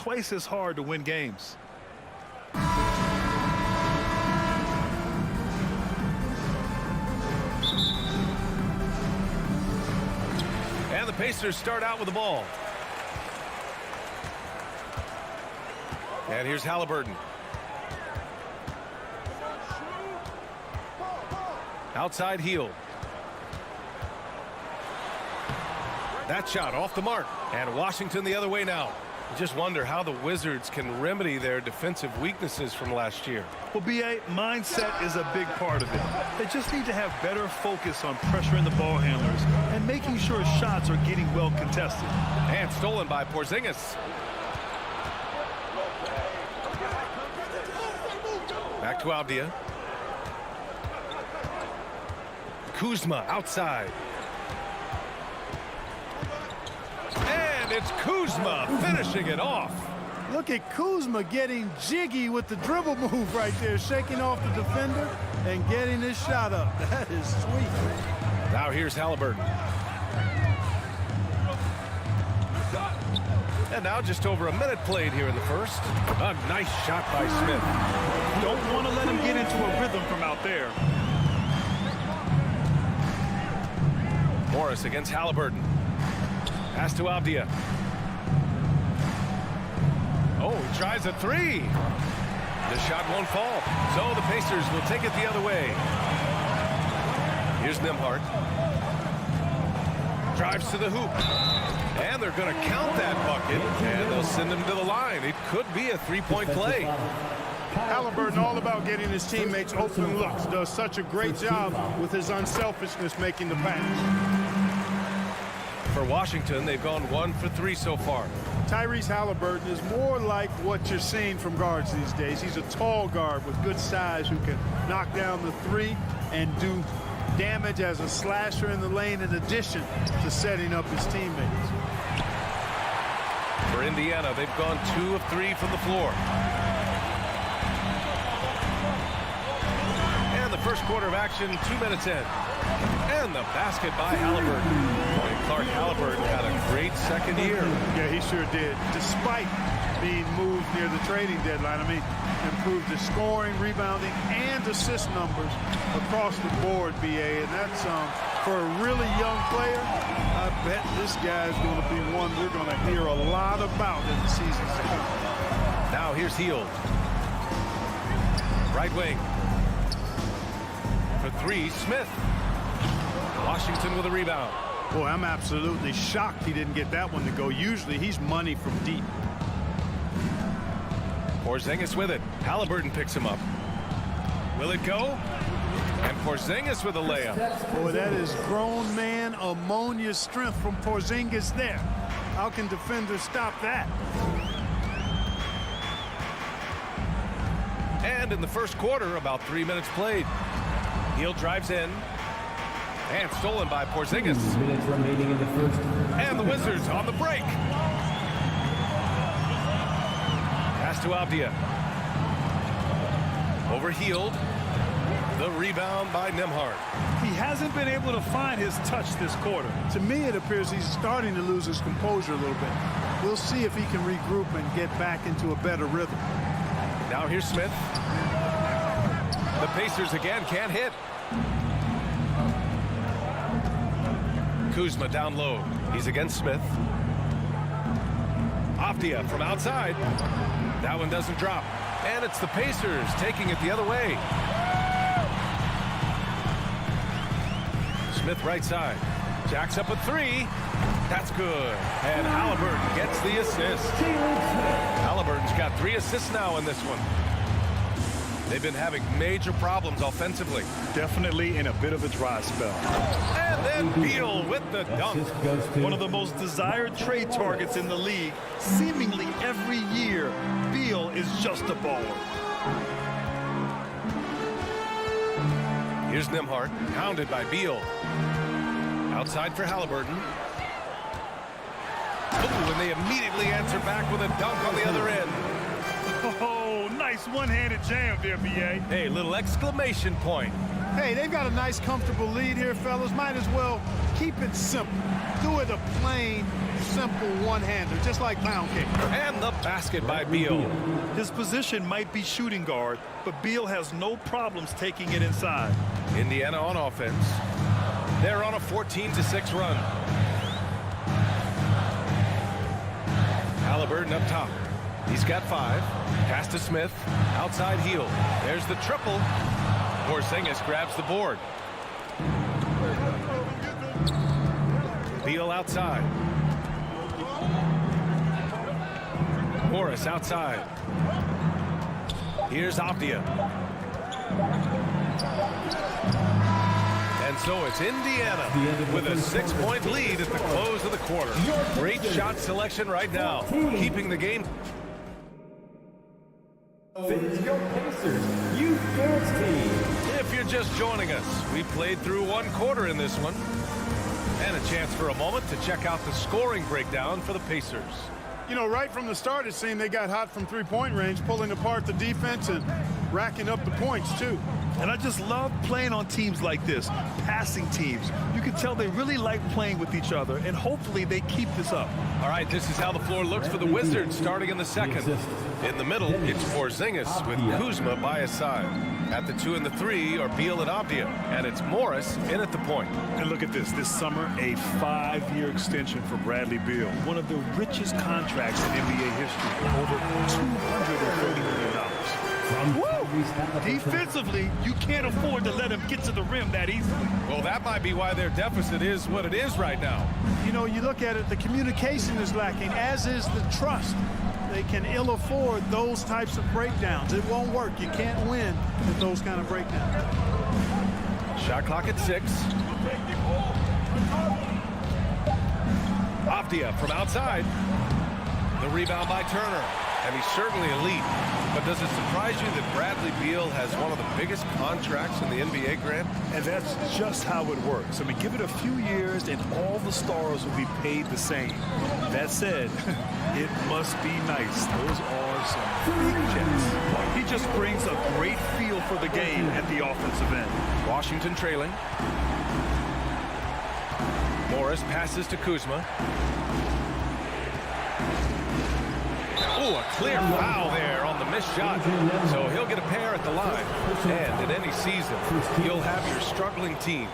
twice as hard to win games. And the Pacers start out with the ball. And here's Halliburton. Outside heel. That shot off the mark. And Washington the other way now. You just wonder how the Wizards can remedy their defensive weaknesses from last year. Well, B.A., mindset is a big part of it. They just need to have better focus on pressuring the ball handlers and making sure shots are getting well contested. And stolen by Porzingis. Back to Avdia. Kuzma outside. And it's Kuzma finishing it off. Look at Kuzma getting jiggy with the dribble move right there, shaking off the defender and getting his shot up. That is sweet. Now here's Halliburton. And now just over a minute played here in the first. A nice shot by Smith. Don't want to let him get into a rhythm from out there. Morris against Halliburton. Pass to Avdia. Oh, he tries a three. The shot won't fall. So the Pacers will take it the other way. Here's Nembhard. Drives to the hoop. And they're going to count that bucket. And they'll send him to the line. It could be a three-point play. Halliburton all about getting his teammates open looks. Does such a great job with his unselfishness making the pass. For Washington, they've gone 1 for 3 so far. Tyrese Halliburton is more like what you're seeing from guards these days. He's a tall guard with good size who can knock down the three and do damage as a slasher in the lane in addition to setting up his teammates. For Indiana, they've gone 2 of 3 from the floor. And the first quarter of action, 2 minutes in. And the basket by Halliburton. Boy, Clark Halliburton had a great second year. Yeah, he sure did. Despite being moved near the trading deadline, I mean, improved his scoring, rebounding, and assist numbers across the board, BA. And that's for a really young player. I bet this guy's going to be one we're going to hear a lot about in the season to come. Now here's Hield. Right wing. For 3, Smith. Washington with a rebound. Boy, I'm absolutely shocked he didn't get that one to go. Usually he's money from deep. Porzingis with it. Halliburton picks him up. Will it go? And Porzingis with a layup. Boy, that is grown man ammonia strength from Porzingis there. How can defenders stop that? And in the first quarter, about 3 minutes played. Hield drives in. And stolen by Porzingis. 2 minutes remaining in the first. And the Wizards on the break. Pass to Avdia. Over Hield. The rebound by Nembhard. He hasn't been able to find his touch this quarter. To me, it appears he's starting to lose his composure a little bit. We'll see if he can regroup and get back into a better rhythm. Now here's Smith. The Pacers again can't hit. Kuzma down low. He's against Smith. Avdia from outside. That one doesn't drop. And it's the Pacers taking it the other way. Smith right side. Jacks up a 3. That's good. And Halliburton gets the assist. Halliburton's got 3 assists now in this one. They've been having major problems offensively. Definitely in a bit of a dry spell. And then Beal with the dunk. One of the most desired trade targets in the league. Seemingly every year, Beal is just a baller. Here's Nembhard, pounded by Beal. Outside for Halliburton. Ooh, and they immediately answer back with a dunk on the other end. Oh, nice one-handed jam there, B.A. Hey, little exclamation point. Hey, they've got a nice, comfortable lead here, fellas. Might as well Keep it simple. Do it a plain, simple one-hander, just like pound cake. And the basket by Beal. His position might be shooting guard, but Beal has no problems taking it inside. Indiana on offense. They're on a 14-6 run. Halliburton up top. He's got 5. Pass to Smith. Outside heel. There's the triple. Porzingis grabs the board. Beal outside. Morris outside. Here's Avdia. And so it's Indiana with a 6-point lead at the close of the quarter. Great shot selection right now, keeping the game. It's your Pacers, you Ferris team. If you're just joining us, we played through 1 quarter in this one. And a chance for a moment to check out the scoring breakdown for the Pacers. You know, right from the start, it seemed they got hot from three-point range, pulling apart the defense and racking up the points, too. And I just love playing on teams like this, passing teams. You can tell they really like playing with each other, and hopefully they keep this up. All right, this is how the floor looks for the Wizards starting in the second. In the middle, it's Porzingis with Kuzma by his side. At the 2 and the 3 are Beal and Avdia, and it's Morris in at the point. And look at this summer, a 5-year extension for Bradley Beal, one of the richest contracts in NBA history, over $230 million. Defensively, you can't afford to let him get to the rim that easily. Well, that might be why their deficit is what it is right now. You know, you look at it, the communication is lacking, as is the trust. They can ill afford those types of breakdowns. It won't work. You can't win with those kind of breakdowns. Shot clock at 6. Avdia from outside. The rebound by Turner. And he's certainly elite. But does it surprise you that Bradley Beal has one of the biggest contracts in the NBA, Grant? And that's just how it works. I mean, give it a few years and all the stars will be paid the same. That said, it must be nice. Those are some big checks. He just brings a great feel for the game at the offensive end. Washington trailing. Morris passes to Kuzma. Oh, a clear foul there on the missed shot. So he'll get a pair at the line. And in any season, you'll have your struggling teams.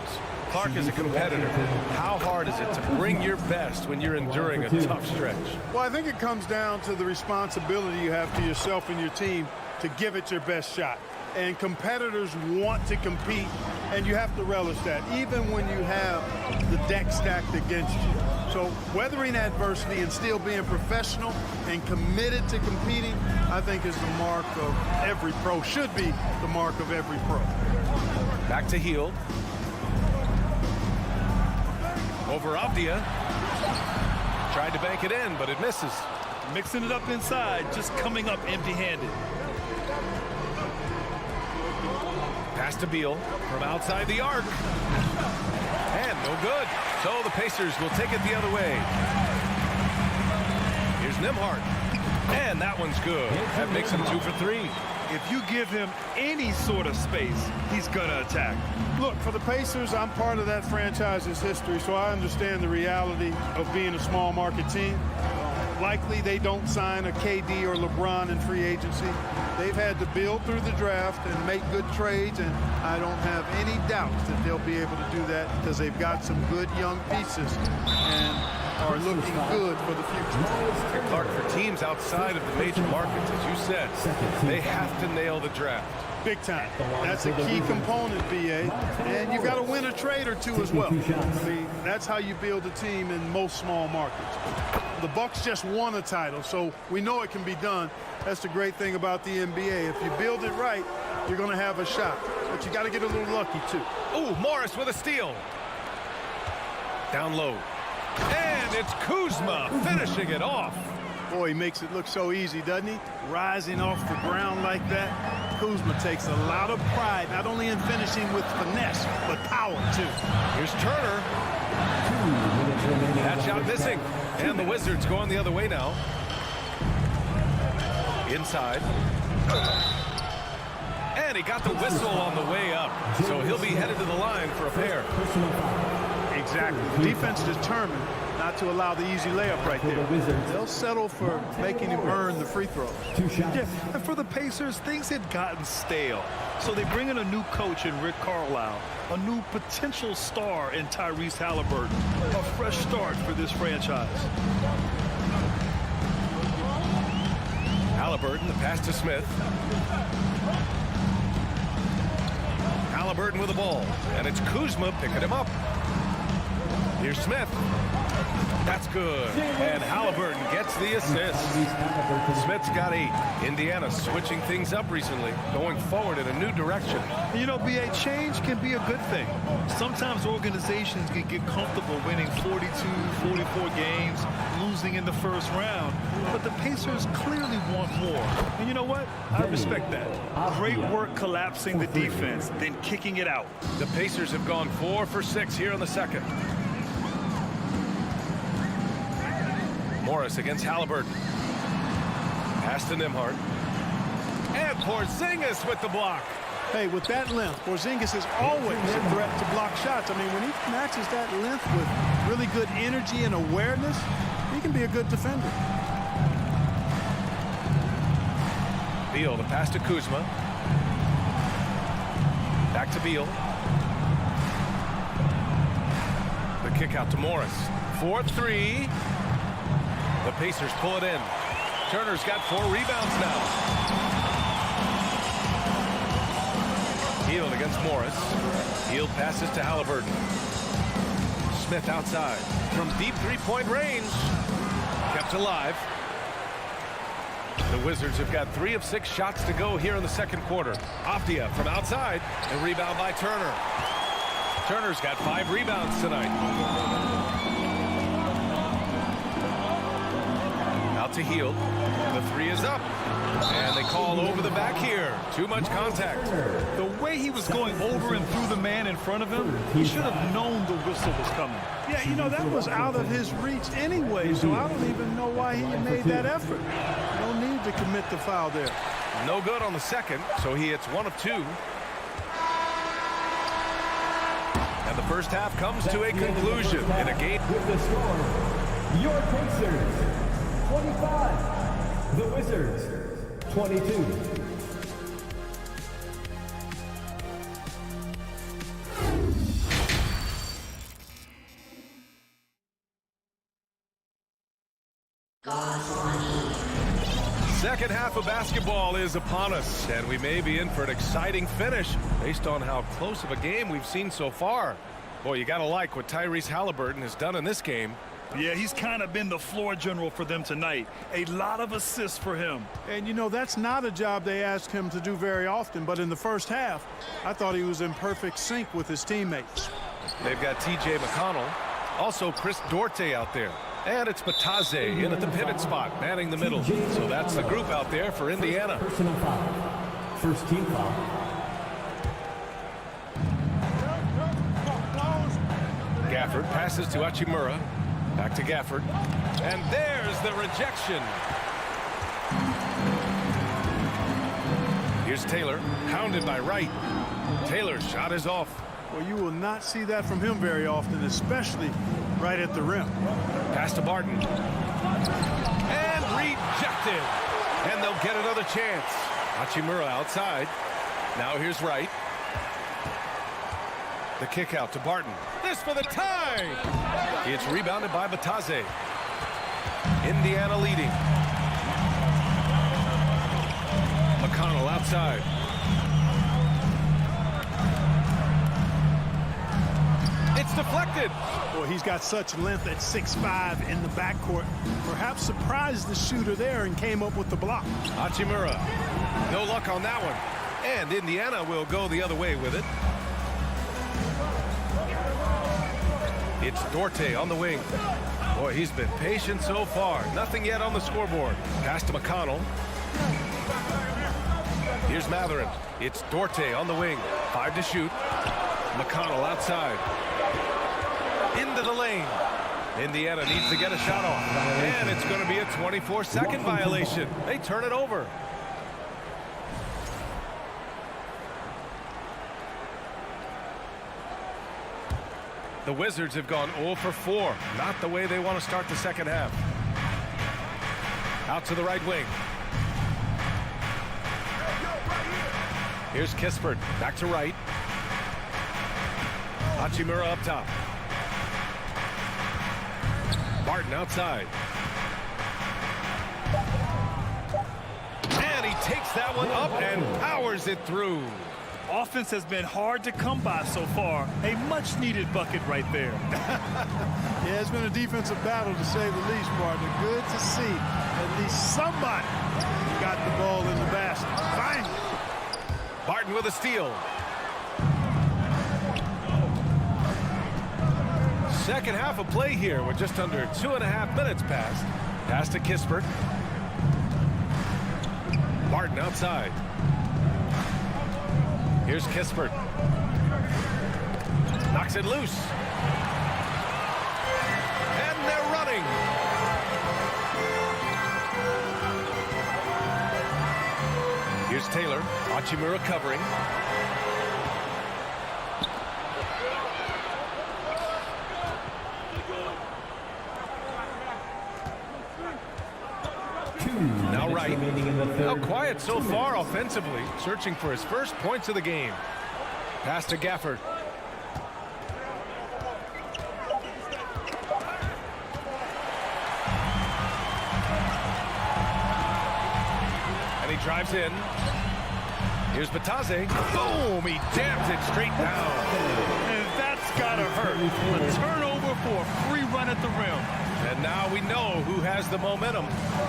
Clark is a competitor. How hard is it to bring your best when you're enduring a tough stretch? Well, I think it comes down to the responsibility you have to yourself and your team to give it your best shot. And competitors want to compete, and you have to relish that, even when you have the deck stacked against you. So weathering adversity and still being professional and committed to competing, I think is the mark of every pro, should be the mark of every pro. Back to Hield. Over Avdia. Tried to bank it in, but it misses. Mixing it up inside, just coming up empty-handed. Pass to Beal from outside the arc. And no good. So the Pacers will take it the other way. Here's Nembhard. And that one's good. That makes him 2 for 3. If you give him any sort of space, he's going to attack. Look, for the Pacers, I'm part of that franchise's history, so I understand the reality of being a small market team. Likely they don't sign a KD or LeBron in free agency. They've had to build through the draft and make good trades, and I don't have any doubts that they'll be able to do that because they've got some good young pieces and are looking good for the future. Clark, for teams outside of the major markets, as you said, they have to nail the draft. Big time. That's a key component, BA. And you've got to win a trade or two as well. I mean, that's how you build a team in most small markets. The Bucks just won a title, so we know it can be done. That's the great thing about the NBA. If you build it right, you're going to have a shot. But you got to get a little lucky, too. Ooh, Morris with a steal. Down low. And it's Kuzma finishing it off. Boy, he makes it look so easy, doesn't he? Rising off the ground like that. Kuzma takes a lot of pride, not only in finishing with finesse, but power, too. Here's Turner. That shot missing. And the Wizards going the other way now. Inside. And he got the whistle on the way up. So he'll be headed to the line for a pair. A Exactly. The defense determined not to allow the easy layup right there. They'll settle for making him earn the free throws. Yeah, and for the Pacers, things had gotten stale. So they bring in a new coach in Rick Carlisle, a new potential star in Tyrese Halliburton, a fresh start for this franchise. Halliburton, the pass to Smith. Halliburton with the ball, and it's Kuzma picking him up. Here's Smith. That's good. And Halliburton gets the assist. Smith's got 8. Indiana switching things up recently, going forward in a new direction. You know, BA, change can be a good thing. Sometimes organizations can get comfortable winning 42, 44 games, losing in the first round. But the Pacers clearly want more. And you know what? I respect that. Great work collapsing the defense, then kicking it out. The Pacers have gone 4 for 6 here in the second. Morris against Halliburton. Pass to Nembhard. And Porzingis with the block. Hey, with that length, Porzingis is always a threat to block shots. I mean, when he matches that length with really good energy and awareness, he can be a good defender. Beal, the pass to Kuzma. Back to Beal. The kick out to Morris. 4-3. The Pacers pull it in. Turner's got 4 rebounds now. Hield against Morris. Hield passes to Halliburton. Smith outside. From deep three-point range. Kept alive. The Wizards have got 3 of 6 shots to go here in the second quarter. Avdia from outside. And rebound by Turner. Turner's got 5 rebounds tonight. To Hield. The 3 is up. And they call over the back here. Too much contact. The way he was going over and through the man in front of him, he should have known the whistle was coming. Yeah, you know, that was out of his reach anyway, so I don't even know why he made that effort. No need to commit the foul there. No good on the second, so he hits 1 of 2. And the first half comes to a conclusion in a game. With the score, your Pacers 25, the Wizards 22. Second half of basketball is upon us, and we may be in for an exciting finish based on how close of a game we've seen so far. Boy, you gotta like what Tyrese Halliburton has done in this game. Yeah, he's kind of been the floor general for them tonight. A lot of assists for him. And, you know, that's not a job they ask him to do very often, but in the first half, I thought he was in perfect sync with his teammates. They've got T.J. McConnell, also Chris Duarte out there. And it's Bataze in at the pivot spot, manning the middle. So that's the group out there for Indiana. Personal foul. First team foul. Gafford passes to Hachimura. Back to Gafford. And there's the rejection. Here's Taylor, hounded by Wright. Taylor's shot is off. Well, you will not see that from him very often, especially right at the rim. Pass to Barton. And rejected. And they'll get another chance. Hachimura outside. Now here's Wright. The kick out to Barton. This for the tie. It's rebounded by Bataze. Indiana leading. McConnell outside. It's deflected. Boy, he's got such length at 6'5" in the backcourt. Perhaps surprised the shooter there and came up with the block. Hachimura. No luck on that one. And Indiana will go the other way with it. It's Duarte on the wing. Boy, he's been patient so far. Nothing yet on the scoreboard. Pass to McConnell. Here's Matherin. It's Duarte on the wing. 5 to shoot. McConnell outside. Into the lane. Indiana needs to get a shot off. And it's going to be a 24-second violation. They turn it over. The Wizards have gone 0 for 4. Not the way they want to start the second half. Out to the right wing. Here's Kispert. Back to right. Hachimura up top. Barton outside. And he takes that one up and powers it through. Offense has been hard to come by so far. A much-needed bucket right there. Yeah, it's been a defensive battle, to say the least, partner. Good to see at least somebody got the ball in the basket. Finally. Barton with a steal. Second half of play here with just under 2.5 minutes passed. Pass to Kispert. Barton outside. Here's Kispert. Knocks it loose. And they're running. Here's Taylor. Hachimura covering. Now right. How quiet so far offensively. Searching for his first points of the game. Pass to Gafford. And he drives in. Here's Bataze. Boom! He jams it straight down. And that's gotta hurt. A turnover for a free run at the rim. And now we know who has the momentum.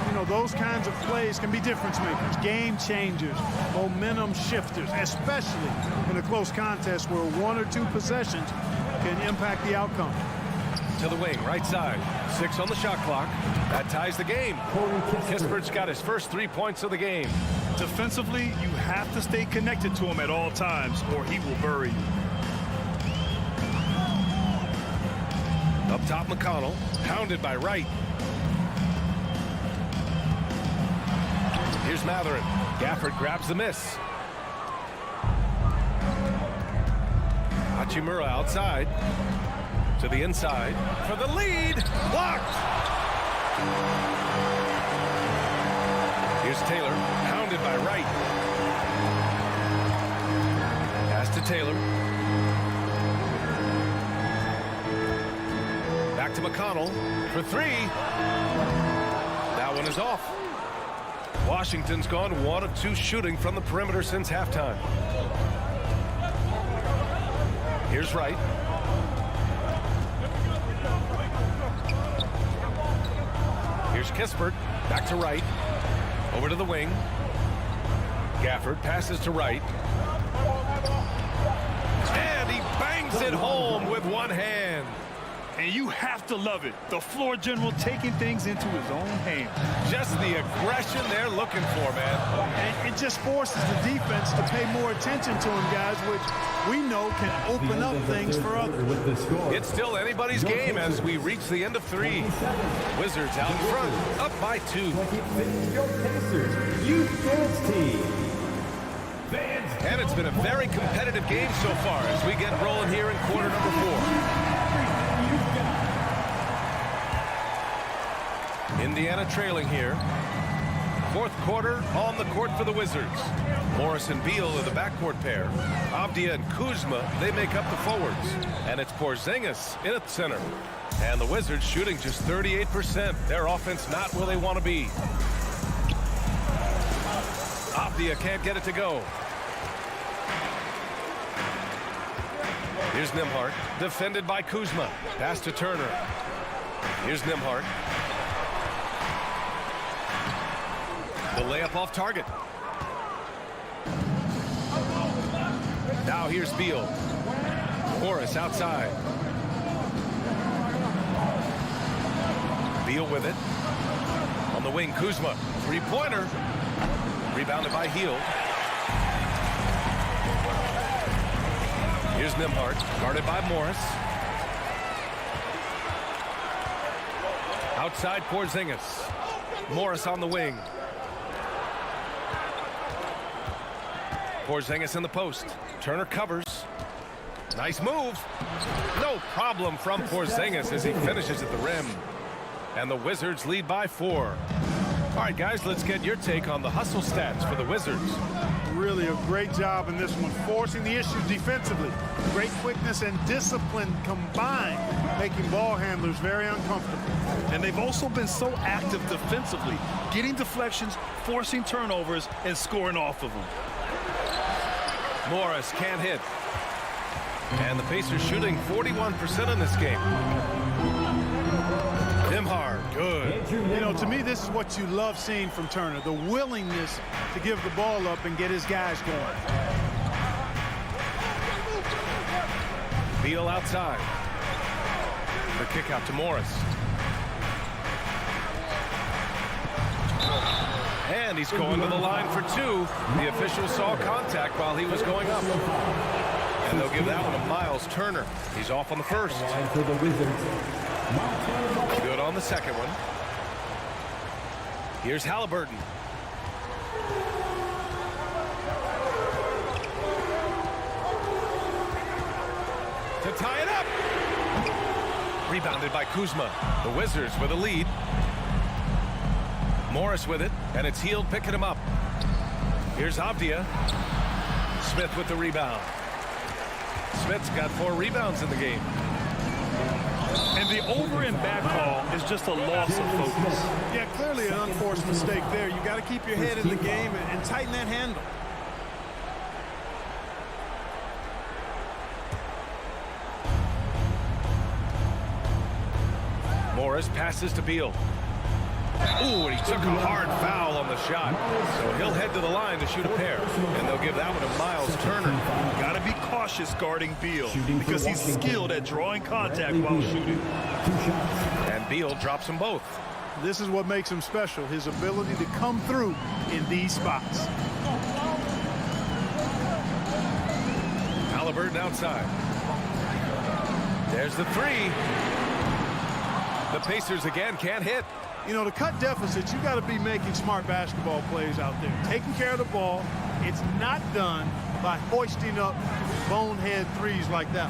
You know, those kinds of plays can be difference makers, game changers, momentum shifters, especially in a close contest where 1 or 2 possessions can impact the outcome. To the wing, right side. 6 on the shot clock. That ties the game. Kispert's got his first 3 points of the game. Defensively, you have to stay connected to him at all times or he will bury you. Up top, McConnell. Pounded by Wright. Here's Matherin. Gafford grabs the miss. Hachimura outside. To the inside. For the lead. Blocked. Here's Taylor. Pounded by Wright. Pass to Taylor. Back to McConnell for 3. That one is off. Washington's gone 1 of 2 shooting from the perimeter since halftime. Here's Wright. Here's Kispert. Back to Wright. Over to the wing. Gafford passes to Wright. And he bangs it home with one hand. And you have to love it. The floor general taking things into his own hands. Just the aggression they're looking for, man. And it just forces the defense to pay more attention to him, guys, which we know can open up things for others. It's still anybody's game as we reach the end of 3. Wizards out in front, up by 2. Your Pacers, you dance team. And it's been a very competitive game so far as we get rolling here in quarter number 4. Indiana trailing here. 4th quarter on the court for the Wizards. Morris and Beal are the backcourt pair. Avdia and Kuzma, they make up the forwards. And it's Porzingis in at center. And the Wizards shooting just 38%. Their offense not where they want to be. Avdia can't get it to go. Here's Nembhard, defended by Kuzma. Pass to Turner. Here's Nembhard. The layup off target. Now here's Beal. Morris outside. Beal with it. On the wing, Kuzma. 3-pointer. Rebounded by Hield. Here's Nembhard, guarded by Morris. Outside Porzingis. Morris on the wing. Porzingis in the post. Turner covers. Nice move. No problem from Porzingis as he finishes at the rim. And the Wizards lead by 4. All right, guys, let's get your take on the hustle stats for the Wizards. Really a great job in this one, forcing the issues defensively. Great quickness and discipline combined, making ball handlers very uncomfortable. And they've also been so active defensively, getting deflections, forcing turnovers, and scoring off of them. Morris can't hit. And the Pacers shooting 41% in this game. Nembhard, good. You know, to me, this is what you love seeing from Turner, the willingness to give the ball up and get his guys going. Beal outside. The kick out to Morris. And he's going to the line for 2. The official saw contact while he was going up. And they'll give that one to Miles Turner. He's off on the first. For the Wizards. Good on the second one. Here's Halliburton. To tie it up. Rebounded by Kuzma. The Wizards with a lead. Morris with it, and it's Hield picking him up. Here's Avdia. Smith with the rebound. Smith's got 4 rebounds in the game. And the over and back call is just a loss of focus. Yeah, clearly an unforced mistake there. You got to keep your head in the game and tighten that handle. Morris passes to Beal. Ooh, and he took a hard foul on the shot. So he'll head to the line to shoot a pair. And they'll give that one to Miles Turner. Got to be cautious guarding Beal because he's skilled at drawing contact while shooting. And Beal drops them both. This is what makes him special, his ability to come through in these spots. Halliburton outside. There's the 3. The Pacers again can't hit. You know, to cut deficits, you got to be making smart basketball plays out there. Taking care of the ball. It's not done by hoisting up bonehead threes like that.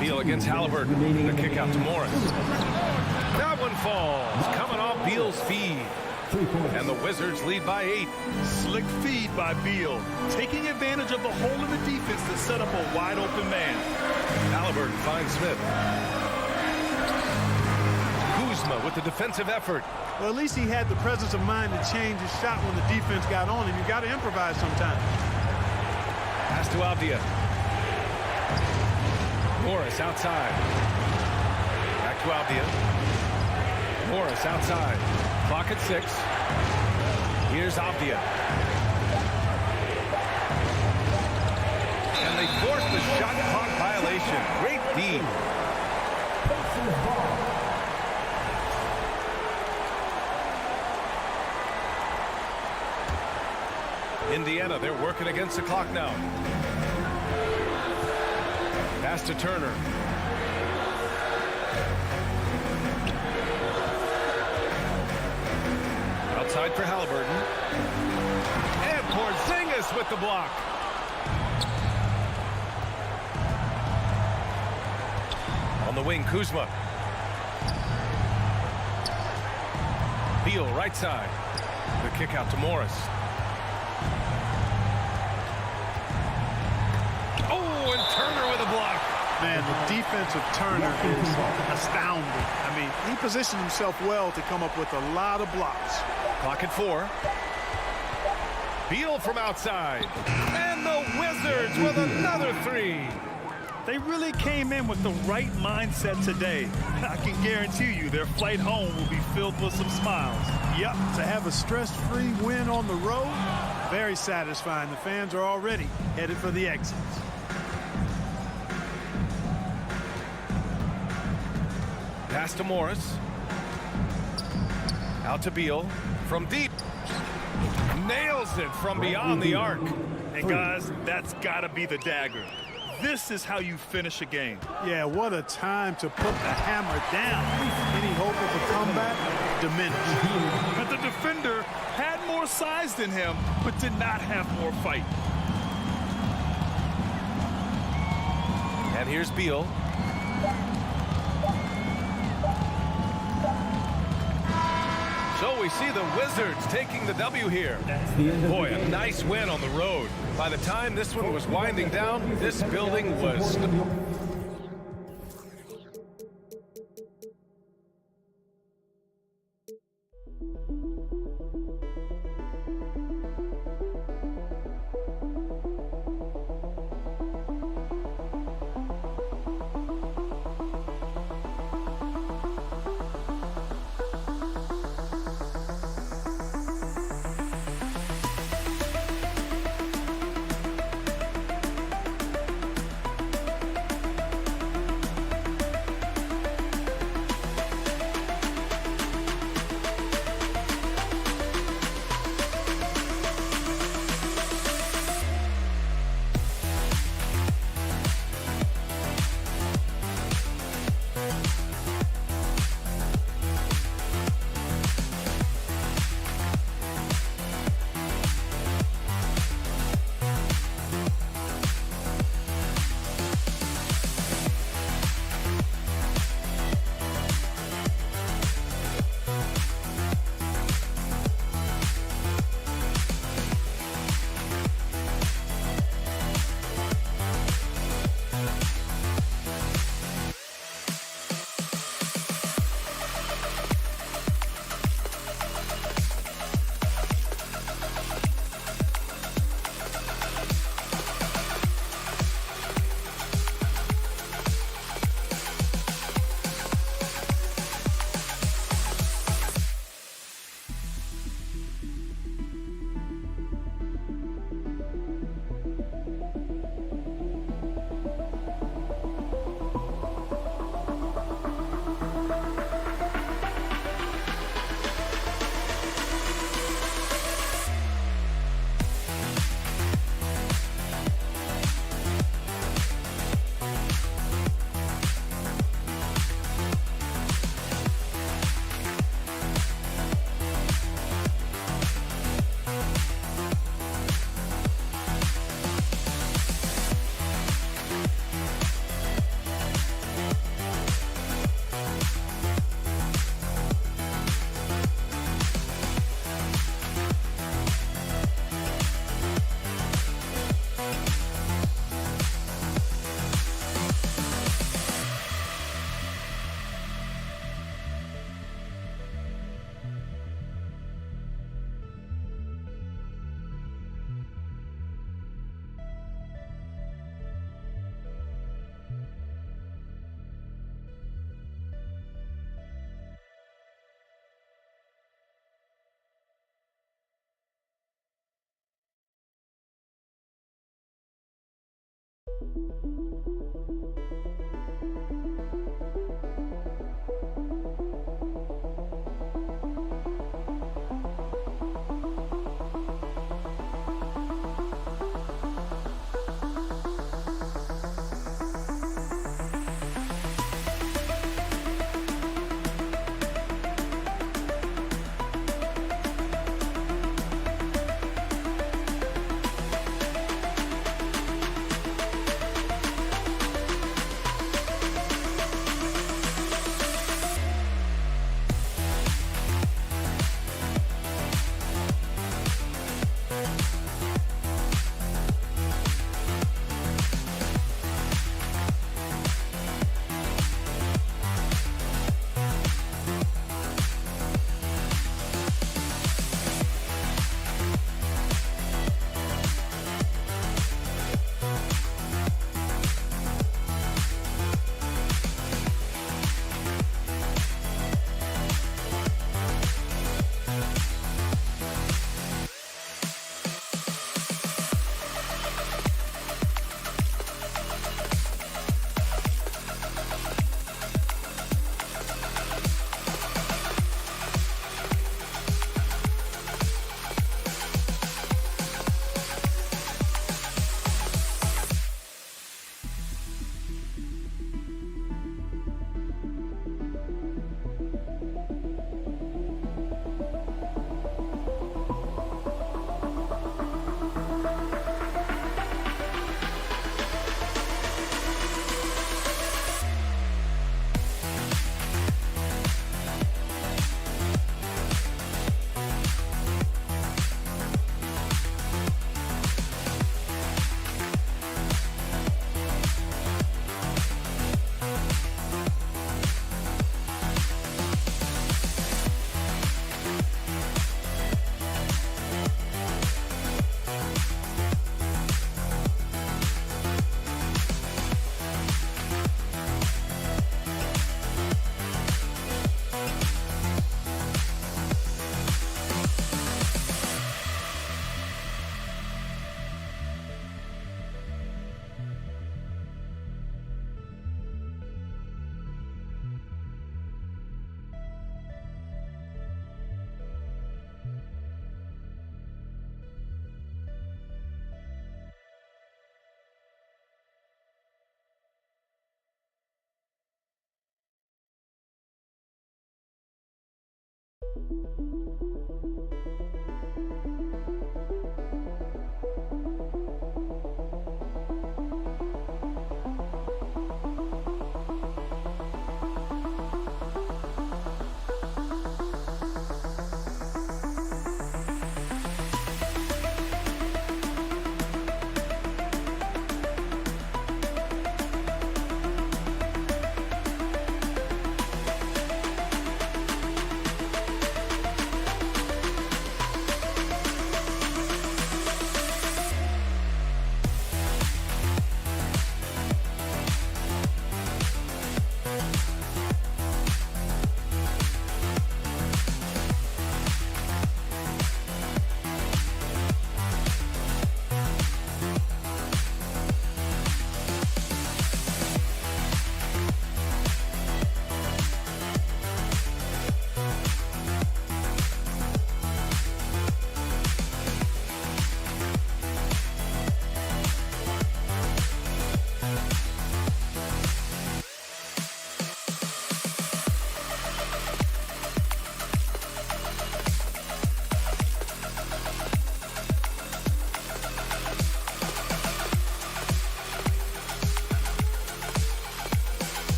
Beal against Halliburton. The kick out to Morris. That one falls. Coming off Beal's feed. And the Wizards lead by 8. Slick feed by Beal, taking advantage of the hole in the defense to set up a wide open man. Halliburton finds Smith. Kuzma with the defensive effort. Well, at least he had the presence of mind to change his shot when the defense got on him. You got to improvise sometimes. Pass to Avdia. Morris outside. Back to Avdia. Morris outside. Clock at 6. Here's Avdia. And they force the shot clock violation. Great D. Indiana, they're working against the clock now. Pass to Turner. Outside for Halliburton. And Porzingis with the block. On the wing, Kuzma. Beal right side. The kick out to Morris. Oh, and Turner with a block. Man, the defense of Turner is astounding. I mean, he positioned himself well to come up with a lot of blocks. Clock at 4. Beal from outside. And the Wizards with another 3. They really came in with the right mindset today. I can guarantee you their flight home will be filled with some smiles. Yep, to have a stress-free win on the road, very satisfying. The fans are already headed for the exits. Pass to Morris. Out to Beal. From deep. Nails it from beyond the arc. And guys, that's got to be the dagger. This is how you finish a game. Yeah, what a time to put the hammer down. Any hope of a comeback diminished. But the defender had more size than him, but did not have more fight. here's Beal. So we see the Wizards taking the W here. Boy, a nice win on the road. By the time this one was winding down, this building was...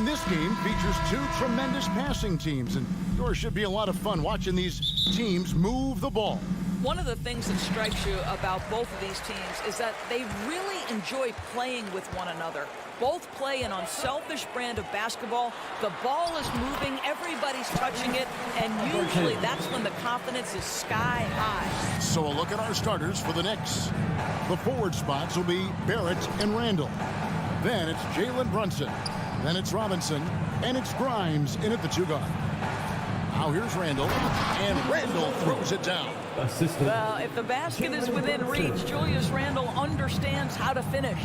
And this game features two tremendous passing teams, and yours should be a lot of fun watching these teams move the ball. One of the things that strikes you about both of these teams is that they really enjoy playing with one another. Both play an unselfish brand of basketball. The ball is moving, everybody's touching it, and usually that's when the confidence is sky high. So a look at our starters for the Knicks. The forward spots will be Barrett and Randall. Then it's Jalen Brunson. Then it's Robinson. And it's Grimes in at the two guard. Now here's Randall. And Randall throws it down. Well, if the basket is within reach, Julius Randle understands how to finish.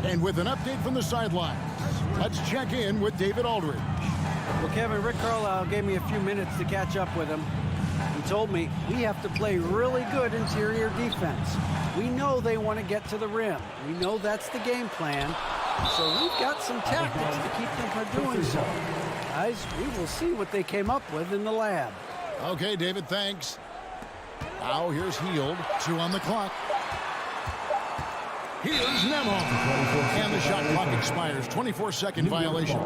And with an update from the sidelines, let's check in with David Aldridge. Well, Kevin, Rick Carlisle gave me a few minutes to catch up with him. He told me we have to play really good interior defense. We know they want to get to the rim. We know that's the game plan. So we've got some tactics to keep them from doing so. Guys, we will see what they came up with in the lab. Okay, David, thanks. Now here's Hield. 2 on the clock. Here's Nemo. And the shot clock expires. 24-second violation.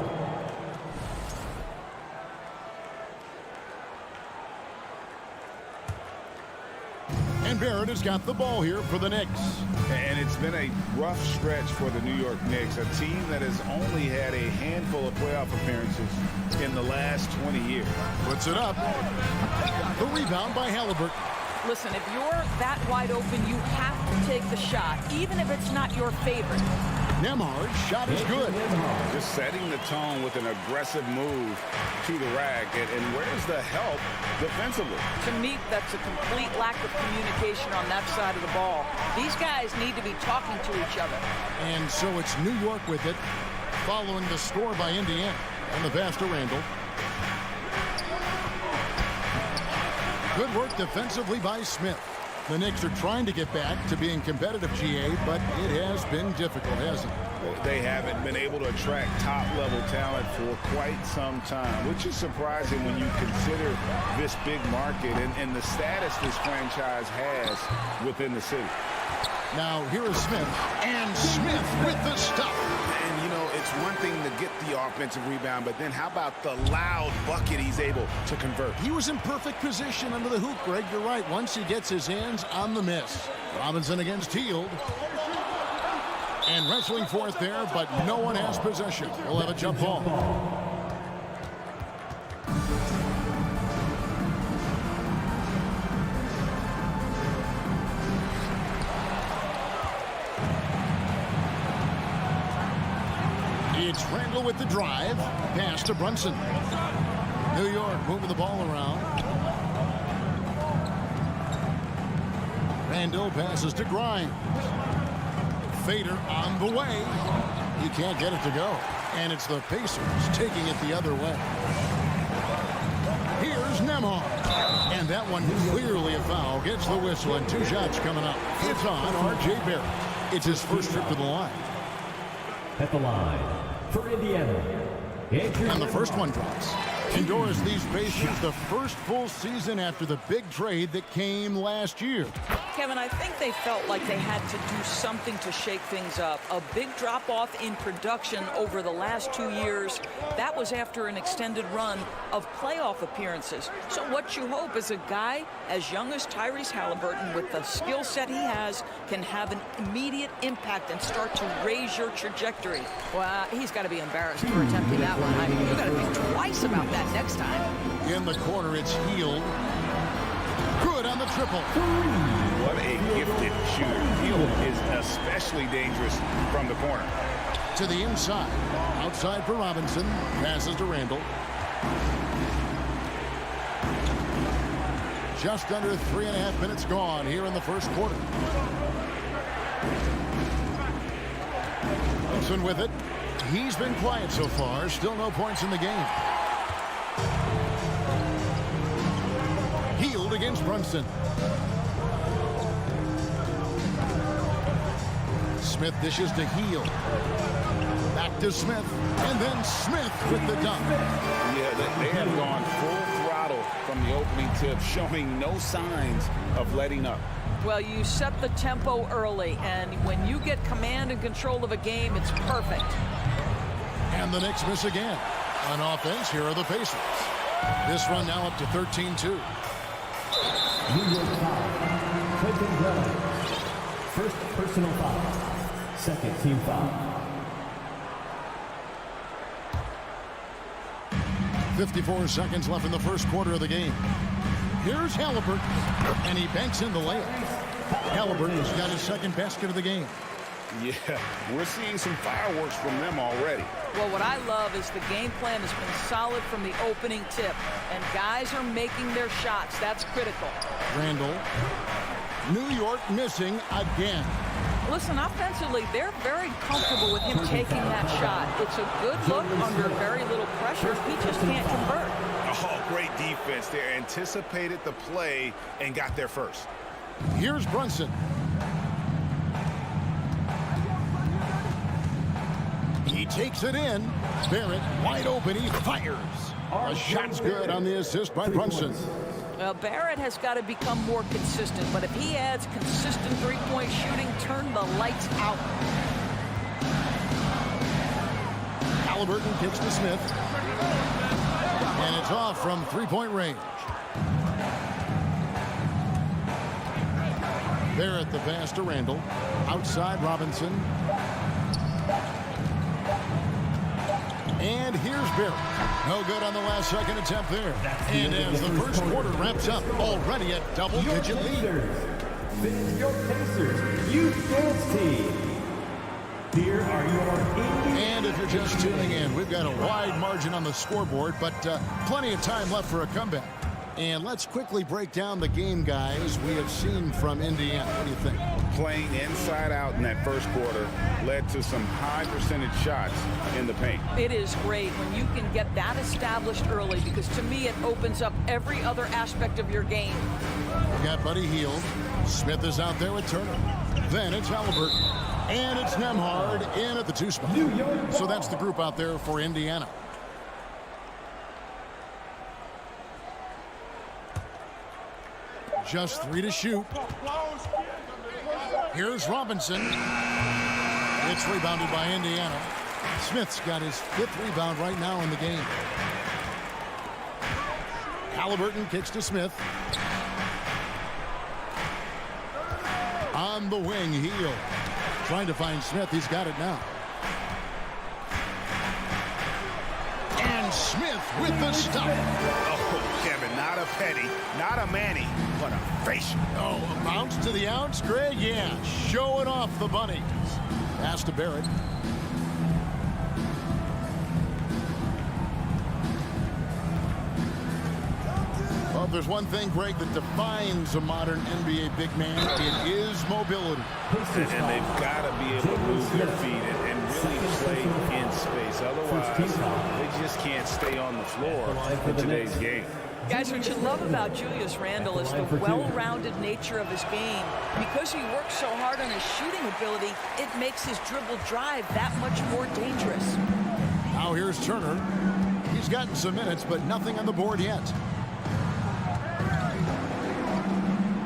And Barrett has got the ball here for the Knicks. And it's been a rough stretch for the New York Knicks, a team that has only had a handful of playoff appearances in the last 20 years. Puts it up. The rebound by Halliburton. Listen, if you're that wide open, you have to take the shot, even if it's not your favorite. Nembhard's shot is good. Just setting the tone with an aggressive move to the rack. And where's the help defensively? To me, that's a complete lack of communication on that side of the ball. These guys need to be talking to each other. And so it's New York with it, following the score by Indiana. And the pass to Randall. Good work defensively by Smith. The Knicks are trying to get back to being competitive, GA, but it has been difficult, hasn't it? They haven't been able to attract top-level talent for quite some time, which is surprising when you consider this big market and the status this franchise has within the city. Now, here is Smith, and Smith with the stop. And, you know, it's one thing to get the offensive rebound, but then how about the loud bucket he's able to convert? He was in perfect position under the hoop, Greg. You're right. Once he gets his hands on the miss. Robinson against Hield. And wrestling for it there, but no one has possession. We'll have a jump ball. It's Randall with the drive. Pass to Brunson. New York moving the ball around. Randall passes to Grimes. Fader on the way. He can't get it to go. And it's the Pacers taking it the other way. Here's Nembhard. And that one clearly a foul. Gets the whistle and 2 shots coming up. It's on R.J. Barrett. It's his first trip to the line. At the line for Indiana. And the first one drops. Endures these Pacers the first full season after the big trade that came last year. Kevin, I think they felt like they had to do something to shake things up. A big drop-off in production over the last 2 years. That was after an extended run of playoff appearances. So what you hope is a guy as young as Tyrese Halliburton, with the skill set he has, can have an immediate impact and start to raise your trajectory. Well, he's got to be embarrassed for attempting that one. I mean, you've got to think twice about that next time. In the corner, it's Hield. Good on the triple. What a gifted shooter. Hield is especially dangerous from the corner. To the inside. Outside for Robinson. Passes to Randall. Just under 3.5 minutes gone here in the first quarter. Robinson with it. He's been quiet so far. Still no points in the game. Hield against Brunson. Smith dishes to Hield. Back to Smith. And then Smith with the dunk. Yeah, they have gone full throttle from the opening tip, showing no signs of letting up. Well, you set the tempo early, and when you get command and control of a game, it's perfect. And the Knicks miss again. On offense, here are the Pacers. This run now up to 13-2. New York foul. Clayton Brown. First personal foul. Second team foul. 54 seconds left in the first quarter of the game. Here's Halliburton, and he banks in the layup. Halliburton's got his second basket of the game. Yeah, we're seeing some fireworks from them already. Well, what I love is the game plan has been solid from the opening tip, and guys are making their shots. That's critical. Randall. New York missing again. Listen, offensively, they're very comfortable with him taking that shot. It's a good look under very little pressure. He just can't convert. Oh, great defense. They anticipated the play and got there first. Here's Brunson. He takes it in. Barrett wide open. He fires. A shot's good on the assist by Brunson. Barrett has got to become more consistent, but if he adds consistent three-point shooting, turn the lights out. Halliburton kicks to Smith. And it's off from three-point range. Barrett the pass to Randall. Outside Robinson. And here's Barrett. No good on the last second attempt there. And as the first quarter wraps up, already a double-digit lead. Finish your Pacers Youth Dance Team. Here are your And if you're just tuning in, we've got a wide margin on the scoreboard, but plenty of time left for a comeback. And let's quickly break down the game, guys, we have seen from Indiana. What do you think? Playing inside out in that first quarter led to some high percentage shots in the paint. It is great when you can get that established early, because to me it opens up every other aspect of your game. We got Buddy Hield. Smith is out there with Turner. Then it's Halliburton. And it's Nembhard in at the 2 spot. So that's the group out there for Indiana. Just 3 to shoot. Here's Robinson. It's rebounded by Indiana. Smith's got his 5th rebound right now in the game. Halliburton kicks to Smith. On the wing, Hield. Trying to find Smith. He's got it now. And Smith with the stop. Oh, Kevin, not a penny, not a Manny, but a facial. Oh, a bounce to the outs, Greg? Yeah, showing off the bunnies. Pass to Barrett. Well, if there's one thing, Greg, that defines a modern NBA big man, it is mobility. And they've got to be able to move their feet and really play in space. Otherwise, they just can't stay on the floor in today's game. Guys, what you love about Julius Randle is the well-rounded nature of his game. Because he works so hard on his shooting ability, it makes his dribble drive that much more dangerous. Now here's Turner. He's gotten some minutes, but nothing on the board yet.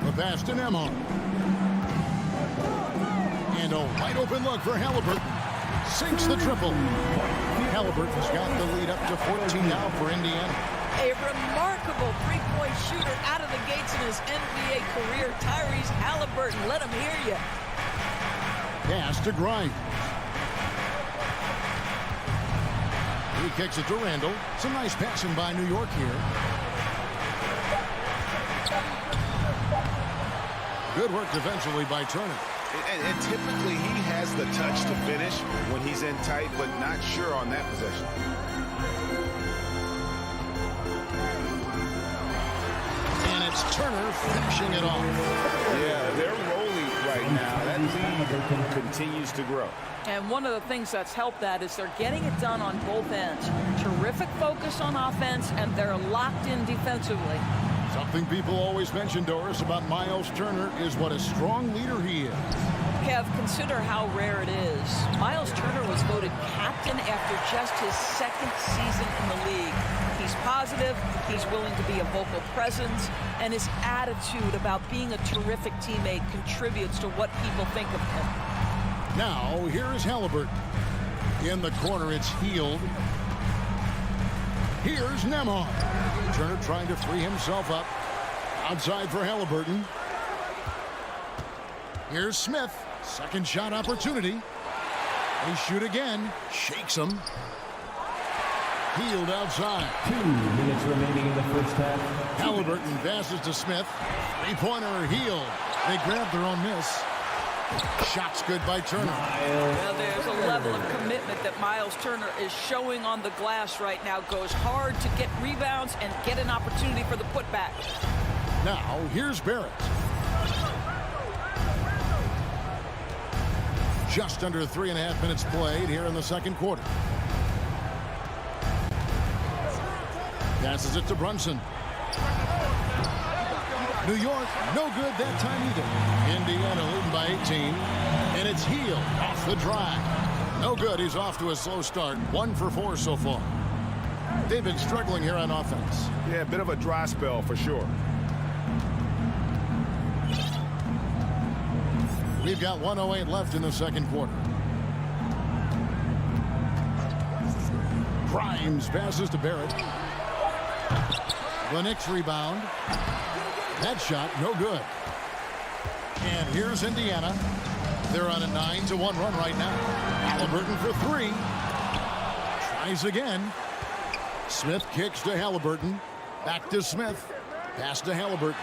The pass to Nembhard. And a wide open look for Halliburton. Sinks the triple. Halliburton's got the lead up to 14 now for Indiana. A remarkable three-point shooter out of the gates in his NBA career, Tyrese Halliburton. Let him hear you. Pass to Grimes. He kicks it to Randall. Some nice passing by New York here. Good work defensively by Turner. And typically he has the touch to finish when he's in tight, but not sure on that possession. And it's Turner finishing it off. Yeah, they're rolling right now. That lead continues to grow. And one of the things that's helped that is they're getting it done on both ends. Terrific focus on offense, and they're locked in defensively. Something people always mention, Doris, about Miles Turner is what a strong leader he is. Kev, consider how rare it is. Miles Turner was voted captain after just his 2nd season in the league. He's positive, he's willing to be a vocal presence, and his attitude about being a terrific teammate contributes to what people think of him. Now, here is Halliburton. In the corner, it's Healed. Here's Nembhard. Turner trying to free himself up. Outside for Halliburton. Here's Smith. Second shot opportunity. They shoot again. Shakes him. Healed outside. 2 minutes remaining in the first half. Halliburton passes to Smith. Three-pointer Healed. They grab their own miss. Shot's good by Turner. Well, there's a level of commitment that Miles Turner is showing on the glass right now. Goes hard to get rebounds and get an opportunity for the putback. Now, here's Barrett. Just under 3.5 minutes played here in the second quarter. Passes it to Brunson. New York, no good that time either. Indiana leading by 18. And it's Healed off the drive. No good. He's off to a slow start. 1 for 4 so far. They've been struggling here on offense. Yeah, a bit of a dry spell for sure. We've got 1:08 left in the second quarter. Grimes passes to Barrett. The Knicks rebound. That shot, no good. And here's Indiana. They're on a 9-1 run right now. Halliburton for 3. Tries again. Smith kicks to Halliburton. Back to Smith. Pass to Halliburton.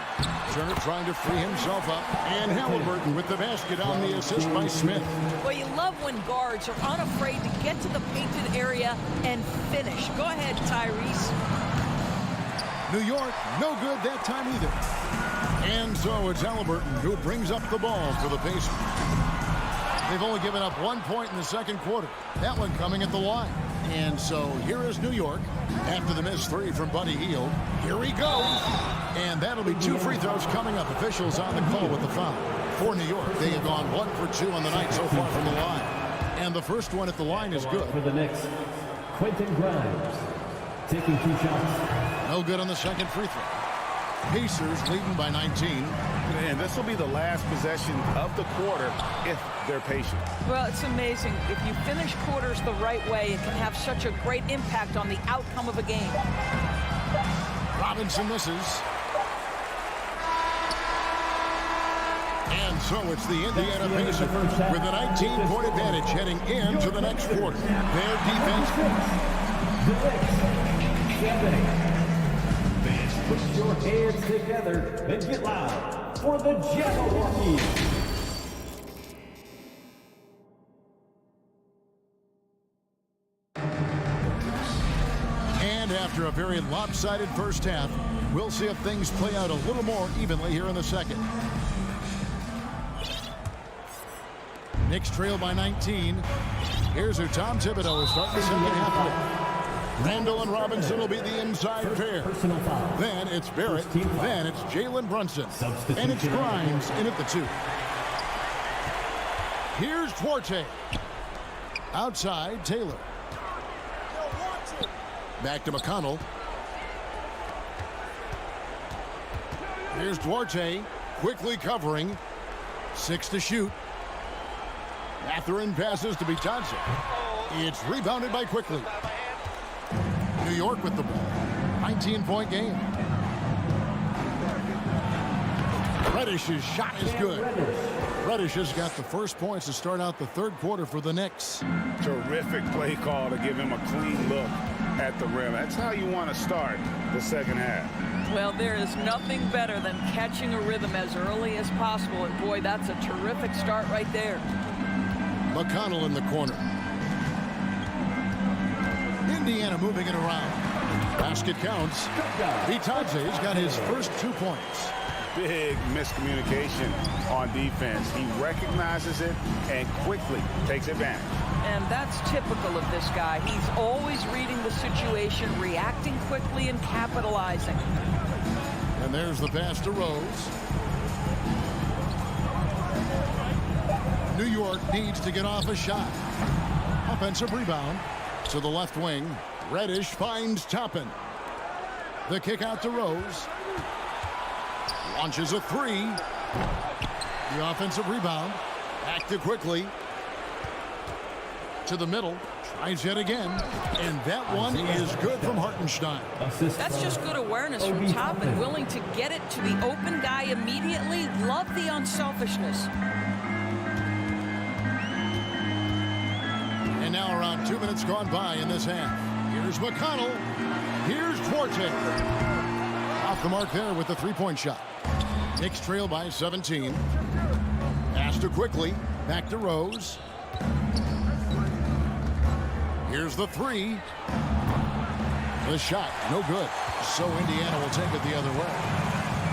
Turner trying to free himself up. And Halliburton with the basket on the assist by Smith. Well, you love when guards are unafraid to get to the painted area and finish. Go ahead, Tyrese. New York, no good that time either. And so it's Halliburton who brings up the ball for the Pacers. They've only given up 1 point in the second quarter. That one coming at the line. And so here is New York after the missed 3 from Buddy Hield. Here he goes. And that'll be 2 free throws coming up. Officials on the call with the foul. For New York, they have gone 1 for 2 on the night so far from the line. And the first one at the line is good. For the Knicks, Quentin Grimes taking 2 shots. No good on the second free throw. Pacers leading by 19. And this will be the last possession of the quarter if they're patient. Well, it's amazing. If you finish quarters the right way, it can have such a great impact on the outcome of a game. Robinson misses. And so it's the Indiana Pacers with a 19-point advantage heading into the next quarter. Their defense. The Knicks. Put your hands together and get loud for the Jabberwockies. And after a very lopsided first half, we'll see if things play out a little more evenly here in the second. Knicks trail by 19. Here's who Tom Thibodeau is starting the second half with. Randall and Robinson will be the inside pair. Then it's Barrett. Then it's Jalen Brunson. And it's Grimes in at the 2. Here's Duarte. Outside, Taylor. Back to McConnell. Here's Duarte. Quickly covering. 6 to shoot. Mathurin passes to Bitadze. It's rebounded by Quickly. New York with the ball. 19-point game. Reddish's shot is good. Reddish has got the first points to start out the third quarter for the Knicks. Terrific play call to give him a clean look at the rim. That's how you want to start the second half. Well, there is nothing better than catching a rhythm as early as possible. And boy, that's a terrific start right there. McConnell in the corner. Indiana moving it around. Basket counts. Bitadze's got his first 2 points. Big miscommunication on defense. He recognizes it and quickly takes advantage. And that's typical of this guy. He's always reading the situation, reacting quickly, and capitalizing. And there's the pass to Rose. New York needs to get off a shot. Offensive rebound to the left wing. Reddish finds Toppin. The kick out to Rose. Launches a 3. The offensive rebound. Back to Quickly. To the middle. Tries yet again, and that one is good from Hartenstein. That's just good awareness from top and willing to get it to the open guy immediately. Love the unselfishness. And now around 2 minutes gone by in this half. Here's McConnell. Here's Duarte. Off the mark there with the three-point shot. Knicks trail by 17. Pass to Quickly. Back to Rose. Here's the three. The shot, no good. So Indiana will take it the other way.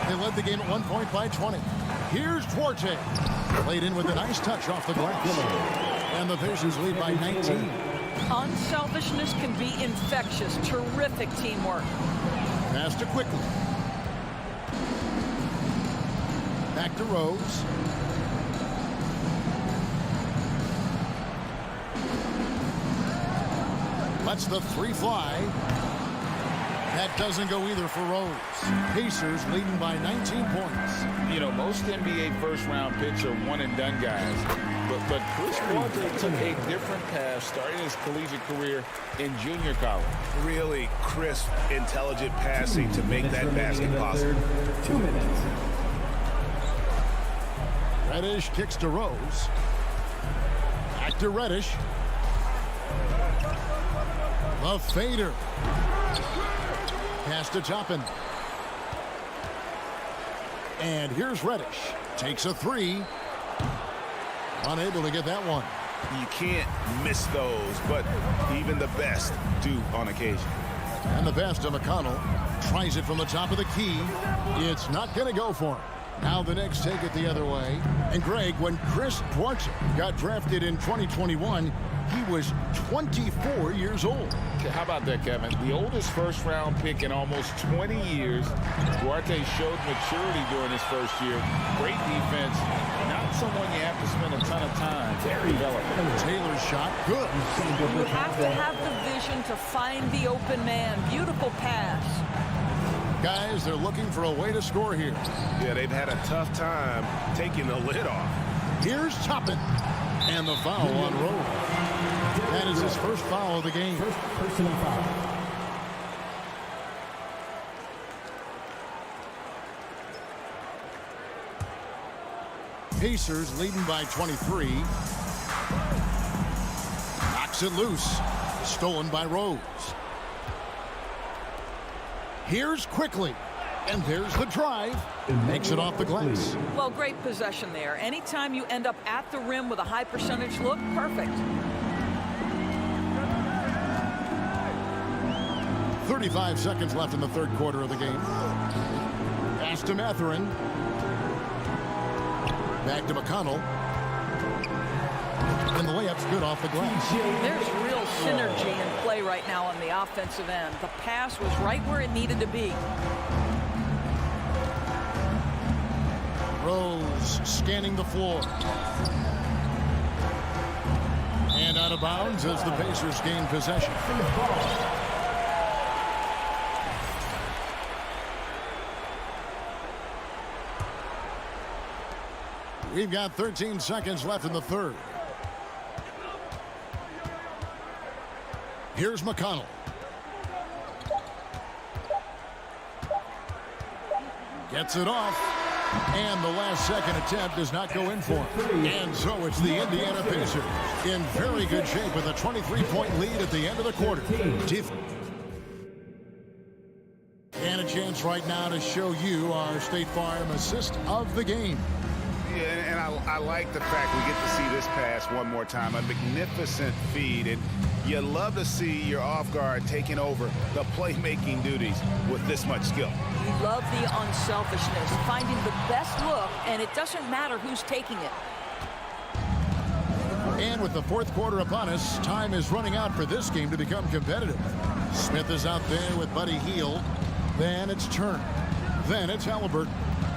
They led the game at 1 point by 20. Here's Duarte. Played in with a nice touch off the glass. And the Pacers lead by 19. Unselfishness can be infectious. Terrific teamwork. Pass to Quickly. Back to Rose. Lets the three fly. That doesn't go either for Rose. Pacers leading by 19 points. You know, most NBA first-round picks are one-and-done guys. But Chris Duarte took a different path starting his collegiate career in junior college. Really crisp, intelligent passing to make that basket possible. 2 minutes. Reddish kicks to Rose. Back to Reddish. The fader. Pass to Toppin. And here's Reddish. Takes a three. Unable to get that one. You can't miss those, but even the best do on occasion. And the pass to McConnell. Tries it from the top of the key. It's not going to go for him. Now the Knicks take it the other way. And Greg, when Chris Duarte got drafted in 2021, he was 24 years old. How about that, Kevin? The oldest first-round pick in almost 20 years. Duarte showed maturity during his first year. Great defense. Not someone you have to spend a ton of time to develop. Taylor's shot, good. You have to have the vision to find the open man. Beautiful pass. Guys, they're looking for a way to score here. Yeah, they've had a tough time taking the lid off. Here's Toppin. And the foul on Rose. That is his first foul of the game. First personal foul. Pacers leading by 23. Knocks it loose. Stolen by Rose. Here's Quickly. And there's the drive. Makes it off the glass. Well, great possession there. Anytime you end up at the rim with a high percentage look, perfect. 35 seconds left in the third quarter of the game. Pass to Mathurin. Back to McConnell. And the layup's good off the glass. There's real synergy in play right now on the offensive end. The pass was right where it needed to be. Rose scanning the floor. And out of bounds as the Pacers gain possession. We've got 13 seconds left in the third. Here's McConnell. Gets it off. And the last second attempt does not go in for him. And so it's the Indiana Pacers in very good shape with a 23-point lead at the end of the quarter. And a chance right now to show you our State Farm assist of the game. Yeah, and I like the fact we get to see this pass one more time. A magnificent feed. And you love to see your off guard taking over the playmaking duties with this much skill. You love the unselfishness, finding the best look, and it doesn't matter who's taking it. And with the fourth quarter upon us, time is running out for this game to become competitive. Smith is out there with Buddy Hield. Then it's Turner. Then it's Halliburton.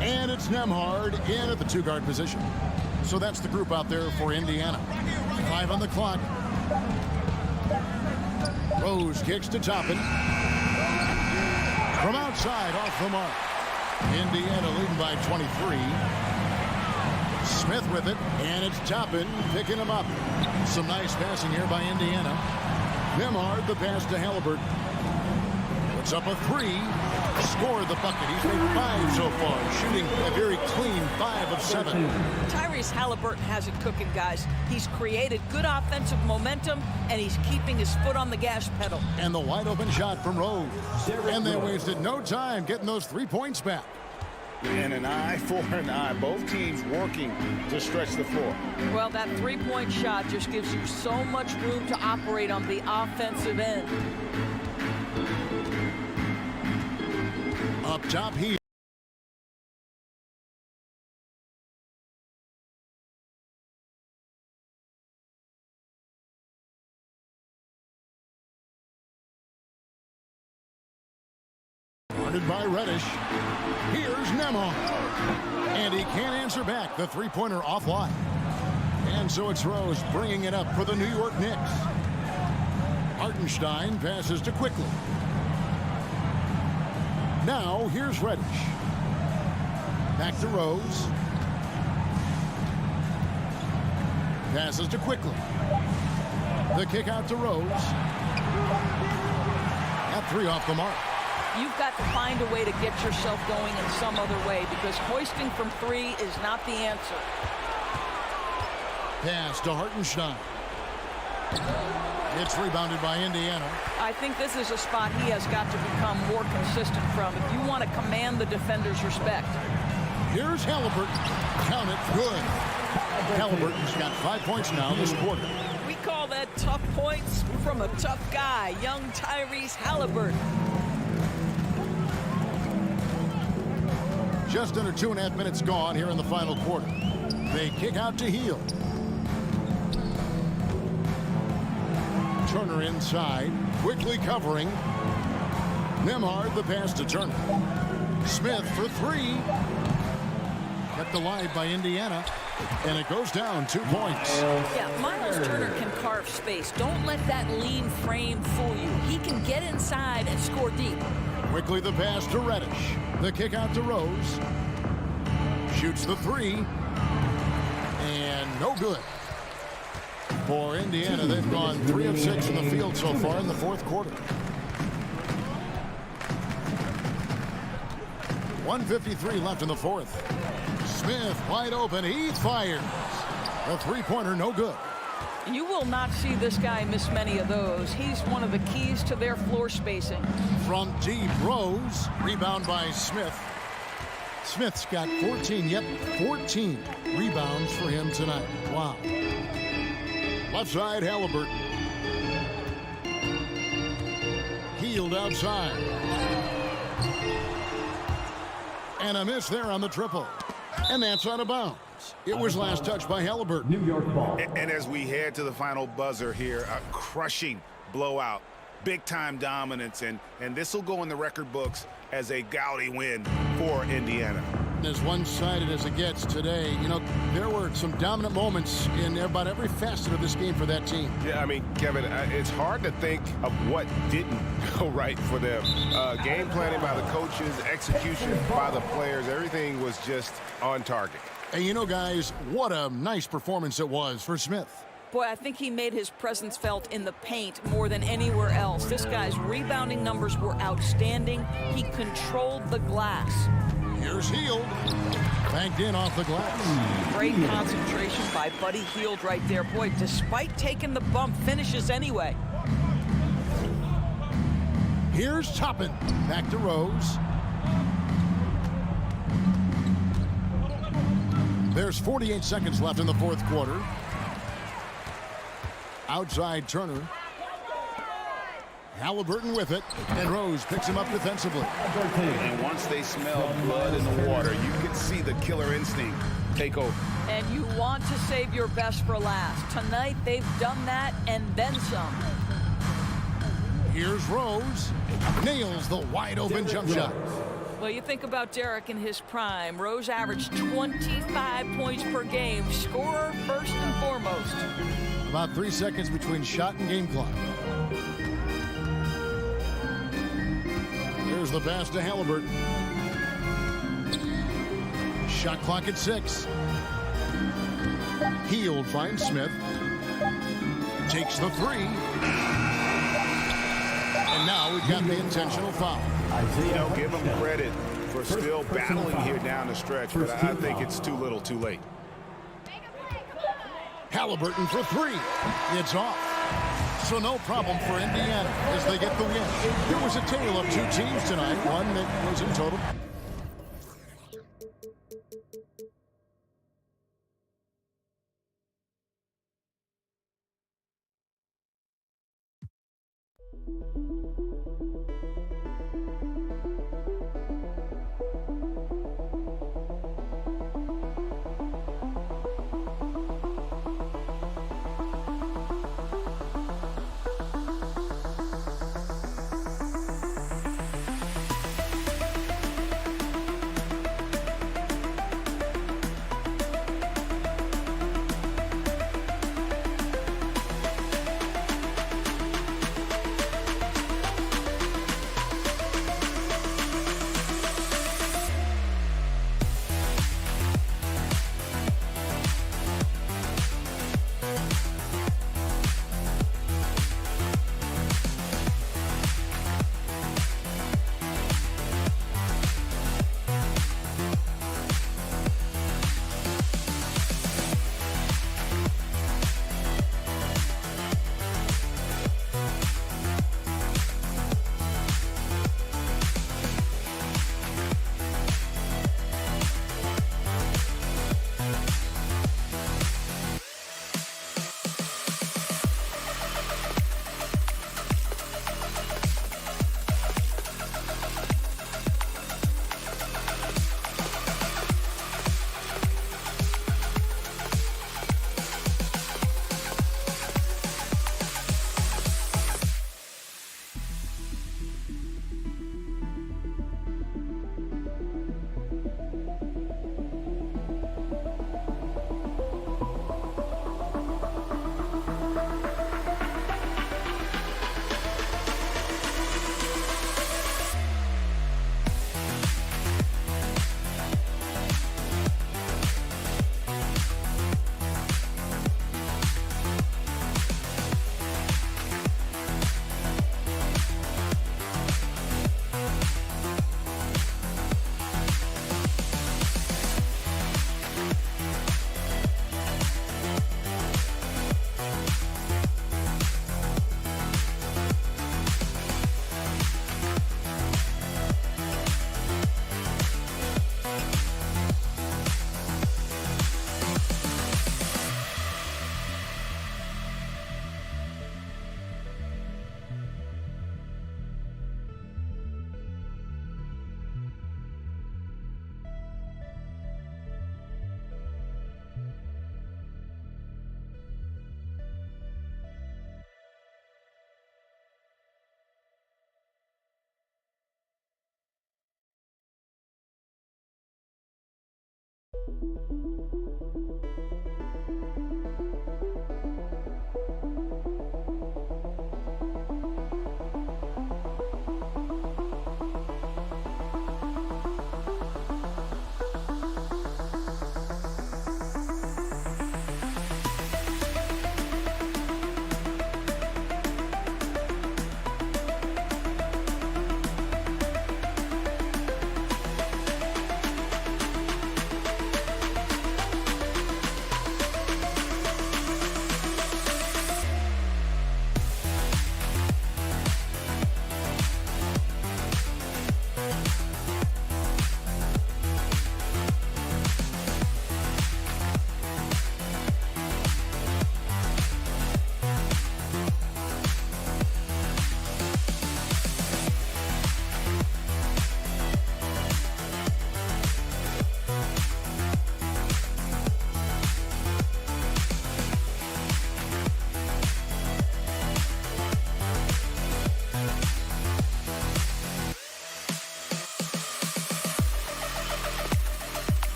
And it's Nembhard in at the two-guard position. So that's the group out there for Indiana. 5 on the clock. Rose kicks to Toppin. From outside, off the mark. Indiana leading by 23. Smith with it, and it's Toppin picking him up. Some nice passing here by Indiana. Nemhard, the pass to Halliburton. Puts up a 3. Scored the bucket. He's made 5 so far, shooting a very clean 5 of 7. Tyrese Halliburton has it cooking, guys. He's created good offensive momentum, and he's keeping his foot on the gas pedal. And the wide open shot from Rose. And they wasted no time getting those 3 points back. And an eye for an eye. Both teams working to stretch the floor. Well, that 3-point shot just gives you so much room to operate on the offensive end. Up top here. Guarded by Reddish. Here's Nemhard. And he can't answer back. The 3-pointer offline. And so it's Rose bringing it up for the New York Knicks. Hartenstein passes to Quickly. Now, here's Reddish. Back to Rose. Passes to Quickly. The kick out to Rose. At 3 off the mark. You've got to find a way to get yourself going in some other way, because hoisting from 3 is not the answer. Pass to Hartenstein. It's rebounded by Indiana. I think this is a spot he has got to become more consistent from if you want to command the defender's respect. Here's Halliburton. Count it. Good. Halliburton's got 5 points now this quarter. We call that tough points from a tough guy, young Tyrese Halliburton. Just under 2.5 minutes gone here in the final quarter. They kick out to Hield. Turner inside, quickly covering. Nemhard, the pass to Turner. Smith for 3. Kept alive by Indiana, and it goes down 2 points. Yeah, Miles Turner can carve space. Don't let that lean frame fool you. He can get inside and score deep. Quickly the pass to Reddish. The kick out to Rose. Shoots the 3. And no good. For Indiana, they've gone 3 of 6 in the field so far in the fourth quarter. 1:53 left in the fourth. Smith wide open. He fires. A 3-pointer, no good. You will not see this guy miss many of those. He's one of the keys to their floor spacing. From deep, Rose. Rebound by Smith. Smith's got 14. Yep, 14 rebounds for him tonight. Wow. Left side, Halliburton. Hield outside. And a miss there on the triple. And that's out of bounds. It was last touched by Halliburton. New York ball. And as we head to the final buzzer here, a crushing blowout. Big-time dominance. And this will go in the record books as a gaudy win for Indiana. As one-sided as it gets today, you know, there were some dominant moments in about every facet of this game for that team. Yeah, I mean, Kevin, it's hard to think of what didn't go right for them. Game planning by the coaches, execution by the players, everything was just on target. And you know, guys, what a nice performance it was for Smith. Boy, I think he made his presence felt in the paint more than anywhere else. This guy's rebounding numbers were outstanding. He controlled the glass. Here's Hield. Banked in off the glass. Great concentration by Buddy Hield right there. Boy, despite taking the bump, finishes anyway. Here's Toppin. Back to Rose. There's 48 seconds left in the fourth quarter. Outside Turner. Halliburton with it, and Rose picks him up defensively. And once they smell blood in the water, you can see the killer instinct take over. And you want to save your best for last. Tonight, they've done that and then some. Here's Rose. Nails the wide-open jump shot. Well, you think about Derek in his prime. Rose averaged 25 points per game. Scorer first and foremost. About 3 seconds between shot and game clock. There's the pass to Halliburton. Shot clock at 6. Hield finds Smith. Takes the 3. now we've got the intentional foul. You know, give him credit for still battling here down the stretch, but I think it's too little too late. Halliburton for three. It's off. So no problem for Indiana as they get the win. It was a tale of two teams tonight, one that was in total.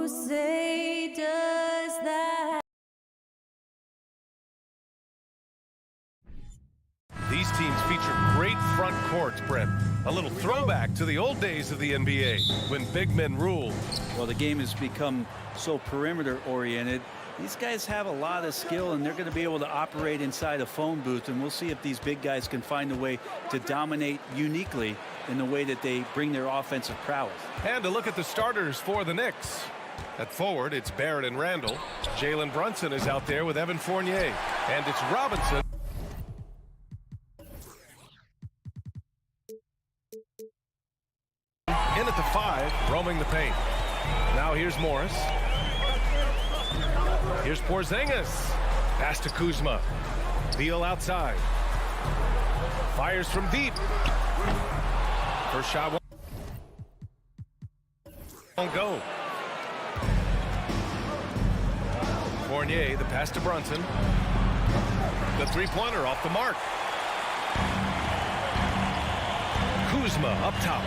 Who say does that? These teams feature great front courts, Brent. A little throwback to the old days of the NBA when big men ruled. Well, the game has become so perimeter oriented. These guys have a lot of skill, and they're going to be able to operate inside a phone booth, and we'll see if these big guys can find a way to dominate uniquely in the way that they bring their offensive prowess. And to look at the starters for the Knicks. At forward, it's Barrett and Randall. Jalen Brunson is out there with Evan Fournier. And it's Robinson. In at the 5, roaming the paint. Now here's Morris. Here's Porzingis. Pass to Kuzma. Beal outside. Fires from deep. First shot won't go. Fournier, the pass to Brunson. The three-pointer off the mark. Kuzma up top.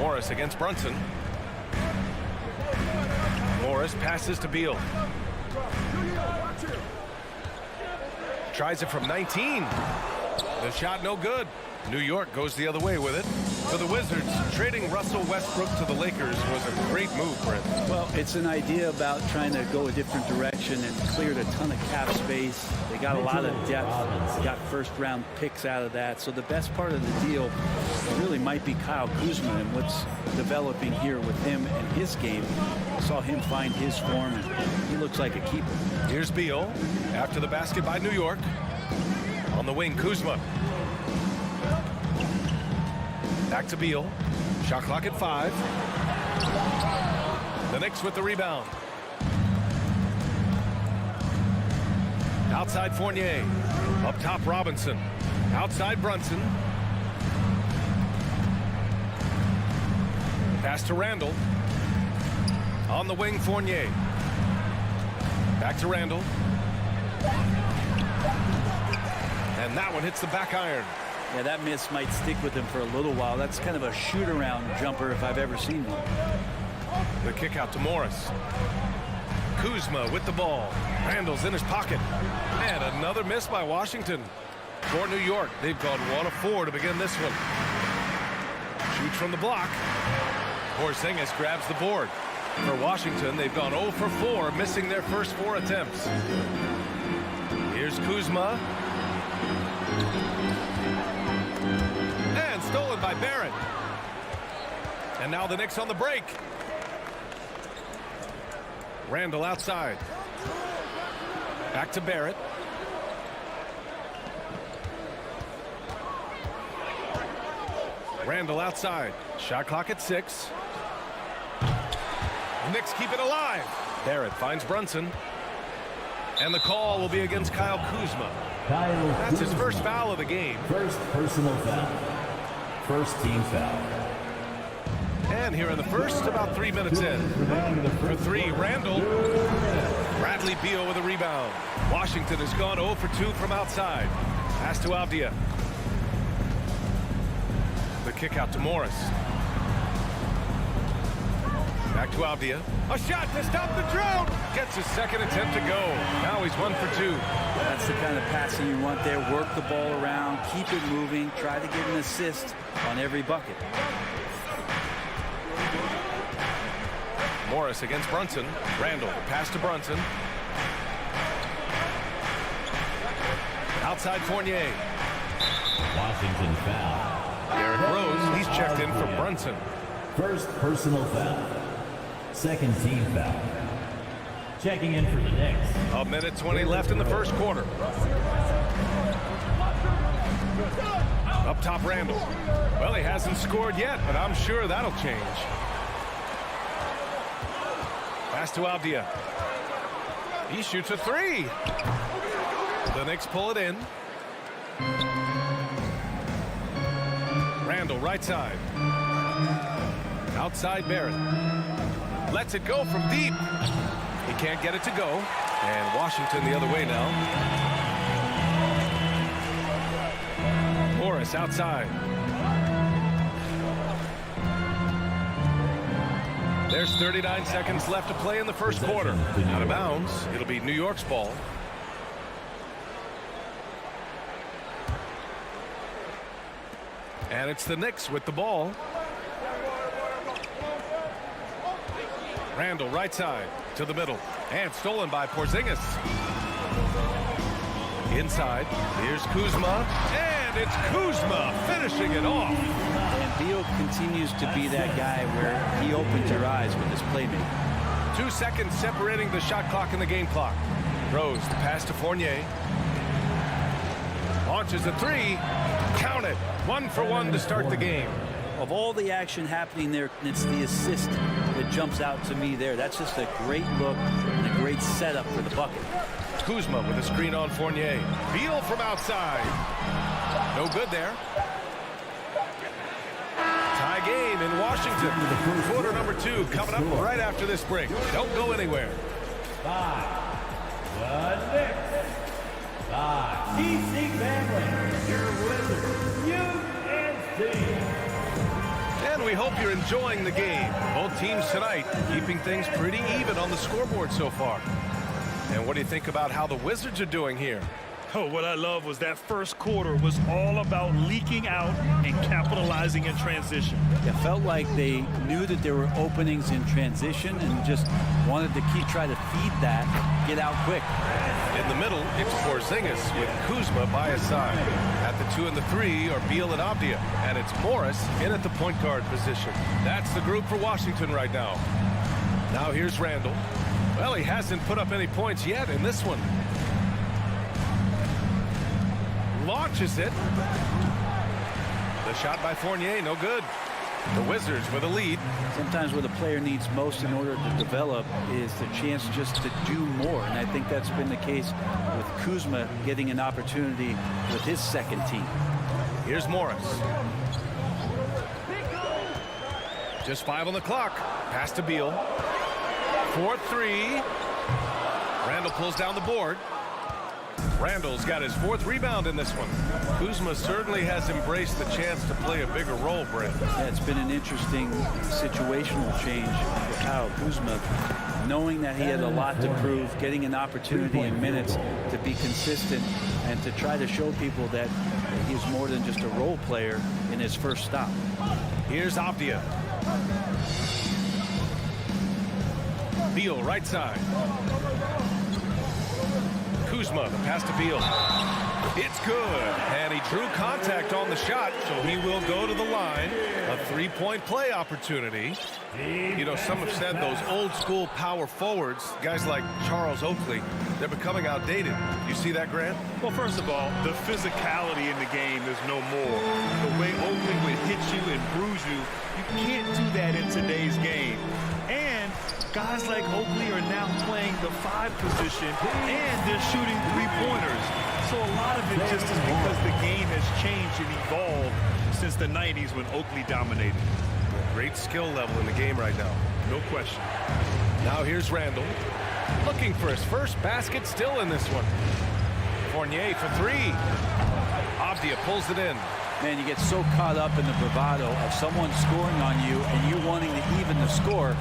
Morris against Brunson. Morris passes to Beal. Tries it from 19. The shot no good. New York goes the other way with it. For the Wizards, trading Russell Westbrook to the Lakers was a great move, Brent. Well, it's an idea about trying to go a different direction and cleared a ton of cap space. They got a lot of depth. They got first-round picks out of that. So the best part of the deal really might be Kyle Kuzma and what's developing here with him and his game. I saw him find his form, and he looks like a keeper. Here's Beal after the basket by New York. On the wing, Kuzma. Back to Beal. Shot clock at 5. The Knicks with the rebound. Outside Fournier. Up top Robinson. Outside Brunson. Pass to Randall. On the wing Fournier. Back to Randall. And that one hits the back iron. Yeah, that miss might stick with him for a little while. That's kind of a shoot-around jumper if I've ever seen one. The kick out to Morris. Kuzma with the ball. Randall's in his pocket. And another miss by Washington. For New York, they've gone 1 of 4 to begin this one. Shoots from the block. Porzingis grabs the board. For Washington, they've gone 0 for 4, missing their first 4 attempts. Here's Kuzma. And stolen by Barrett. And now the Knicks on the break. Randall outside. Back to Barrett. Randall outside. Shot clock at 6. Knicks keep it alive. Barrett finds Brunson. And the call will be against Kyle Kuzma. That's his first foul of the game. First personal foul. First team foul. And here in the first, about 3 minutes in. For 3, Randall. Bradley Beal with a rebound. Washington has gone 0 for 2 from outside. Pass to Avdia. The kick out to Morris. Back to Avdia. A shot to stop the drought. Gets his second attempt to go. Now he's 1 for 2. That's the kind of passing you want there. Work the ball around, keep it moving, try to get an assist on every bucket. Morris against Brunson. Randall, pass to Brunson. Outside Fournier. Washington foul. Derrick Rose, he's checked in for Brunson. First personal foul. Second team foul. Checking in for the Knicks. 1:20 left in the first quarter. Up top Randall. Well, he hasn't scored yet, but I'm sure that'll change. Pass to Avdia. He shoots a 3. The Knicks pull it in. Randall right side. Outside Barrett. Lets it go from deep. He can't get it to go. And Washington the other way now. Morris outside. There's 39 seconds left to play in the first quarter. Out of bounds. It'll be New York's ball. And it's the Knicks with the ball. Randall right side to the middle. And stolen by Porzingis. Inside. Here's Kuzma. And it's Kuzma finishing it off. And Beal continues to be that guy where he opens your eyes with his playmaking. 2 seconds separating the shot clock and the game clock. Rose, the pass to Fournier. Launches a three. Count it. 1 for 1 to start the game. Of all the action happening there, it's the assist that jumps out to me there. That's just a great look and a great setup for the bucket. Kuzma with a screen on Fournier. Beal from outside. No good there. Tie game in Washington. Quarter number 2 coming up right after this break. Don't go anywhere. 5. The Knicks. 5. DC family. Your Wizards. UNC. And we hope you're enjoying the game. Both teams tonight keeping things pretty even on the scoreboard so far. And what do you think about how the Wizards are doing here? Oh, what I love was that first quarter was all about leaking out and capitalizing in transition. It felt like they knew that there were openings in transition and just wanted to try to feed that, get out quick. In the middle, it's Porzingis with Kuzma by his side. At the 2 and the 3 are Beal and Avdia. And it's Morris in at the point guard position. That's the group for Washington right now. Now here's Randall. Well, he hasn't put up any points yet in this one. Launches it. The shot by Fournier, no good. The Wizards with a lead. Sometimes what a player needs most in order to develop is the chance just to do more. And I think that's been the case with Kuzma getting an opportunity with his second team. Here's Morris. Just 5 on the clock. Pass to Beal. 4-3. Randall pulls down the board. Randall's got his 4th rebound in this one. Kuzma certainly has embraced the chance to play a bigger role, Brent. Yeah, it's been an interesting situational change for Kyle Kuzma, knowing that he had a lot to prove, getting an opportunity in minutes to be consistent and to try to show people that he's more than just a role player in his first stop. Here's Avdia. Beal right side. Kuzma, the pass to Beal. It's good. And he drew contact on the shot, so he will go to the line. A 3-point play opportunity. You know, some have said those old school power forwards, guys like Charles Oakley, they're becoming outdated. You see that, Grant? Well, first of all, the physicality in the game is no more. The way Oakley would hit you and bruise you, you can't do that in today's game. And guys like Oakley are now playing the 5 position, and they're shooting 3-pointers. So a lot of it just is because the game has changed and evolved since the 90s when Oakley dominated. Great skill level in the game right now. No question. Now here's Randall. Looking for his first basket still in this one. Fournier for 3. Avdia pulls it in. Man, you get so caught up in the bravado of someone scoring on you and you wanting to even the score.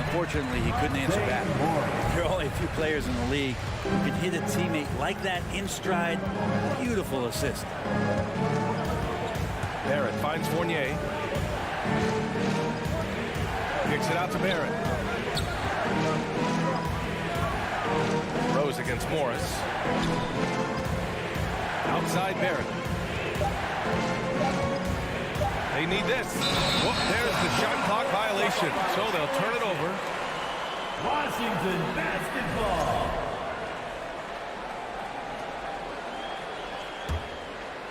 Unfortunately, he couldn't answer back. There are only a few players in the league who can hit a teammate like that in stride. Beautiful assist. Barrett finds Fournier. Kicks it out to Barrett. Rose against Morris. Outside Barrett. They need this. Whoop, there's the shot clock violation. So they'll turn it over. Washington basketball.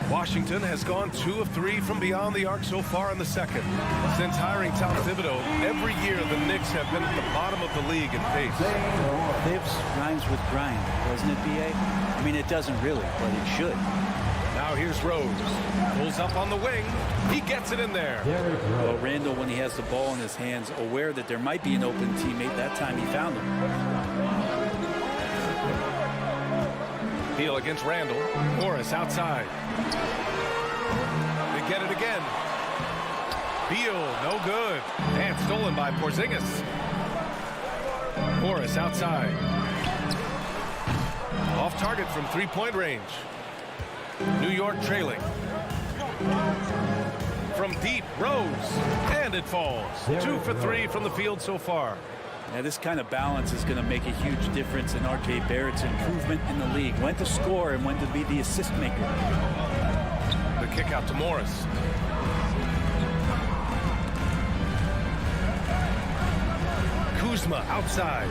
Washington has gone 2 of 3 from beyond the arc so far in the second. Since hiring Tom Thibodeau, every year the Knicks have been at the bottom of the league in pace. Thibs rhymes with grind, doesn't it, B.A.? I mean, it doesn't really, but it should. Now here's Rose. Pulls up on the wing. He gets it in there. Well, Randall, when he has the ball in his hands, aware that there might be an open teammate, that time he found him. Beal against Randall. Morris outside. They get it again. Beal, no good. And stolen by Porzingis. Morris outside. Off target from three-point range. New York trailing. From deep, Rose, and it falls. 2 for 3 from the field so far. Yeah, this kind of balance is going to make a huge difference in R.J. Barrett's improvement in the league. When to score and when to be the assist maker. The kick out to Morris. Kuzma outside.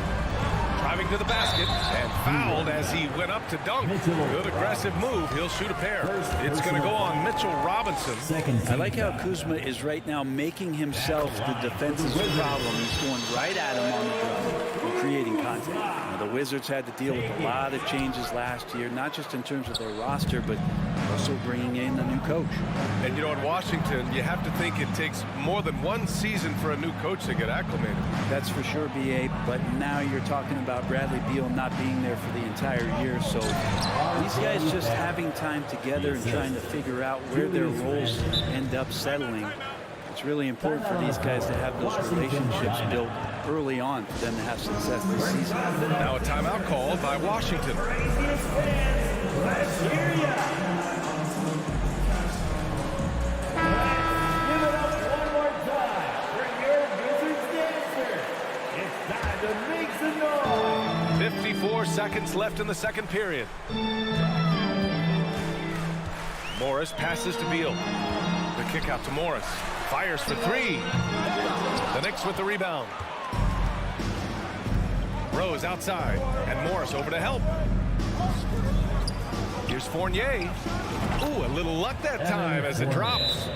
Driving to the basket and fouled as he went up to dunk. Good aggressive move. He'll shoot a pair. It's going to go on Mitchell Robinson. I like how Kuzma is right now making himself the defensive problem. He's going right at him on the drive and creating contact. Now, the Wizards had to deal with a lot of changes last year, not just in terms of their roster, but also bringing in a new coach. And you know, in Washington, you have to think it takes more than one season for a new coach to get acclimated. That's for sure, B.A., but now you're talking about Bradley Beal not being there for the entire year, so these guys just having time together and trying to figure out where their roles end up settling. It's really important for these guys to have those relationships built early on for them to have success this season. Now a timeout called by Washington. Give it up one more time for your Wizards dancer. It's time to make some noise. 54 seconds left in the second period. Morris passes to Beal. The kick out to Morris. Fires for 3. The Knicks with the rebound. Rose outside, and Morris over to help. Here's Fournier. Ooh, a little luck that time as it drops.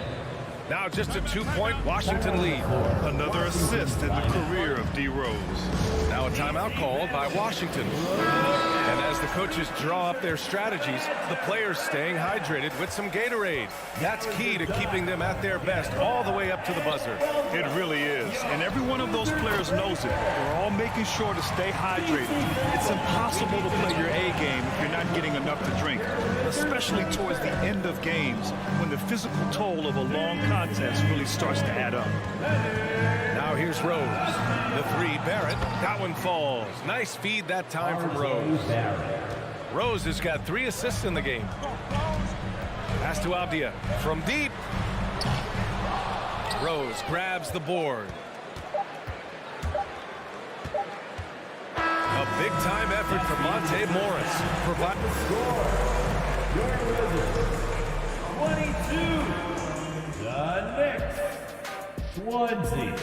Now just a 2-point Washington lead. Another assist in the career of D. Rose. Now a timeout called by Washington. And as the coaches draw up their strategies, the players staying hydrated with some Gatorade. That's key to keeping them at their best all the way up to the buzzer. It really is. And every one of those players knows it. They're all making sure to stay hydrated. It's impossible to play your A game if you're not getting enough to drink, especially towards the end of games when the physical toll of a long contest really starts to add up. Now here's Rose. The 3, Barrett. That one falls. Nice feed that time from Rose. Rose has got 3 assists in the game. Pass to Avdia from deep. Rose grabs the board. A big-time effort from Monte Morris. Provide the score. 22. The Knicks. 20.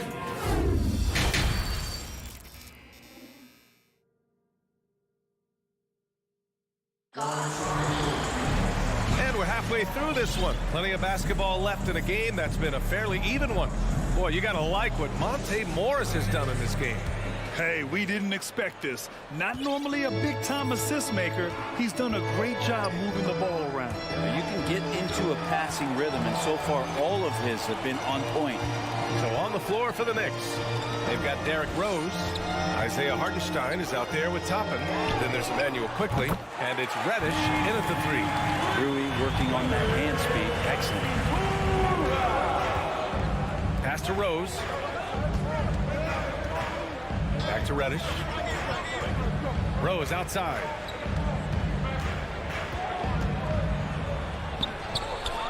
And we're halfway through this one. Plenty of basketball left in a game that's been a fairly even one. Boy, you got to like what Monte Morris has done in this game. Hey, we didn't expect this. Not normally a big-time assist maker. He's done a great job moving the ball around. Now, you can get into a passing rhythm, and so far all of his have been on point. So on the floor for the Knicks, they've got Derrick Rose. Isaiah Hartenstein is out there with Toppin. Then there's Emmanuel Quickly, and it's Reddish in at the 3. Rui working on that hand speed. Excellent. Pass to Rose. Back to Reddish. Rose outside.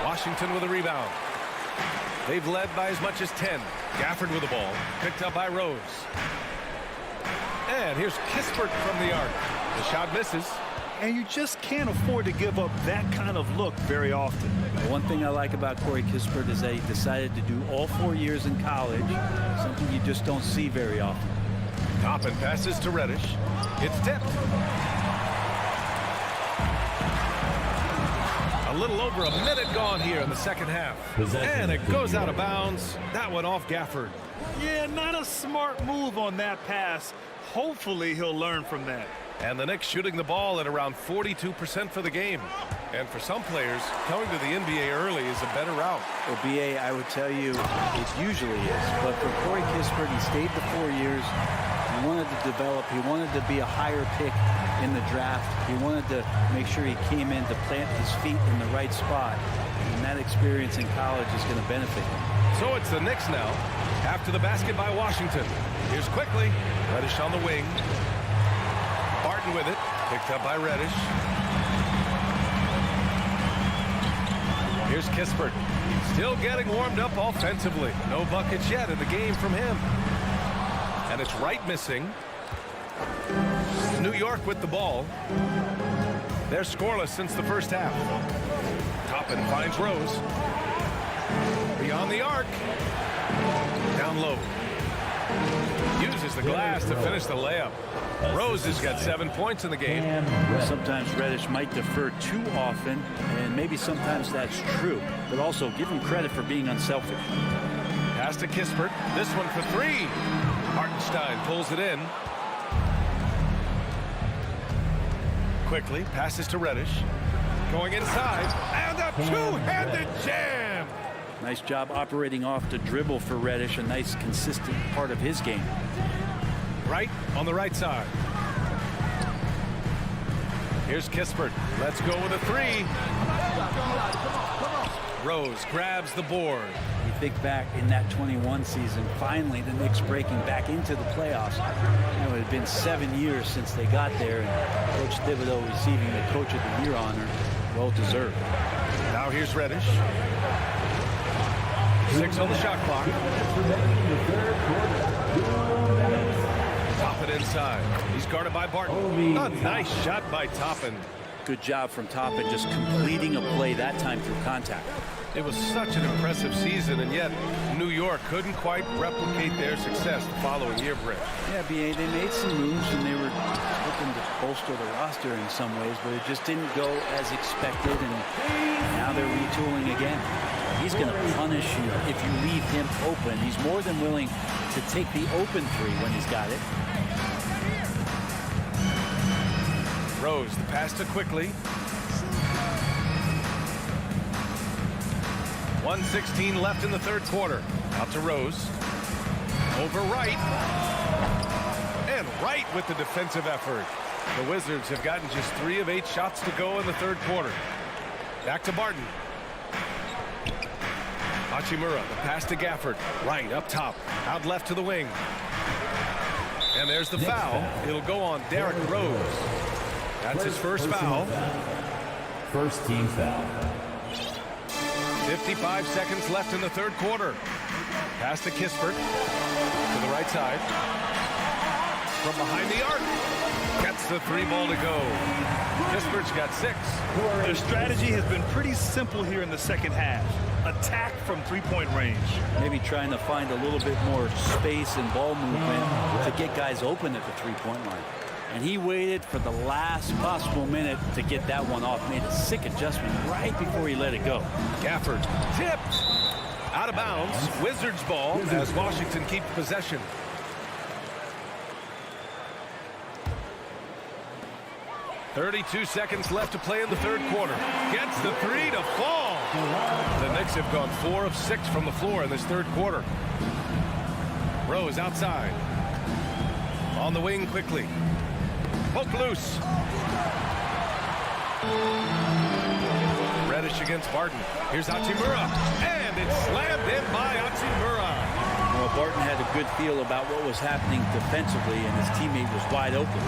Washington with a rebound. They've led by as much as 10. Gafford with the ball. Picked up by Rose. And here's Kispert from the arc. The shot misses. And you just can't afford to give up that kind of look very often. The one thing I like about Corey Kispert is that he decided to do all 4 years in college, something you just don't see very often. Toppin passes to Reddish. It's tipped. A little over a minute gone here in the second half. And it goes out of bounds. That one off Gafford. Yeah, not a smart move on that pass. Hopefully he'll learn from that. And the Knicks shooting the ball at around 42% for the game. And for some players, coming to the NBA early is a better route. Well, B.A., I would tell you it usually is. But for Corey Kispert, he stayed the 4 years. He wanted to develop. He wanted to be a higher pick in the draft. He wanted to make sure he came in to plant his feet in the right spot. And that experience in college is going to benefit him. So it's the Knicks now. After the basket by Washington. Here's quickly. Reddish on the wing. Barton with it. Picked up by Reddish. Here's Kispert. Still getting warmed up offensively. No buckets yet in the game from him. And it's Wright missing. New York with the ball. They're scoreless since the first half. Toppin finds Rose. Beyond the arc. Down low. Uses the glass to finish the layup. Rose has got 7 points in the game. Sometimes Reddish might defer too often, and maybe sometimes that's true. But also give him credit for being unselfish. Pass to Kispert. This one for three. Hartenstein pulls it in. Quickly passes to Reddish. Going inside. And a two-handed jam. Nice job operating off the dribble for Reddish. A nice, consistent part of his game. Right on the right side. Here's Kispert. Let's go with a three. Rose grabs the board. You think back in that 21 season, finally the Knicks breaking back into the playoffs. You know, it had been 7 years since they got there, and Coach Thibodeau receiving the Coach of the Year honor. Well deserved. Now here's Reddish. 6 on the shot clock. Toppin inside. He's guarded by Barton. A nice shot by Toppin. Good job from Toppin, just completing a play that time through contact. It was such an impressive season, and yet New York couldn't quite replicate their success the following year, Britt. Yeah, B.A., they made some moves, and they were looking to bolster the roster in some ways, but it just didn't go as expected, and now they're retooling again. He's going to punish you if you leave him open. He's more than willing to take the open three when he's got it. Rose, the pass to Quickly. 1:16 left in the third quarter. Out to Rose. Over Wright. And Wright with the defensive effort. The Wizards have gotten just 3 of 8 shots to go in the third quarter. Back to Barton. Hachimura, the pass to Gafford. Right up top. Out left to the wing. And there's the foul. It'll go on Derrick Rose. That's his first foul. First team foul. 55 seconds left in the third quarter. Pass to Kispert. To the right side. From behind the arc. Gets the 3 ball to go. Kispert's got 6. Their strategy has been pretty simple here in the second half. Attack from 3-point range. Maybe trying to find a little bit more space and ball movement to get guys open at the 3-point line. And he waited for the last possible minute to get that one off. Made a sick adjustment right before he let it go. Gafford tipped. Out of bounds. Wizards ball as Washington keeps possession. .32 seconds left to play in the third quarter. Gets the 3 to fall. The Knicks have gone 4 of 6 from the floor in this third quarter. Rose outside. On the wing quickly. Poke loose. Reddish against Barton. Here's Hachimura. And it's slammed in by Hachimura. Well, Barton had a good feel about what was happening defensively, and his teammate was wide open.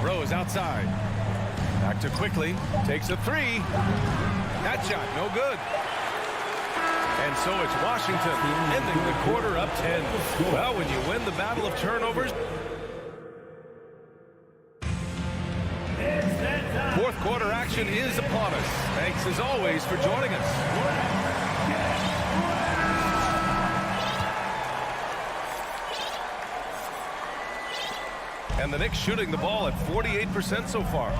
Rose outside. Back to Quickly. Takes a 3. That shot no good. And so it's Washington ending the quarter up 10. Well, when you win the battle of turnovers. Fourth quarter action is upon us. Thanks as always for joining us. And the Knicks shooting the ball at 48% so far.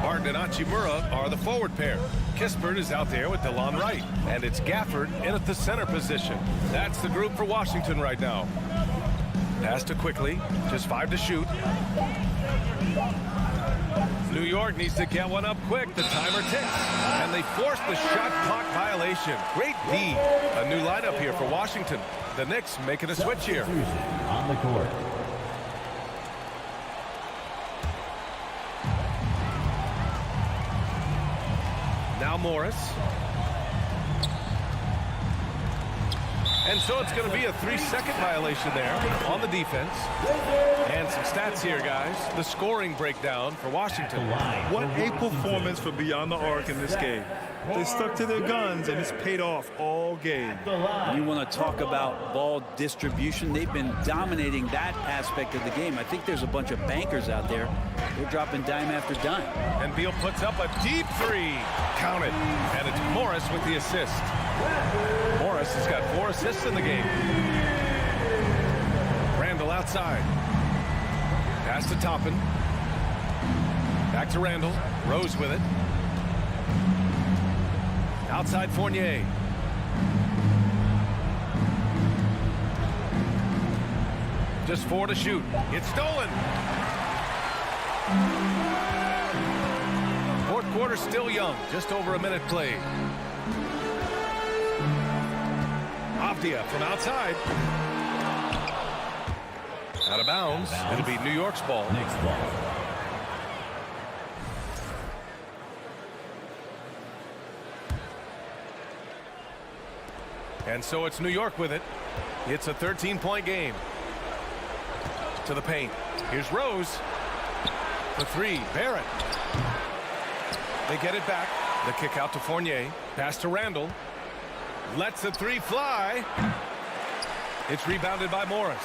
Barton and Hachimura are the forward pair. Kispert is out there with DeLon Wright. And it's Gafford in at the center position. That's the group for Washington right now. Pass to Quickly. Just 5 to shoot. New York needs to get one up quick. The timer ticks. And they force the shot clock violation. Great D. A new lineup here for Washington. The Knicks making a switch here. On the court. Now Morris. And so it's going to be a 3-second violation there on the defense. And some stats here, guys. The scoring breakdown for Washington. What a performance for Beyond the Arc in this game. They stuck to their guns, and it's paid off all game. You want to talk about ball distribution. They've been dominating that aspect of the game. I think there's a bunch of bankers out there. They're dropping dime after dime. And Beal puts up a deep three. Count it. And it's Morris with the assist. Morris has got 4 assists in the game. Randall outside. Pass to Toppin. Back to Randall. Rose with it. Outside Fournier. Just 4 to shoot. It's stolen. Fourth quarter still young. Just over a minute played. Avdia from outside. Out of bounds. It'll be New York's ball. Knicks ball. And so it's New York with it. It's a 13-point game. To the paint. Here's Rose. The 3. Barrett. They get it back. The kick out to Fournier. Pass to Randall. Lets the 3 fly. It's rebounded by Morris.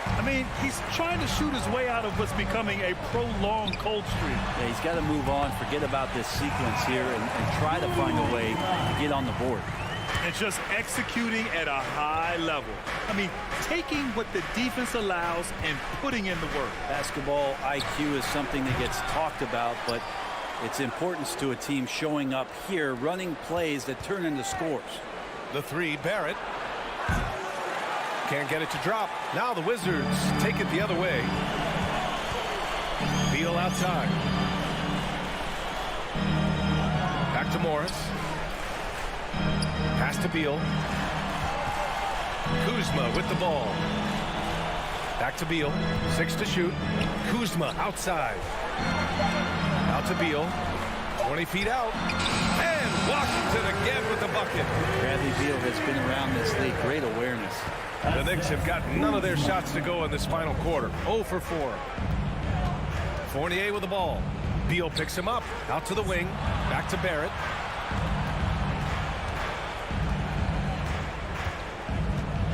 I mean, he's trying to shoot his way out of what's becoming a prolonged cold streak. Yeah, he's got to move on, forget about this sequence here, and try to find a way to get on the board. And just executing at a high level. I mean, taking what the defense allows and putting in the work. Basketball IQ is something that gets talked about, but its importance to a team showing up here, running plays that turn into scores. The 3, Barrett. Can't get it to drop. Now the Wizards take it the other way. Beal outside. Back to Morris. Pass to Beal. Kuzma with the ball. Back to Beal. 6 to shoot. Kuzma outside. Out to Beal. 20 feet out. And Washington again with the bucket. Bradley Beal has been around this league. Great awareness. The Knicks have got none of their shots to go in this final quarter. 0 for 4. Fournier with the ball. Beal picks him up. Out to the wing. Back to Barrett.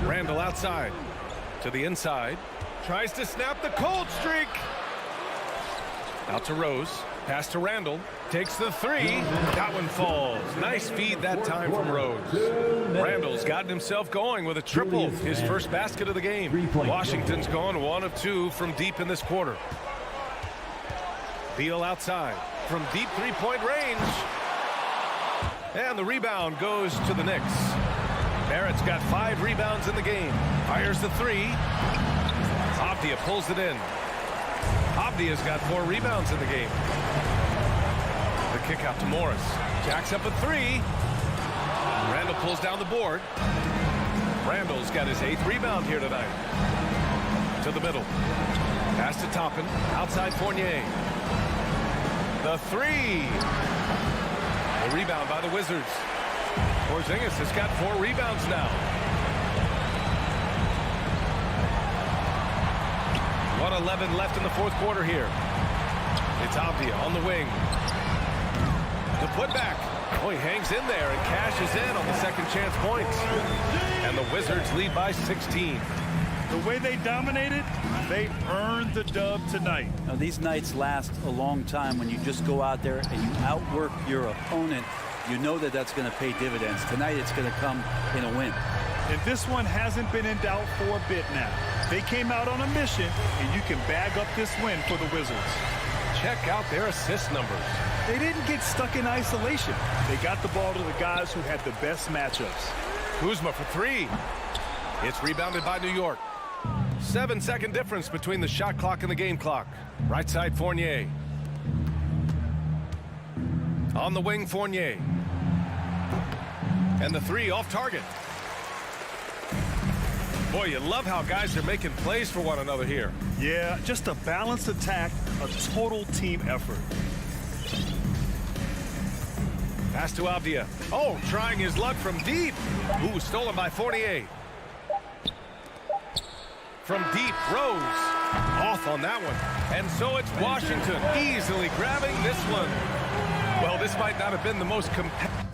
Randall outside. To the inside. Tries to snap the cold streak. Out to Rose. Pass to Randall. Takes the 3. That one falls. Nice feed that time from Rose. Randall's gotten himself going with a triple. His first basket of the game. Washington's gone 1 of 2 from deep in this quarter. Beal outside. From deep 3-point range. And the rebound goes to the Knicks. Barrett's got 5 rebounds in the game. Fires the 3. Avdia pulls it in. Avdia's got 4 rebounds in the game. The kick out to Morris. Jacks up a 3. Randall pulls down the board. Randall's got his 8th rebound here tonight. To the middle. Pass to Toppin. Outside Fournier. The 3. The rebound by the Wizards. Porzingis has got 4 rebounds now. 1:11 left in the fourth quarter here. It's Avdia on the wing. The putback. Oh, he hangs in there and cashes in on the second chance points. And the Wizards lead by 16. The way they dominated, they earned the dub tonight. Now, these nights last a long time when you just go out there and you outwork your opponent. You know that that's going to pay dividends. Tonight it's going to come in a win. And this one hasn't been in doubt for a bit now. They came out on a mission, and you can bag up this win for the Wizards. Check out their assist numbers. They didn't get stuck in isolation. They got the ball to the guys who had the best matchups. Kuzma for 3. It's rebounded by New York. 7-second difference between the shot clock and the game clock. Right side Fournier. On the wing, Fournier. And the three off target. Boy, you love how guys are making plays for one another here. Yeah, just a balanced attack, a total team effort. Pass to Avdia. Oh, trying his luck from deep. Ooh, stolen by Fournier. From deep, Rose. Off on that one. And so it's Washington easily grabbing this one. Well, this might not have been the most competitive.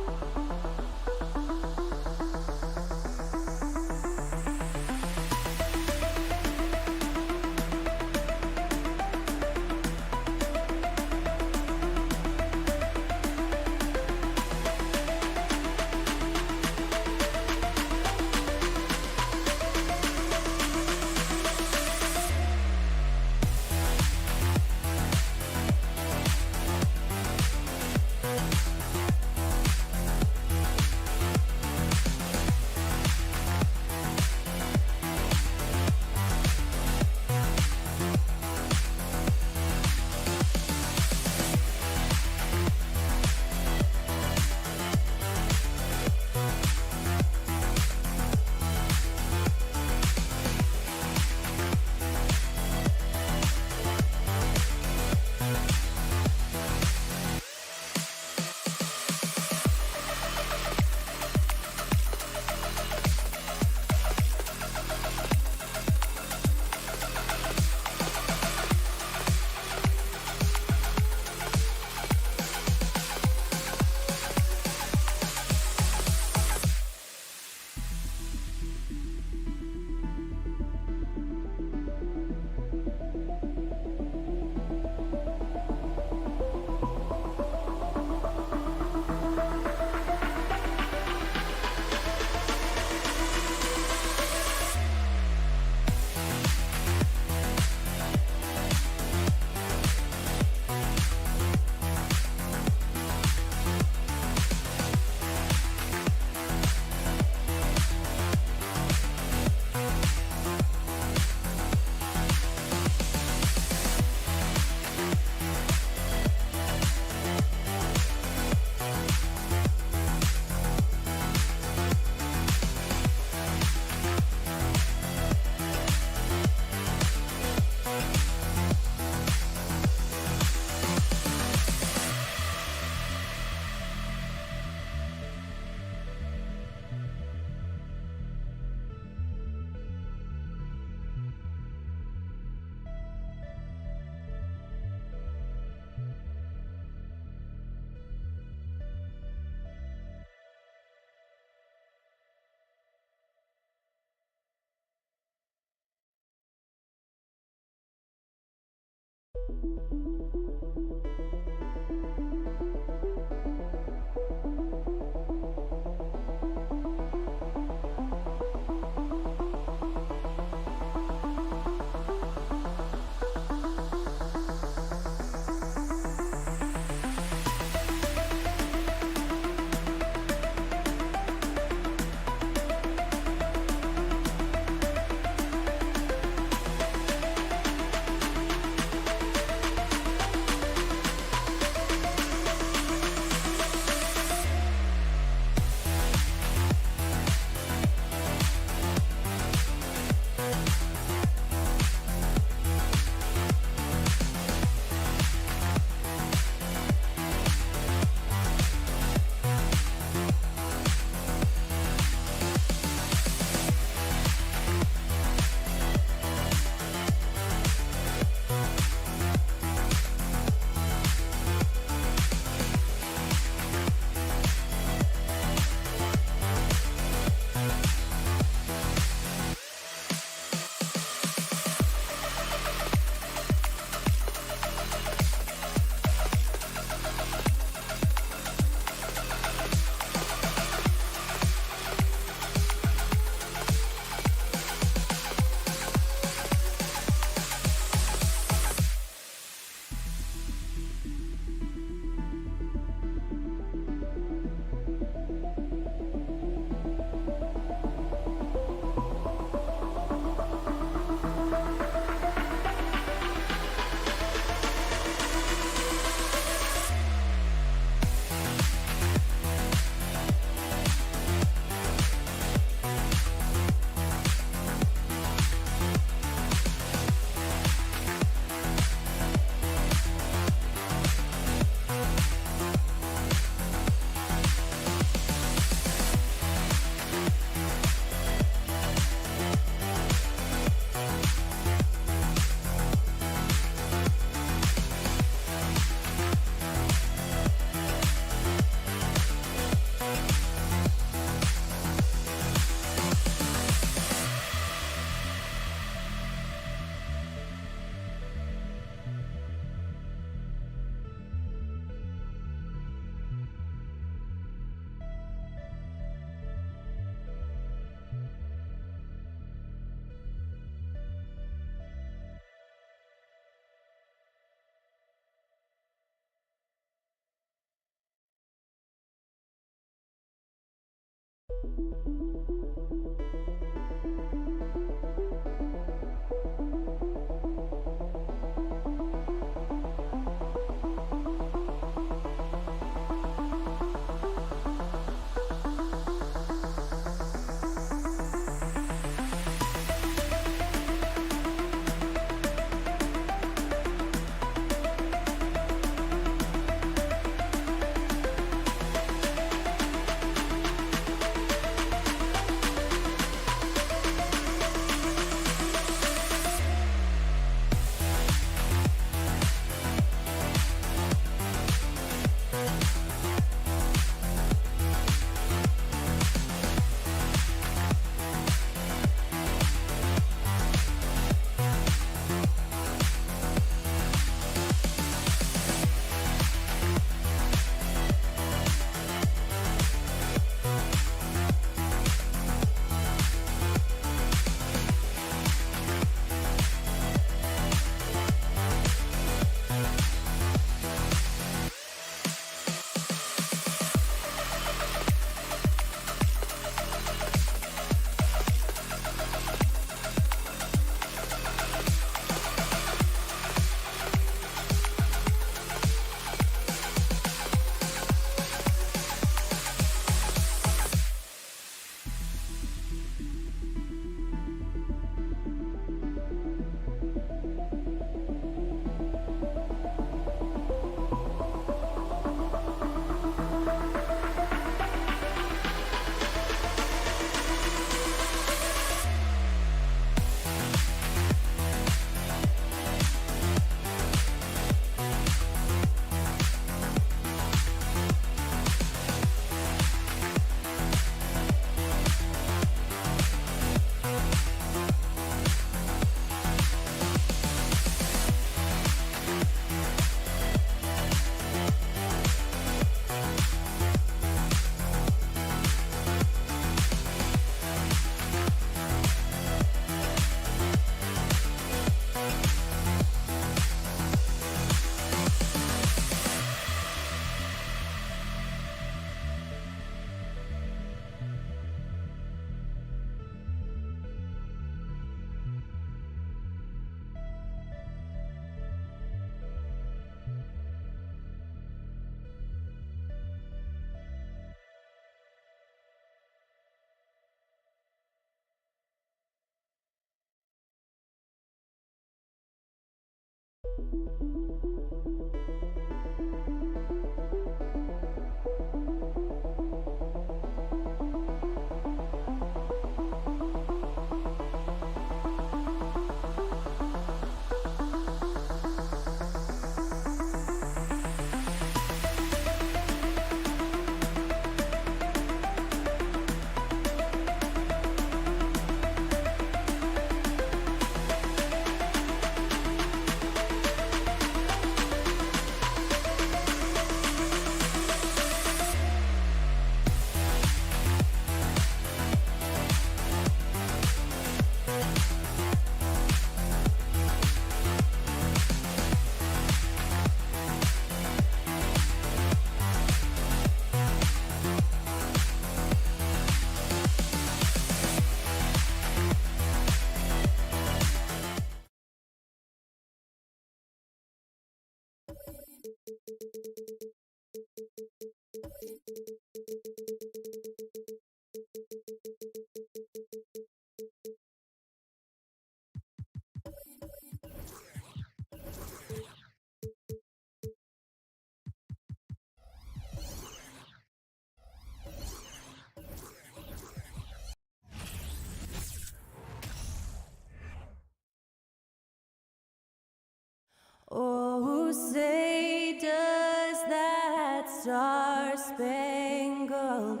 Oh, say does that star-spangled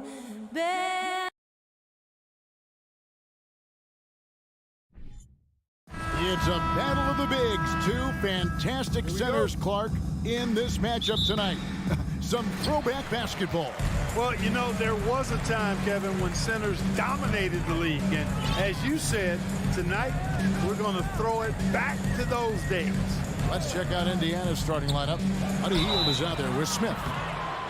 banner. It's a battle of the bigs. Two fantastic centers, Clark, in this matchup tonight. Some throwback basketball. Well, you know, there was a time, Kevin, when centers dominated the league. And as you said, tonight we're going to throw it back to those days. Let's check out Indiana's starting lineup. Buddy Hield is out there with Smith.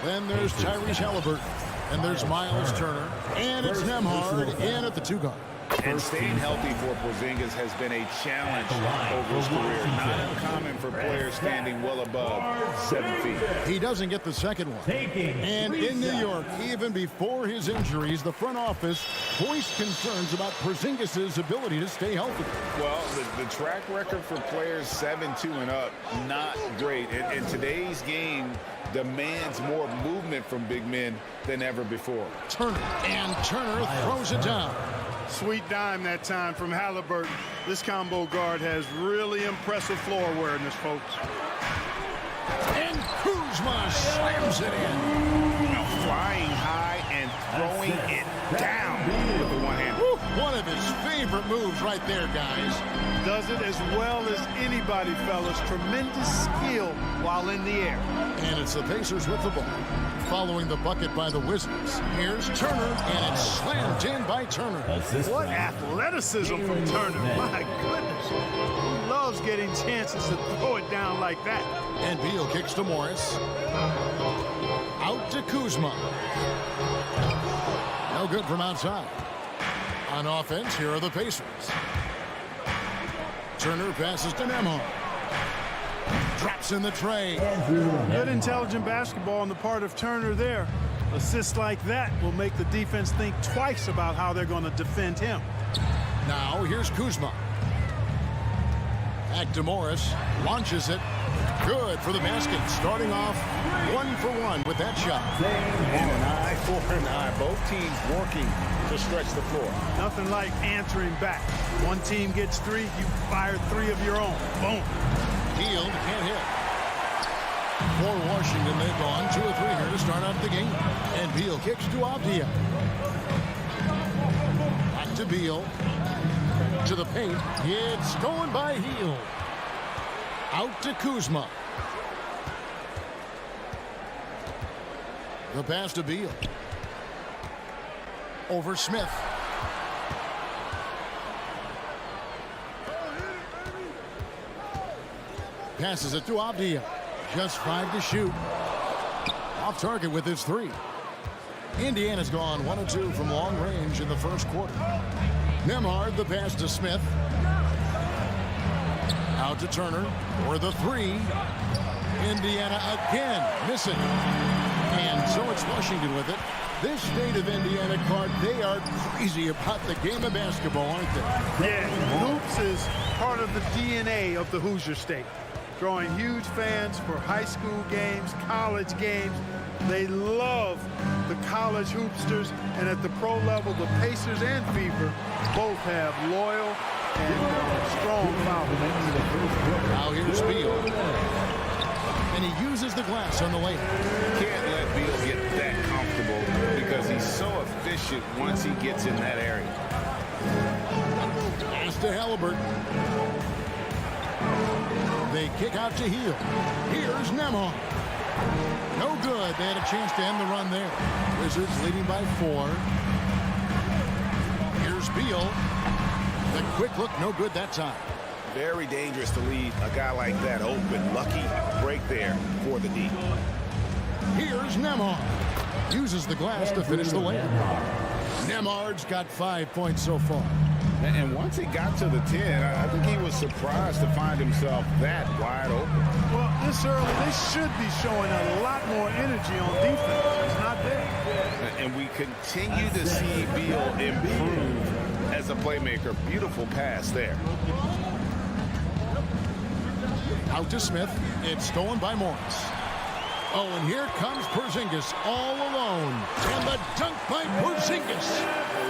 Then there's Tyrese Halliburton. And there's Miles Turner. And it's Nembhard in at the 2 guard. And staying healthy for Porzingis has been a challenge over his career. Not uncommon for players standing well above 7 feet. He doesn't get the second one. And in New York, even before his injuries, the front office voiced concerns about Porzingis' ability to stay healthy. Well, the track record for players 7-2 and up, not great. And today's game demands more movement from big men than ever before. Turner throws it down. Sweet dime that time from Halliburton. This combo guard has really impressive floor awareness, folks. And Kuzma slams it in. Flying high and throwing it down with the one hand. One of his favorite moves right there, guys. Does it as well as anybody, fellas. Tremendous skill while in the air. And it's the Pacers with the ball. Following the bucket by the Wizards. Here's Turner, and it's slammed in by Turner. What athleticism from Turner. My goodness. He loves getting chances to throw it down like that. And Beal kicks to Morris. Out to Kuzma. No good from outside. On offense, here are the Pacers. Turner passes to Nembhard. Drops in the tray. Good intelligent basketball on the part of Turner there. Assists like that will make the defense think twice about how they're going to defend him. Now here's Kuzma. Back to Morris. Launches it. Good for the basket. Starting off 1 for 1 with that shot. And an eye for an eye. Both teams working to stretch the floor. Nothing like answering back. One team gets 3, you fire 3 of your own. Boom. Hield can't hit. For Washington, they've gone 2 or 3 here to start out the game. And Beal kicks to Avdia. Back to Beal. To the paint. It's stolen by Hield. Out to Kuzma. The pass to Beal. Over Smith. Passes it to Avdia. Just 5 to shoot. Off target with his 3. Indiana's gone 1 of 2 from long range in the first quarter. Nembhard, the pass to Smith. Out to Turner for the 3. Indiana again missing. And so it's Washington with it. This state of Indiana, Clark, they are crazy about the game of basketball, aren't they? Yeah, hoops is part of the DNA of the Hoosier State. drawing huge fans for high school games, college games. They love the college hoopsters, and at the pro level, the Pacers and Fever both have loyal and strong followings. Now here's Beal. And he uses the glass on the layup. Can't let Beal get that comfortable because he's so efficient once he gets in that area. Pass to Halliburton. They kick out to Heel. Here's Nembhard. No good. They had a chance to end the run there. Wizards leading by 4. Here's Beal. The quick look, no good that time. Very dangerous to leave a guy like that open. Lucky break there for the D. Here's Nembhard. Uses the glass to finish the layup. Nembhard's got 5 points so far. And once he got to the 10, I think he was surprised to find himself that wide open. Well, this early, they should be showing a lot more energy on defense. It's not there. And we continue to see Beal improve as a playmaker. Beautiful pass there. Out to Smith. It's stolen by Morris. Oh, and here comes Porzingis all alone. And the dunk by Porzingis.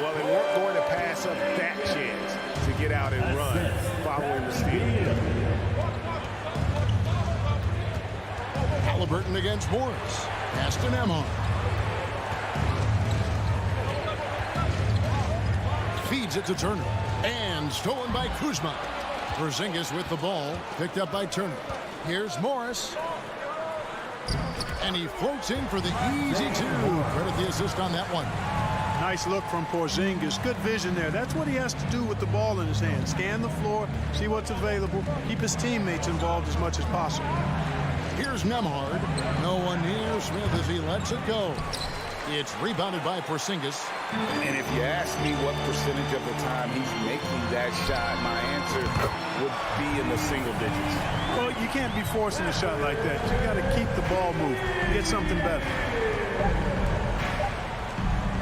Well, they weren't going to pass up that chance to get out and run following the steal. Halliburton against Morris. Pass to Nembhard. Feeds it to Turner. And stolen by Kuzma. Porzingis with the ball. Picked up by Turner. Here's Morris. And he floats in for the easy 2. Credit the assist on that one. Nice look from Porzingis. Good vision there. That's what he has to do with the ball in his hand. Scan the floor, see what's available, keep his teammates involved as much as possible. Here's Nembhard. No one near Smith as he lets it go. It's rebounded by Porzingis. And if you ask me what percentage of the time he's making that shot, my answer would be in the single digits. Well, you can't be forcing a shot like that. You got to keep the ball moving. Get something better.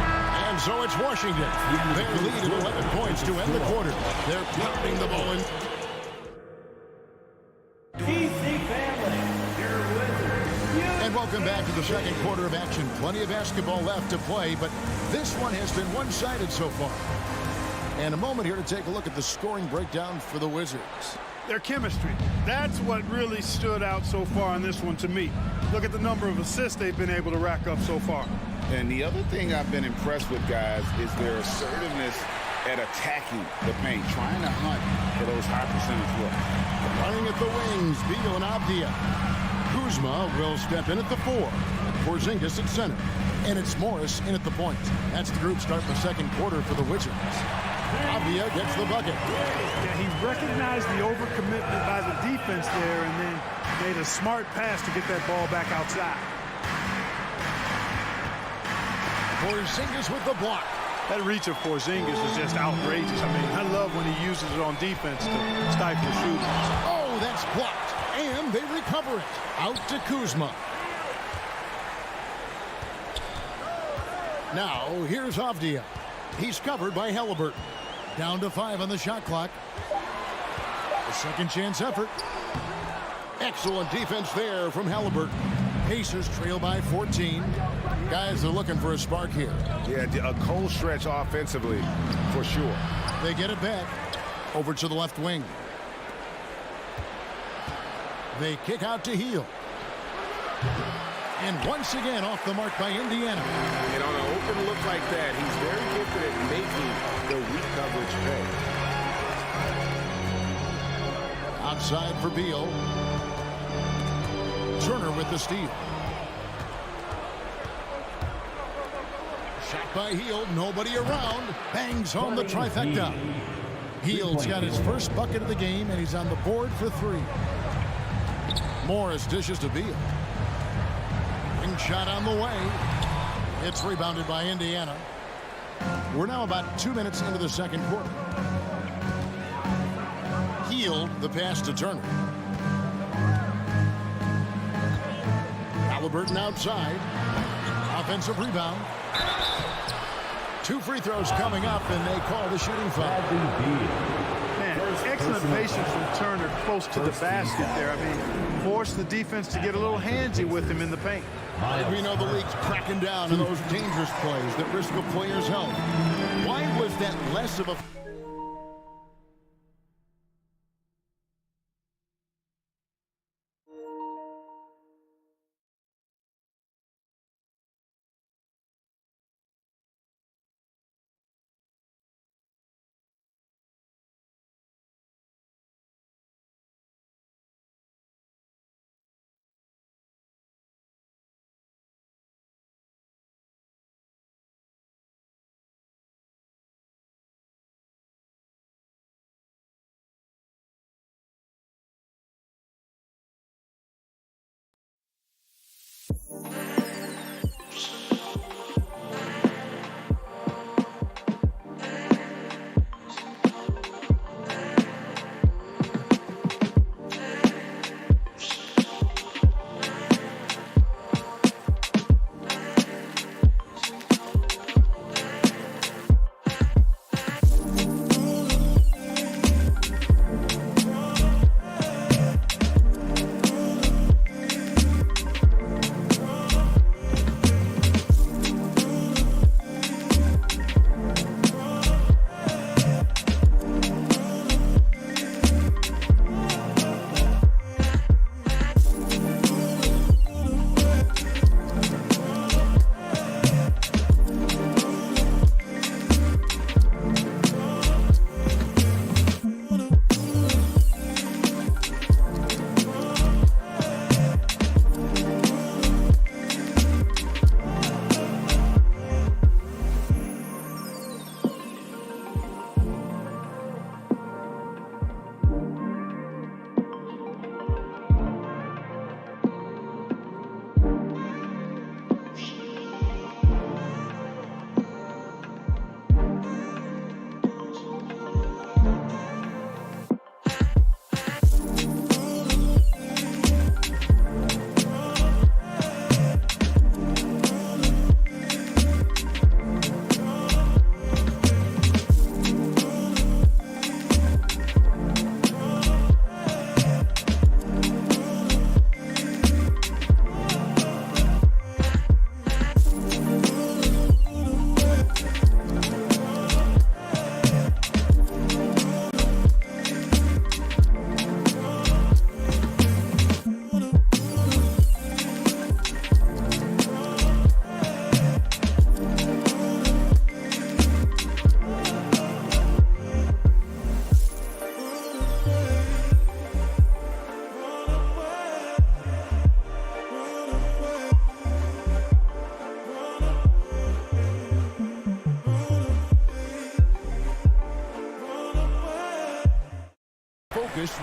And so it's Washington. Their lead at 11 points to end the quarter. They're pounding the ball in. And welcome back to the second quarter of action. Plenty of basketball left to play, but this one has been one-sided so far. And a moment here to take a look at the scoring breakdown for the Wizards. Their chemistry. That's what really stood out so far in this one to me. Look at the number of assists they've been able to rack up so far. And the other thing I've been impressed with, guys, is their assertiveness at attacking the paint, trying to hunt for those high percentage looks. Running at the wings, Beal and Avdia. Kuzma will step in at the 4. Porzingis at center. And it's Morris in at the point. That's the group starting the second quarter for the Wizards. Avdia gets the bucket. Yeah, he recognized the overcommitment by the defense there and then made a smart pass to get that ball back outside. Porzingis with the block. That reach of Porzingis is just outrageous. I mean, I love when he uses it on defense to stifle shooters. Oh, that's blocked. And they recover it. Out to Kuzma. Now, here's Avdia. He's covered by Halliburton. Down to 5 on the shot clock. A second chance effort. Excellent defense there from Halliburton. Pacers trail by 14. Guys are looking for a spark here. Yeah, a cold stretch offensively for sure. They get it back. Over to the left wing. They kick out to Heel. And once again off the mark by Indiana. And on an open look like that, he's very gifted at making the weak coverage pay. Outside for Beal. Turner with the steal. Shot by Heel, nobody around. Bangs home the trifecta. Heel's got his first bucket of the game, and he's on the board for 3. Morris dishes to Beal. Ring shot on the way. It's rebounded by Indiana. We're now about 2 minutes into the second quarter. Heel, the pass to Turner. Halliburton outside. Offensive rebound. 2 free throws coming up, and they call the shooting foul. Man, excellent patience from Turner close to the basket there. I mean, forced the defense to get a little handsy with him in the paint. We know the league's cracking down on those dangerous plays that risk a player's health. Why was that less of a...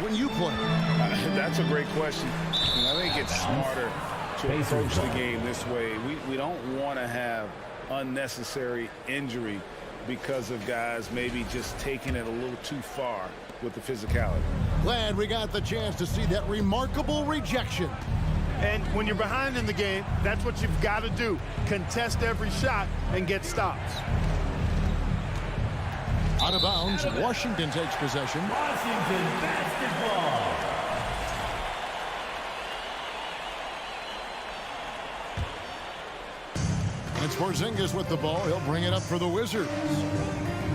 when you play? That's a great question. And I think it's smarter to approach the game this way. We don't want to have unnecessary injury because of guys maybe just taking it a little too far with the physicality. Glad we got the chance to see that remarkable rejection. And when you're behind in the game, that's what you've got to do. Contest every shot and get stops. Out of bounds, Washington takes possession. Washington basketball. It's Porzingis with the ball. He'll bring it up for the Wizards.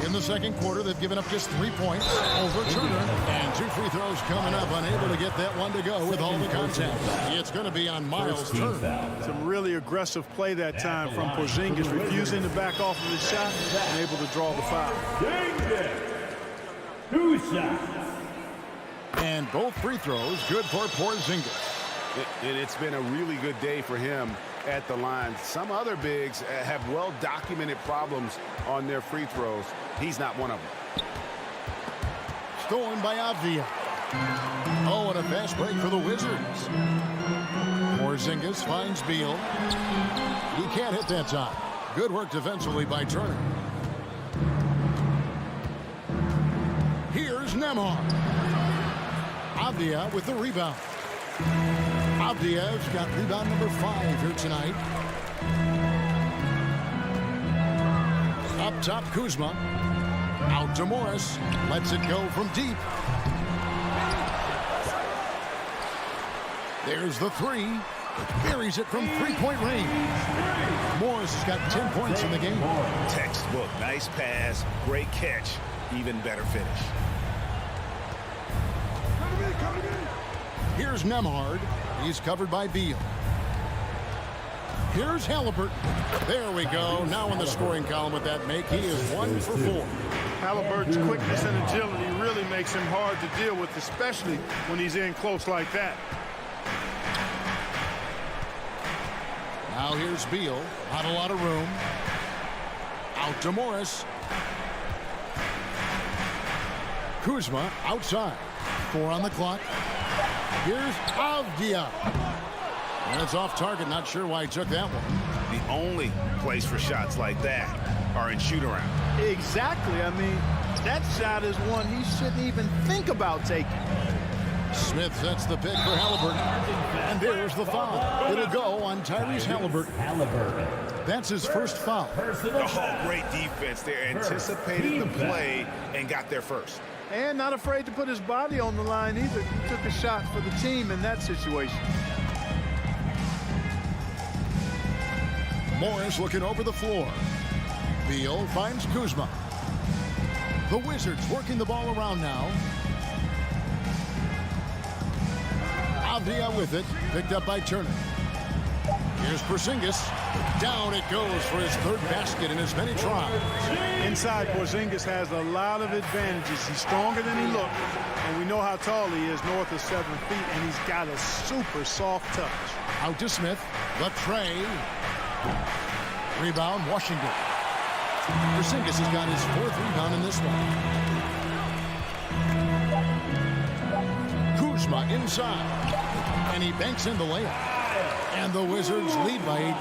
In the second quarter, they've given up just 3 points over Turner. And 2 free throws coming up, unable to get that one to go with all the contact. It's going to be on Miles Turner. Some really aggressive play that time from Porzingis, refusing to back off of his shot and able to draw the foul. 2 shots. And both free throws good for Porzingis. It's been a really good day for him at the line. Some other bigs have well-documented problems on their free throws. He's not one of them. Stolen by Avdia. Oh, and a fast break for the Wizards. Porzingis finds Beal. He can't hit that time. Good work defensively by Turner. Here's Nembhard. Avdia with the rebound. Avdia's got rebound number 5 here tonight. Up top, Kuzma. Out to Morris. Lets it go from deep. There's the three. Buries it from three-point range. Morris has got 10 points in the game. Textbook. Nice pass. Great catch. Even better finish. Here's Nemhard. He's covered by Beal. Here's Halliburton. There we go. Now in the scoring column with that make. He is 1 for 4. Halliburton's quickness and agility really makes him hard to deal with, especially when he's in close like that. Now here's Beal. Not a lot of room. Out to Morris. Kuzma outside. 4 on the clock. Here's Avdia. And it's off target. Not sure why he took that one. The only place for shots like that are in shoot-around. Exactly. I mean, that shot is one he shouldn't even think about taking. Smith sets the pick for Halliburton. And there's the foul. It'll go on Tyrese Halliburton. That's his first foul. Oh, great defense there. Anticipated the play and got there first. And not afraid to put his body on the line either. He took a shot for the team in that situation. Morris looking over the floor. Beal finds Kuzma. The Wizards working the ball around now. Avdia with it. Picked up by Turner. Here's Porzingis. Down it goes for his third basket in as many tries. Inside, Porzingis has a lot of advantages. He's stronger than he looks. And we know how tall he is, north of 7 feet. And he's got a super soft touch. Out to Smith. The tray. Rebound, Washington. Porzingis has got his 4th rebound in this one. Kuzma inside. And he banks in the layup. And the Wizards lead by 18.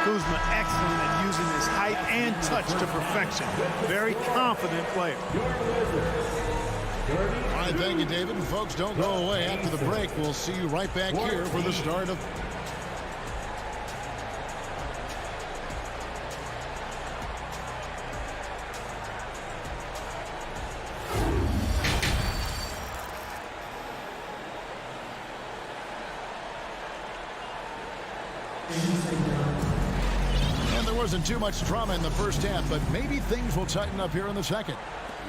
Kuzma excellent at using his height and touch to perfection. Very confident player. All right, thank you, David. And folks, don't go away after the break. We'll see you right back here for the start of... And there wasn't too much drama in the first half, but maybe things will tighten up here in the second.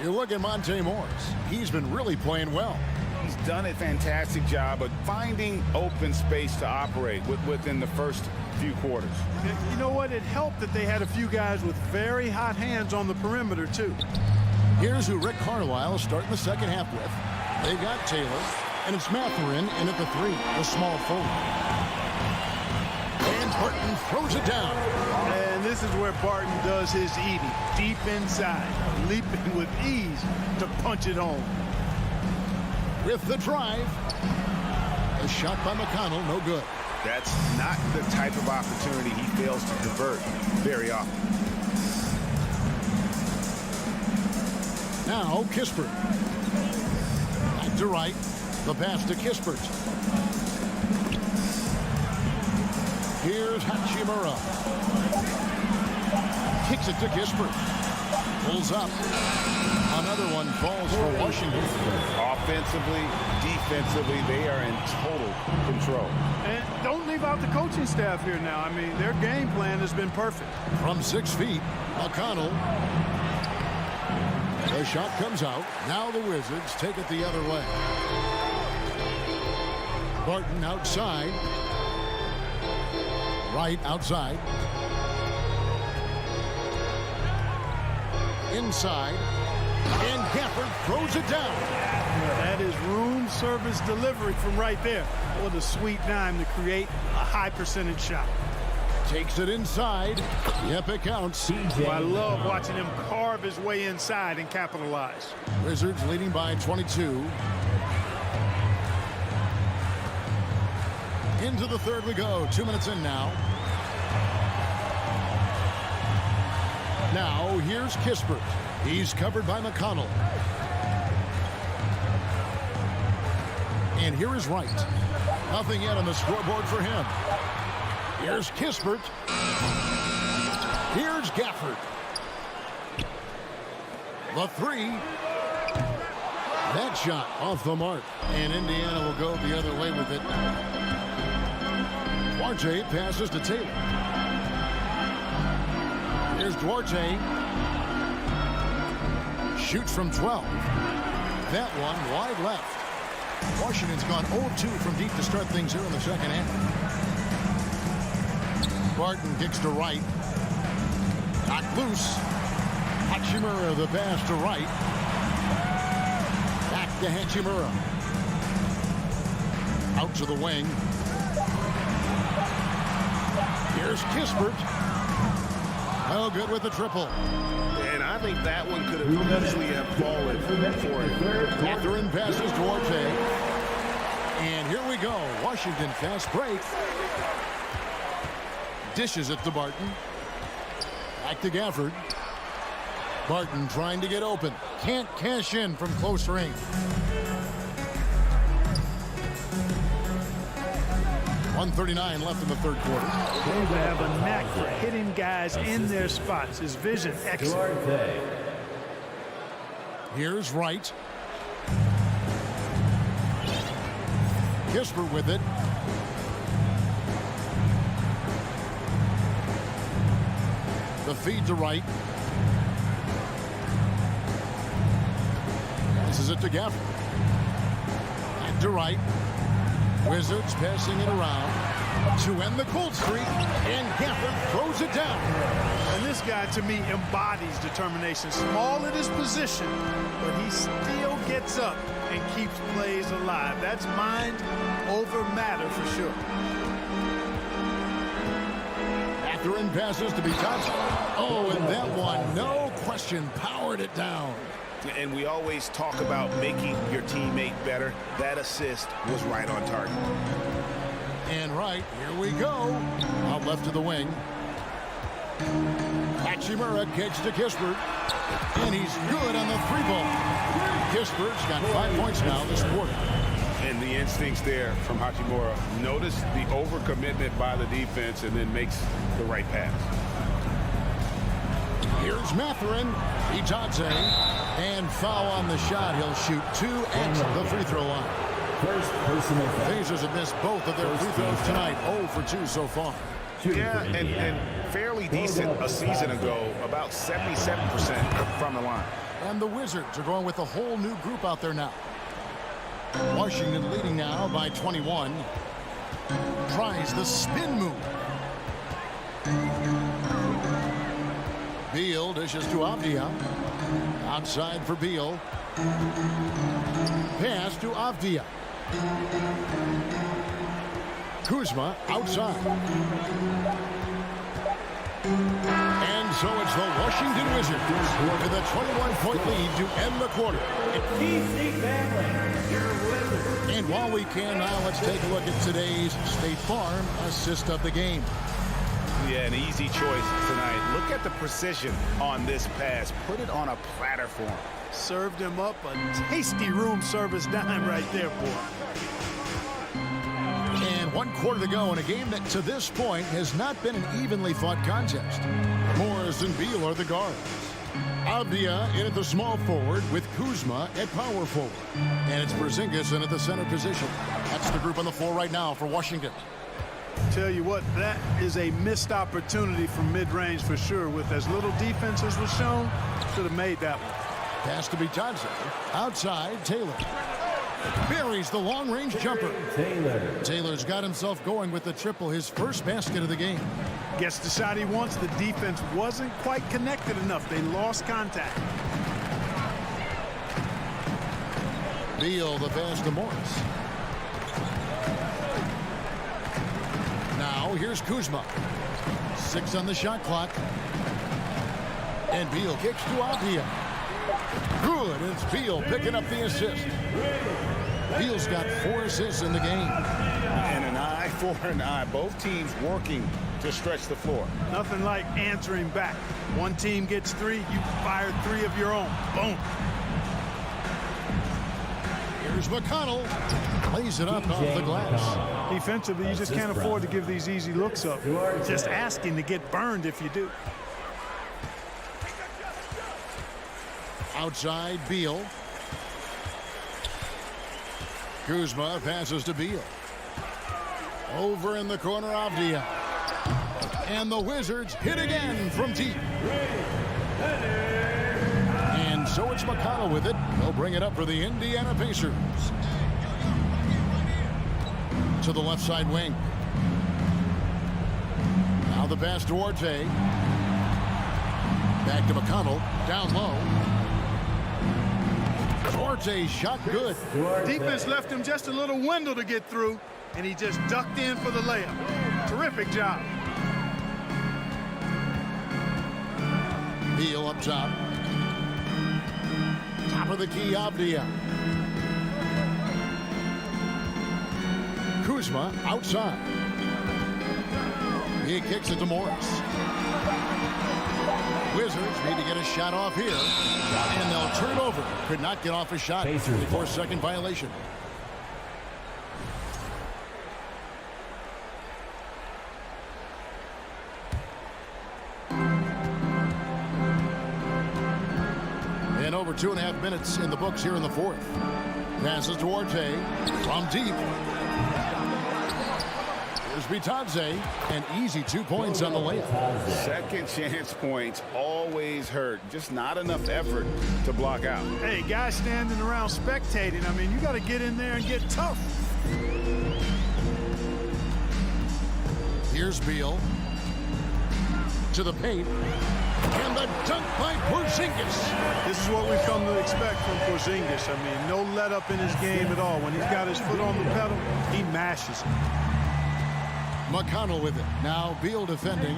You look at Monte Morris. He's been really playing well. He's done a fantastic job of finding open space to operate within the first few quarters. You know what? It helped that they had a few guys with very hot hands on the perimeter, too. Here's who Rick Carlisle is starting the second half with. They've got Taylor, and it's Mathurin in at the 3, the small forward. And Barton throws it down. And this is where Barton does his eating. Deep inside, leaping with ease to punch it home. With the drive. A shot by McConnell, no good. That's not the type of opportunity he fails to convert very often. Now Kispert. Back to right. The pass to Kispert. Here's Hachimura. Kicks it to Kispert. Pulls up. Another one falls for Washington. Offensively, defensively, they are in total control. And don't leave out the coaching staff here now. I mean, their game plan has been perfect. From 6 feet, McConnell. The shot comes out. Now the Wizards take it the other way. Barton outside. Right outside. Inside. And Gafford throws it down. That is room service delivery from right there. What a sweet dime to create a high percentage shot. Takes it inside. Yep, it counts. I love watching him carve his way inside and capitalize. Wizards leading by 22. Into the third we go. 2 minutes in now. Now here's Kispert. He's covered by McConnell. And here is Wright. Nothing yet on the scoreboard for him. Here's Kispert. Here's Gafford. The three. That shot off the mark. And Indiana will go the other way with it. Duarte passes to Taylor. Here's Duarte. Shoots from 12. That one wide left. Washington's gone 0-2 from deep to start things here in the second half. Barton kicks to right. Knocked loose. Hachimura the pass to right. Back to Hachimura. Out to the wing. Here's Kispert. Oh, good with the triple. And I think that one could have easily have fallen for it. Catherine passes Duarte. And here we go. Washington fast break. Dishes it to Barton. Back to Gafford. Barton trying to get open. Can't cash in from close range. 1:39 left in the third quarter. They have a knack for hitting guys in their spots. His vision excellent. Here's Wright. Kispert with it. The feed to Wright. Passes it to Gafford. And to Wright. Wizards passing it around to end the cold streak, and Gafford throws it down. And this guy, to me, embodies determination. Small at his position, but he still gets up and keeps plays alive. That's mind over matter for sure. Catherine passes to Bitadze. Oh, and that one, no question, powered it down. And we always talk about making your teammate better. That assist was right on target. And right, here we go. Out left to the wing. Hachimura kicks to Kispert. And he's good on the three ball. Kispert's got 5 points now this quarter. And the instincts there from Hachimura. Notice the overcommitment by the defense and then makes the right pass. Here's Mathurin. Bitadze. And foul on the shot. He'll shoot 2 at the free throw line. Pacers have missed both of their free throws tonight. 0 for 2 so far. Yeah, and fairly decent a season ago. About 77% from the line. And the Wizards are going with a whole new group out there now. Washington leading now by 21. Tries the spin move. Beal dishes to Avdia. Outside for Beal. Pass to Avdia. Kuzma outside. And so it's the Washington Wizards with a 21-point lead to end the quarter. And while we can now, let's take a look at today's State Farm assist of the game. Yeah, an easy choice tonight. Look at the precision on this pass. Put it on a platter for him. Served him up a tasty room service dime right there, boy. And 1 quarter to go in a game that to this point has not been an evenly fought contest. Morris and Beal are the guards. Avdia in at the small forward with Kuzma at power forward. And it's Porzingis in at the center position. That's the group on the floor right now for Washington. Tell you what, that is a missed opportunity from mid-range for sure. With as little defense as was shown, should have made that one. Pass to Bitadze. Outside, Taylor. Buries the long-range jumper. Taylor's got himself going with the triple, his first basket of the game. Gets the shot he wants. The defense wasn't quite connected enough. They lost contact. Beal the pass to Morris. Now here's Kuzma. 6 on the shot clock. And Beal kicks to Avdia. Good. It's Beal picking up the assist. Beal's got 4 assists in the game. And an eye for an eye. Both teams working to stretch the floor. Nothing like answering back. One team gets 3, you fire 3 of your own. Boom. Here's McConnell. Lays it up off the glass. Defensively, you just can't afford to give these easy looks up. Just asking to get burned if you do. Outside, Beal. Kuzma passes to Beal. Over in the corner, Avdia. And the Wizards hit again from deep. And so it's McConnell with it. He'll bring it up for the Indiana Pacers. To the left side wing. Now the pass to Orte. Back to McConnell. Down low. Orte shot good. Defense left him just a little window to get through, and he just ducked in for the layup. Terrific job. Beal up top. Top of the key, Avdia. Kuzma outside. He kicks it to Morris. Wizards need to get a shot off here, and they'll turn it over. Could not get off a shot. 4-second violation. And over 2.5 minutes in the books here in the fourth. Passes to Orte from deep. Here's Bitadze, an easy 2 points on the layup. Second chance points always hurt. Just not enough effort to block out. Hey, guys standing around spectating. I mean, you got to get in there and get tough. Here's Beal. To the paint. And the dunk by Porzingis. This is what we've come to expect from Porzingis. I mean, no let up in his game at all. When he's got his foot on the pedal, he mashes it. McConnell with it. Now Beal defending.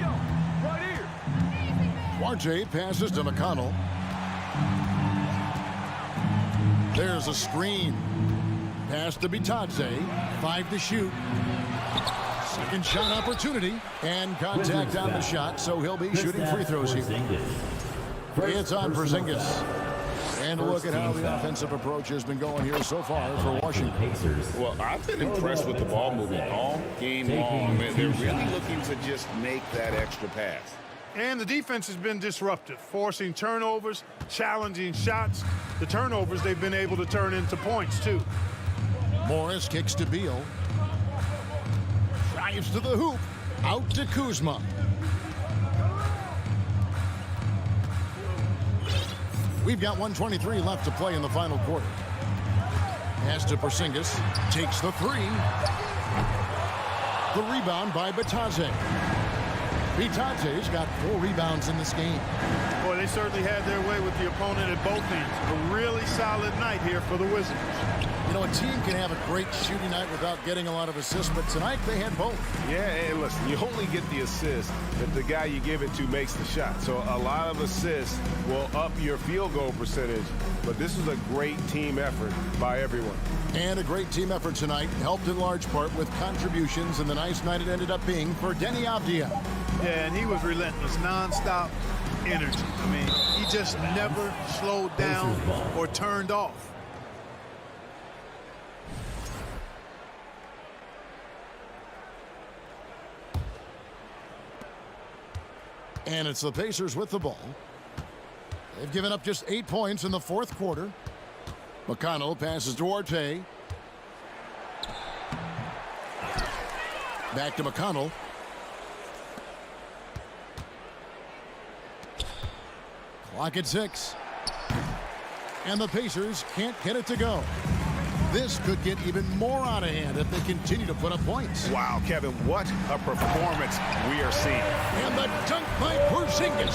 Duarte passes to McConnell. There's a screen. Pass to Bitadze. 5 to shoot. Second shot opportunity. And contact on the shot, so he'll be shooting free throws here. It's on Porzingis. And look at how the offensive approach has been going here so far for Washington. Well, I've been impressed with the ball movement all game long. They're really looking to just make that extra pass. And the defense has been disruptive, forcing turnovers, challenging shots. The turnovers they've been able to turn into points, too. Morris kicks to Beal. Drives to the hoop. Out to Kuzma. We've got 1:23 left to play in the final quarter. Pass to Porzingis. Takes the three. The rebound by Bitadze. Bitadze's got 4 rebounds in this game. Boy, they certainly had their way with the opponent at both ends. A really solid night here for the Wizards. You know, a team can have a great shooting night without getting a lot of assists, but tonight they had both. Yeah, and listen, you only get the assist if the guy you give it to makes the shot. So a lot of assists will up your field goal percentage, but this is a great team effort by everyone. And a great team effort tonight, helped in large part with contributions, and the nice night it ended up being for Denny Avdia. Yeah, and he was relentless, nonstop energy. I mean, he just never slowed down or turned off. And it's the Pacers with the ball. They've given up just 8 points in the fourth quarter. McConnell passes to Orte. Back to McConnell. Clock at 6. And the Pacers can't get it to go. This could get even more out of hand if they continue to put up points. Wow, Kevin, what a performance we are seeing. And the dunk by Porzingis.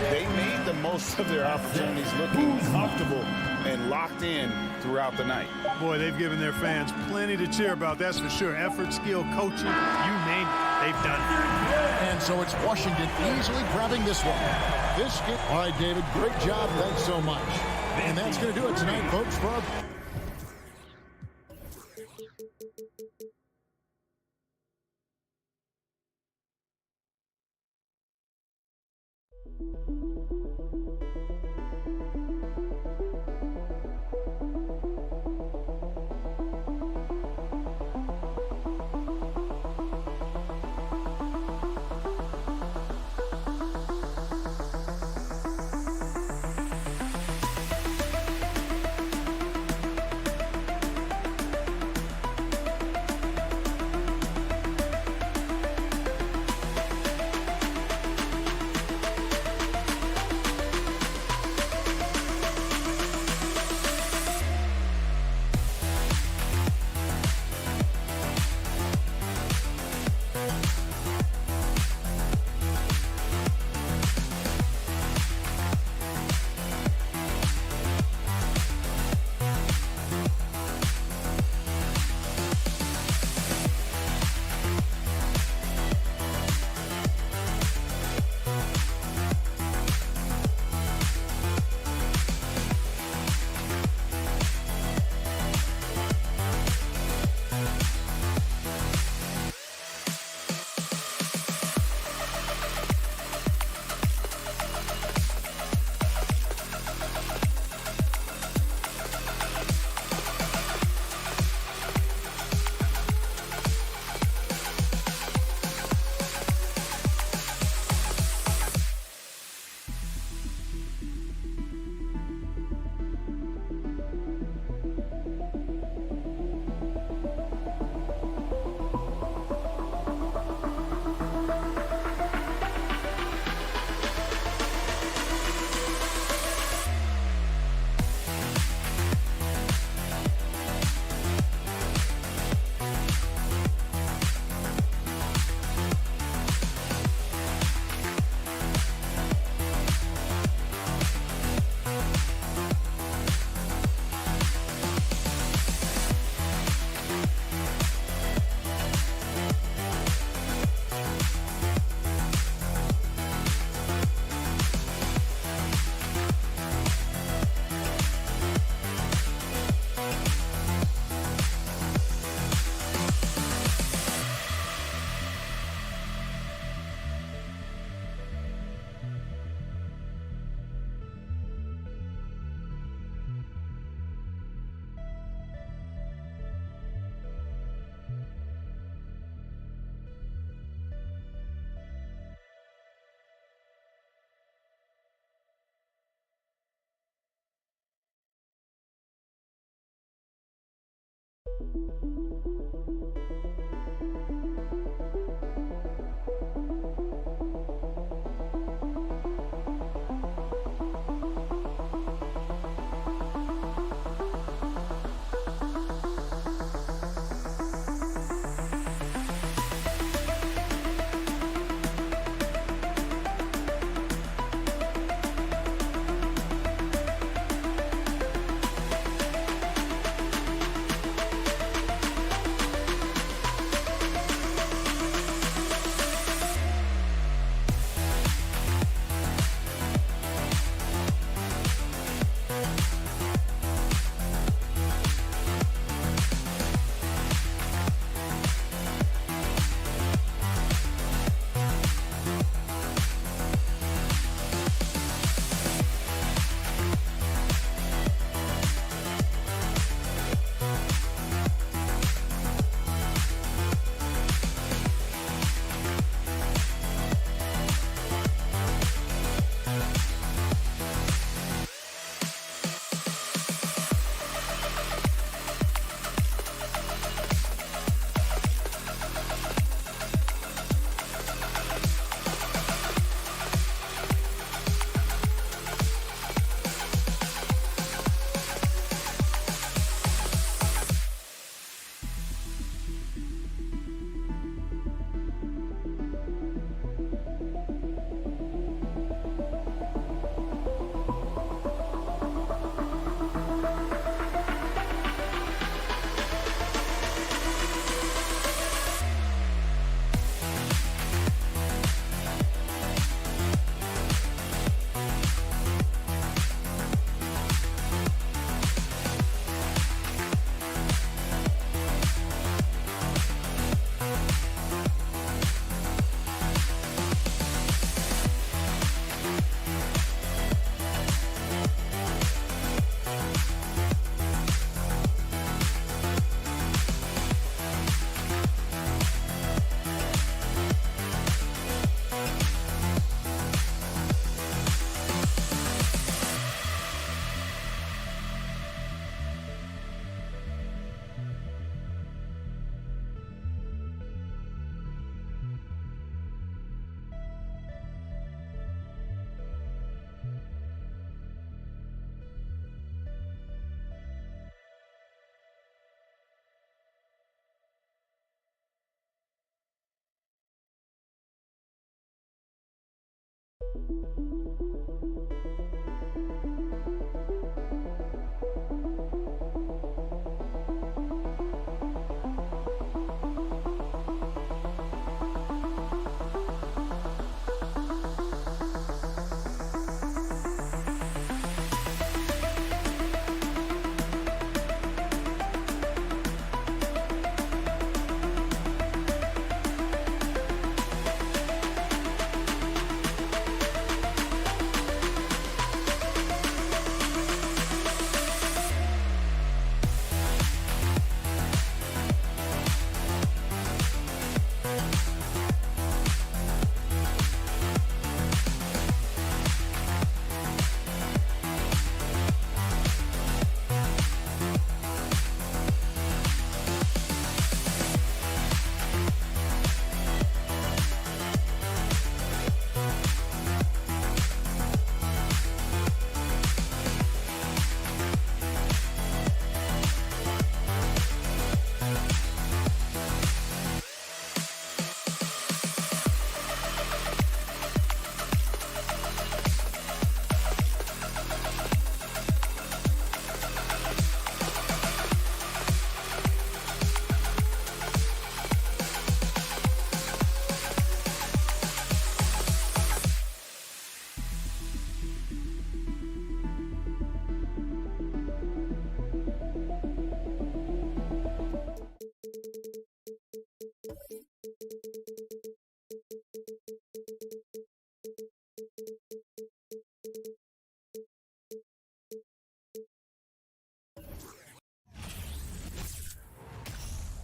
They made the most of their opportunities, looking comfortable and locked in throughout the night. Boy, they've given their fans plenty to cheer about, that's for sure. Effort, skill, coaching, you name it, they've done it. And so it's Washington easily grabbing this one. All right, David, great job. Thanks so much. And that's going to do it tonight, folks.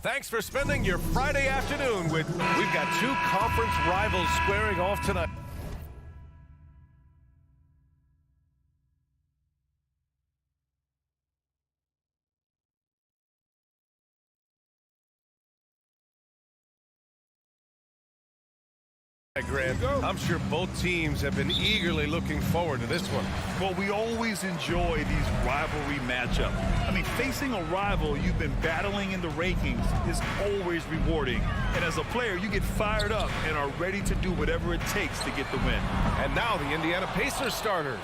Thanks for spending your Friday afternoon with. We've got two conference rivals squaring off tonight. Grant, I'm sure both teams have been eagerly looking forward to this one. Well, we always enjoy these rivalry matchups. I mean, facing a rival you've been battling in the rankings is always rewarding. And as a player, you get fired up and are ready to do whatever it takes to get the win. And now the Indiana Pacers starters.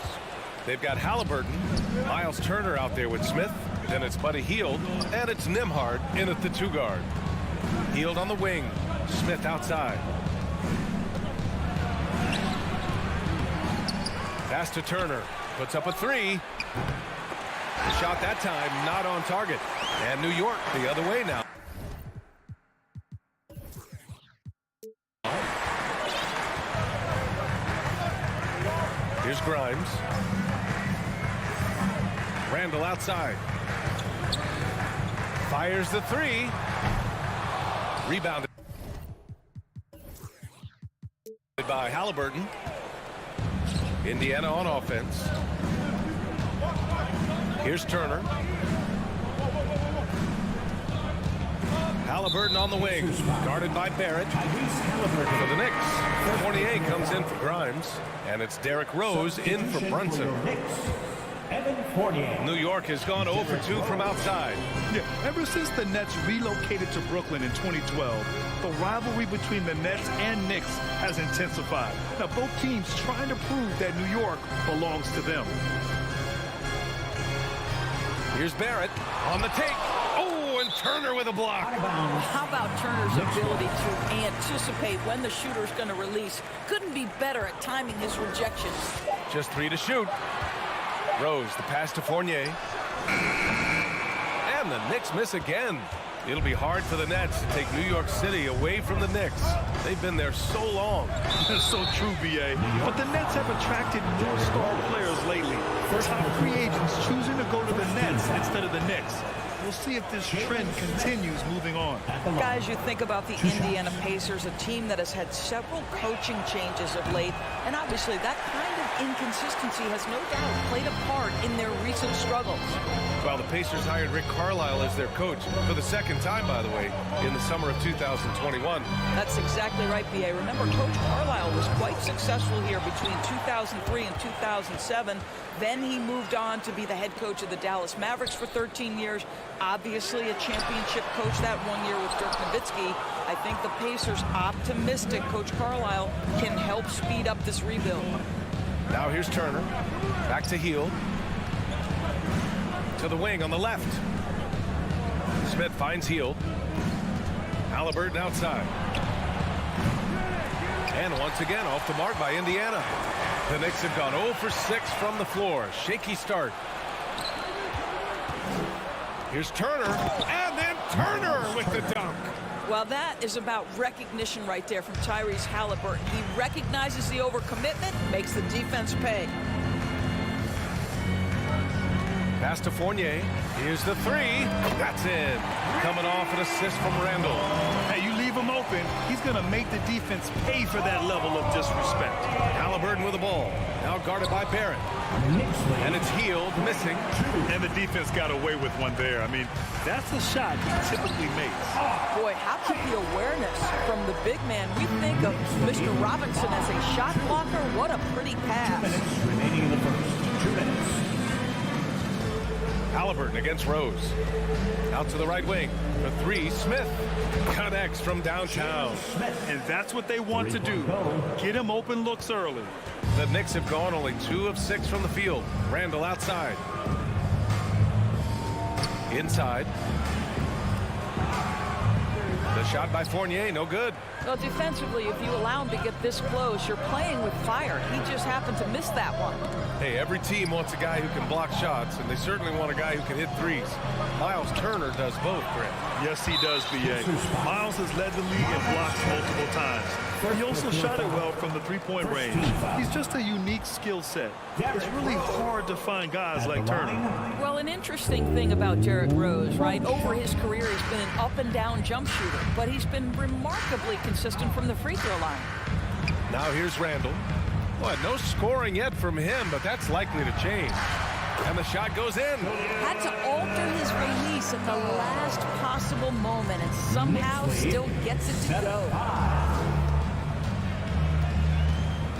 They've got Halliburton, Miles Turner out there with Smith, then it's Buddy Hield, and it's Nembhard in at the 2 guard. Hield on the wing, Smith outside. Pass to Turner, puts up a 3. The shot that time not on target. And New York the other way now. Here's Grimes. Randall outside. Fires the 3. Rebounded by Halliburton. Indiana on offense. Here's Turner. Halliburton on the wing, guarded by Barrett. For the Knicks, Fournier comes in for Grimes, and it's Derrick Rose in for Brunson. New York has gone 0 for 2 from outside. Yeah, ever since the Nets relocated to Brooklyn in 2012, the rivalry between the Nets and Knicks has intensified. Now, both teams trying to prove that New York belongs to them. Here's Barrett on the take. Oh, and Turner with a block. How about Turner's ability to anticipate when the shooter's going to release? Couldn't be better at timing his rejections. Just 3 to shoot. Rose, the pass to Fournier. And the Knicks miss again. It'll be hard for the Nets to take New York City away from the Knicks. They've been there so long. That's so true, B.A. But the Nets have attracted more star players lately. Top free agents choosing to go to the Nets instead of the Knicks. We'll see if this trend continues moving on. Guys, you think about the Indiana Pacers, a team that has had several coaching changes of late, and obviously that kind of inconsistency has no doubt played a part in their recent struggles. Well, the Pacers hired Rick Carlisle as their coach for the second time, by the way, in the summer of 2021. That's exactly right, B.A. Remember, Coach Carlisle was quite successful here between 2003 and 2007. Then he moved on to be the head coach of the Dallas Mavericks for 13 years. Obviously a championship coach that 1 year with Dirk Nowitzki. I think the Pacers optimistic Coach Carlisle can help speed up this rebuild. Now here's Turner. Back to Hield. To the wing on the left. Smith finds Hield. Halliburton outside. And once again off the mark by Indiana. The Knicks have gone 0 for 6 from the floor. Shaky start. Here's Turner. And then Turner with the dunk. Well, that is about recognition right there from Tyrese Halliburton. He recognizes the overcommitment, makes the defense pay. Pass to Fournier. Here's the three. That's in. Coming off an assist from Randall. Hey, you leave him open, he's going to make the defense pay for that level of disrespect. Halliburton with the ball. Now guarded by Barrett. And it's Hield missing. And the defense got away with one there. I mean, that's the shot he typically makes. Boy, how about the awareness from the big man? We think of Mr. Robinson as a shot blocker. What a pretty pass. Remaining in the first. 2 minutes. Halliburton against Rose. Out to the right wing. For three, Smith connects from downtown. And that's what they want to do. Get him open looks early. The Knicks have gone only 2 of 6 from the field. Randall outside. Inside. The shot by Fournier, no good. Well, defensively, if you allow him to get this close, you're playing with fire. He just happened to miss that one. Hey, every team wants a guy who can block shots, and they certainly want a guy who can hit threes. Miles Turner does both, Grant. Yes, he does, B.A. Miles has led the league in blocks multiple times. He also shot it well from the three-point range. He's just a unique skill set. It's really hard to find guys like Turner. Well, an interesting thing about Derrick Rose, right? Over his career, he's been an up-and-down jump shooter, but he's been remarkably consistent from the free throw line. Now here's Randall. Well, no scoring yet from him, but that's likely to change. And the shot goes in. Had to alter his release at the last possible moment and somehow still gets it to go.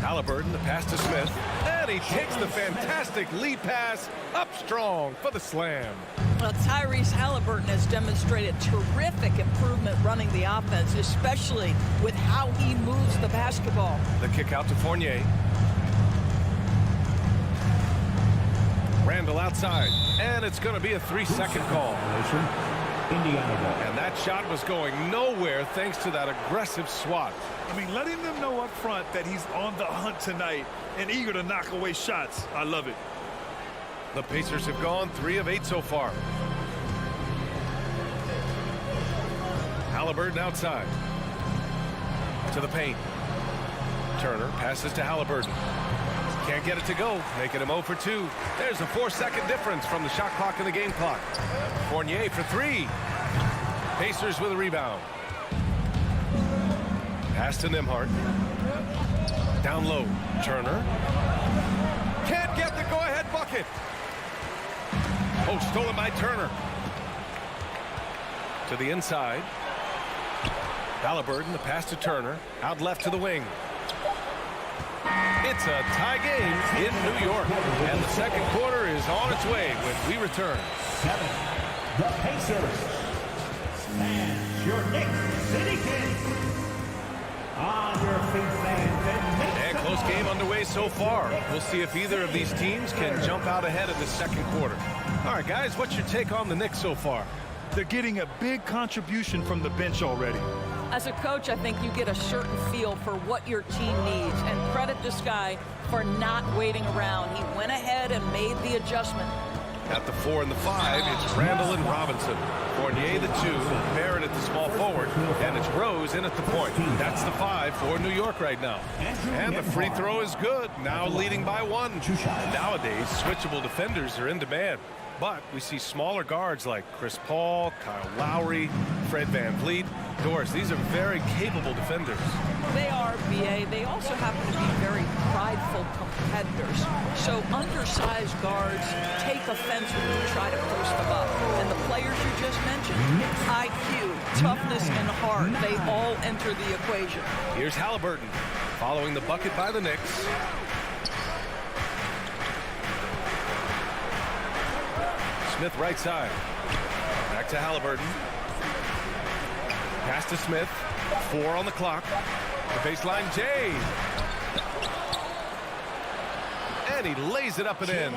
Halliburton, the pass to Smith. And he takes the fantastic lead pass up strong for the slam. Well, Tyrese Halliburton has demonstrated terrific improvement running the offense, especially with how he moves the basketball. The kick out to Fournier. Randall outside, and it's going to be a 3-second call. And that shot was going nowhere thanks to that aggressive swat. I mean, letting them know up front that he's on the hunt tonight and eager to knock away shots. I love it. The Pacers have gone 3 of 8 so far. Halliburton outside. To the paint. Turner passes to Halliburton. Can't get it to go, making him 0 for 2. There's a 4-second difference from the shot clock and the game clock. Fournier for 3. Pacers with a rebound. Pass to Nembhard. Down low, Turner. Can't get the go-ahead bucket. Oh, stolen by Turner. To the inside. Halliburton, the pass to Turner. Out left to the wing. It's a tie game in New York. And the second quarter is on its way when we return. 7. The Pacers. And your Knicks City Kings. On your feet, fans. And close game underway so far. We'll see if either of these teams can jump out ahead of the second quarter. All right, guys, what's your take on the Knicks so far? They're getting a big contribution from the bench already. As a coach, I think you get a certain feel for what your team needs, and credit this guy for not waiting around. He went ahead and made the adjustment. At the 4 and the 5, it's Randall and Robinson. Fournier the 2, Barrett at the small forward, and it's Rose in at the point. That's the 5 for New York right now. And the free throw is good, now leading by 1. Nowadays, switchable defenders are in demand. But we see smaller guards like Chris Paul, Kyle Lowry, Fred VanVleet. Doris, these are very capable defenders. They are, B.A. They also happen to be very prideful competitors. So undersized guards take offense when you try to post them up. And the players you just mentioned, IQ, toughness, and heart, they all enter the equation. Here's Halliburton following the bucket by the Knicks. Smith right side. Back to Halliburton. Pass to Smith. 4 on the clock. The baseline, Jay. And he lays it up and in.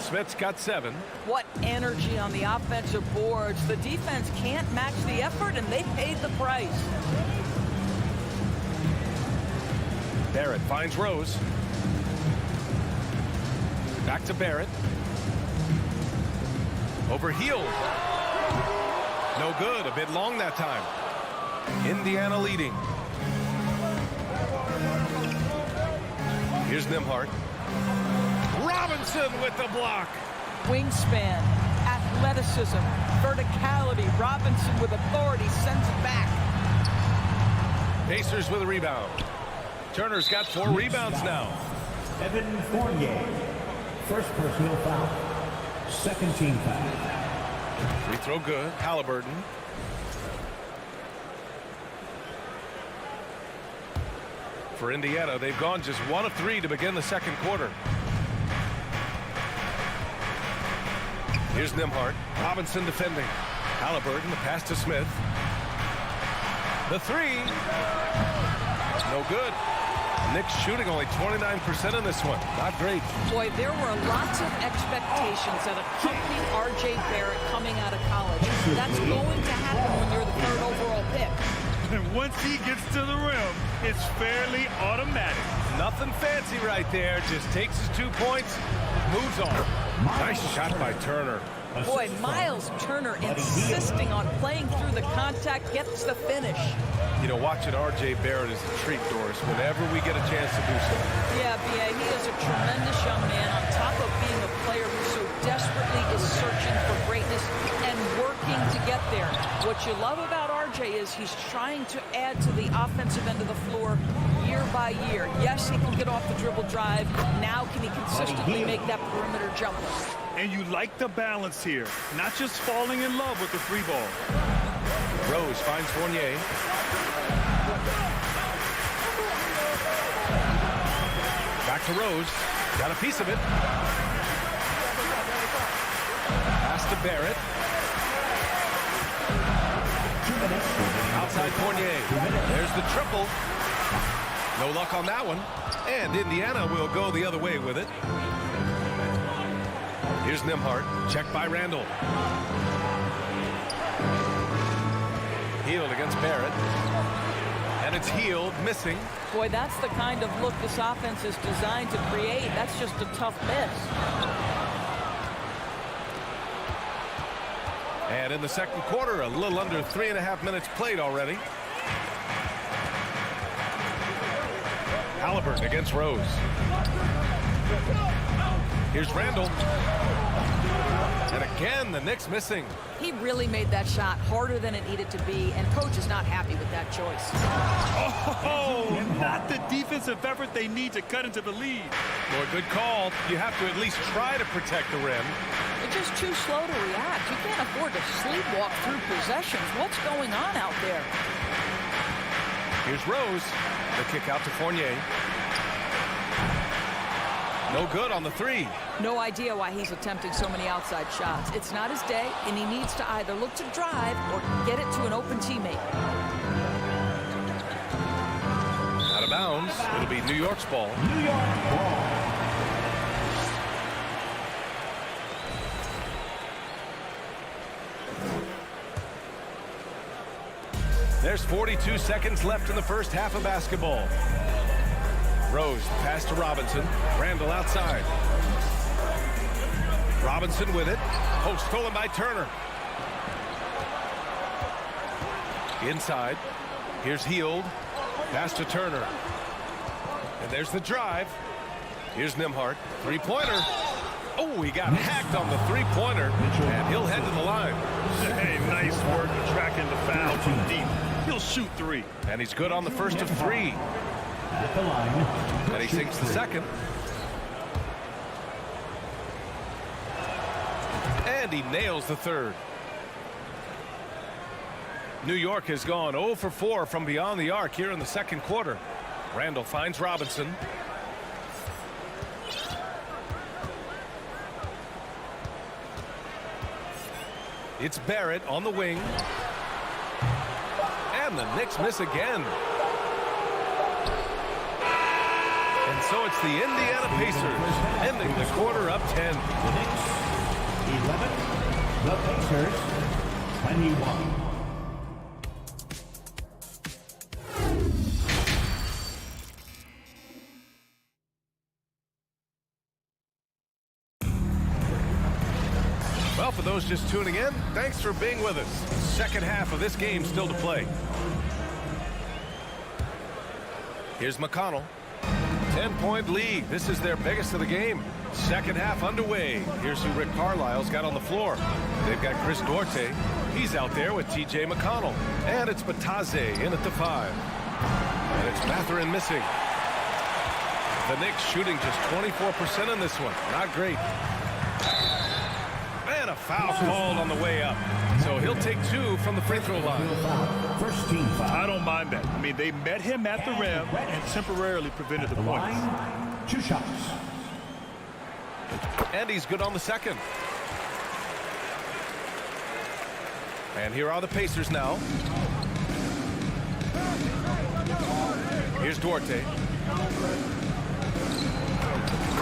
Smith's got 7. What energy on the offensive boards. The defense can't match the effort, and they paid the price. Barrett finds Rose. Back to Barrett. Over Hield. No good. A bit long that time. Indiana leading. Here's Nembhard. Robinson with the block. Wingspan, athleticism, verticality. Robinson with authority sends it back. Pacers with a rebound. Turner's got 4 rebounds now. Evan Fournier. First personal foul. Second team foul. Free throw good. Halliburton. For Indiana, they've gone just 1 of 3 to begin the second quarter. Here's Nembhard. Robinson defending. Halliburton, the pass to Smith. The 3. No good. Knicks shooting only 29% in this one. Not great. Boy, there were lots of expectations that accompanied R.J. Barrett coming out of college. That's going to happen when you're the 3rd overall pick. And once he gets to the rim, it's fairly automatic. Nothing fancy right there. Just takes his 2 points, moves on. Nice shot by Turner. Boy, Miles Turner insisting on playing through the contact, gets the finish. You know, watching R.J. Barrett is a treat, Doris, whenever we get a chance to do so. Yeah, B.A., he is a tremendous young man on top of being a player who so desperately is searching for greatness and working to get there. What you love about R.J. is he's trying to add to the offensive end of the floor year by year. Yes, he can get off the dribble drive. Now can he consistently make that perimeter jumper? And you like the balance here, not just falling in love with the free ball. Rose finds Fournier. Back to Rose. Got a piece of it. Pass to Barrett. Outside Fournier. There's the triple. No luck on that one. And Indiana will go the other way with it. Here's Nembhard. Checked by Randall. Hield against Barrett. And it's Hield missing. Boy, that's the kind of look this offense is designed to create. That's just a tough miss. And in the second quarter, a little under 3.5 minutes played already. Halliburton against Rose. Here's Randall. And again, the Knicks missing. He really made that shot harder than it needed to be, and coach is not happy with that choice. Oh, not the defensive effort they need to cut into the lead. Well, good call. You have to at least try to protect the rim. They're just too slow to react. You can't afford to sleepwalk through possessions. What's going on out there? Here's Rose. The kick out to Fournier. No good on the 3. No idea why he's attempting so many outside shots. It's not his day, and he needs to either look to drive or get it to an open teammate. Out of bounds. It'll be New York's ball. New York ball. There's 42 seconds left in the first half of basketball. Rose, pass to Robinson. Randall outside. Robinson with it. Post stolen by Turner. Inside. Here's Hield. Pass to Turner. And there's the drive. Here's Nembhard. Three-pointer. Oh, he got hacked on the three-pointer. And he'll head to the line. Hey, nice work tracking the foul from deep. He'll shoot 3. And he's good on the first of 3. At the line. And he sinks the second. And he nails the third. New York has gone 0 for 4 from beyond the arc here in the second quarter. Randall finds Robinson. It's Barrett on the wing. And the Knicks miss again. And so it's the Indiana Pacers ending the quarter up 10. The Knicks, 11. The Pacers, 21. Well, for those just tuning in, thanks for being with us. Second half of this game still to play. Here's McConnell. 10-point lead. This is their biggest of the game. Second half underway. Here's who Rick Carlisle's got on the floor. They've got Chris Duarte. He's out there with T.J. McConnell. And it's Bataze in at the 5. And it's Mathurin missing. The Knicks shooting just 24% in this one. Not great. And a foul called on the way up. So he'll take 2 from the free throw line. First team foul. I don't mind that. I mean, they met him at the rim and temporarily prevented the points. 2 shots. And he's good on the second. And here are the Pacers now. Here's Duarte.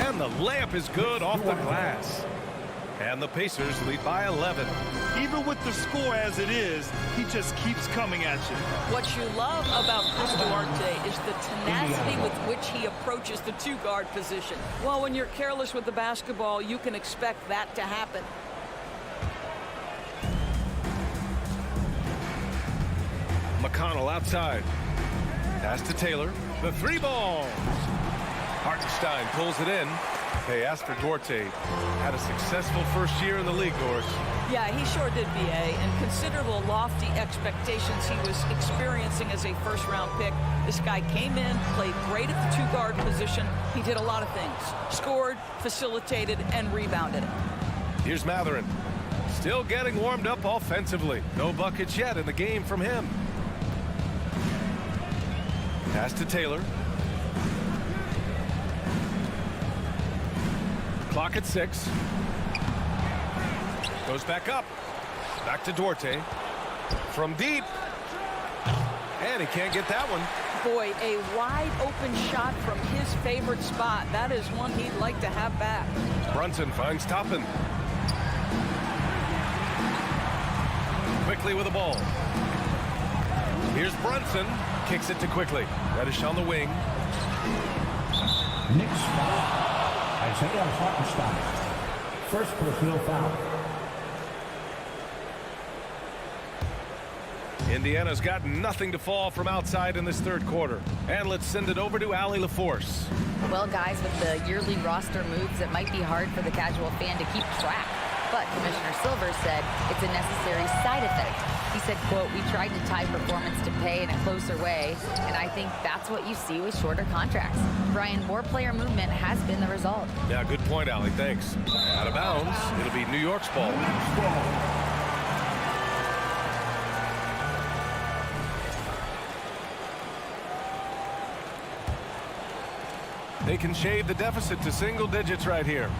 And the layup is good off the glass. And the Pacers lead by 11. Even with the score as it is, he just keeps coming at you. What you love about Chris Duarte is the tenacity with which he approaches the 2-guard position. Well, when you're careless with the basketball, you can expect that to happen. McConnell outside. Pass to Taylor. The 3 balls. Hartenstein pulls it in. They asked for Duarte. Had a successful first year in the league, Doris. Yeah, he sure did, B.A. And consider the lofty expectations he was experiencing as a first-round pick. This guy came in, played great at the 2-guard position. He did a lot of things. Scored, facilitated, and rebounded. Here's Mathurin. Still getting warmed up offensively. No buckets yet in the game from him. Pass to Taylor. Clock at 6. Goes back up. Back to Duarte. From deep. And he can't get that one. Boy, a wide open shot from his favorite spot. That is one he'd like to have back. Brunson finds Toppin. Quickly with the ball. Here's Brunson. Kicks it to Quickly. Reddish on the wing. Knicks foul. Isaiah Hartenstein. First personal foul. Indiana's got nothing to fall from outside in this third quarter. And let's send it over to Allie LaForce. Well, guys, with the yearly roster moves, it might be hard for the casual fan to keep track. But Commissioner Silver said it's a necessary side effect. He said, quote, "We tried to tie performance to pay in a closer way, and I think that's what you see with shorter contracts." Brian, more player movement has been the result. Yeah, good point, Allie. Thanks. Out of bounds. It'll be New York's ball. They can shade the deficit to single digits right here.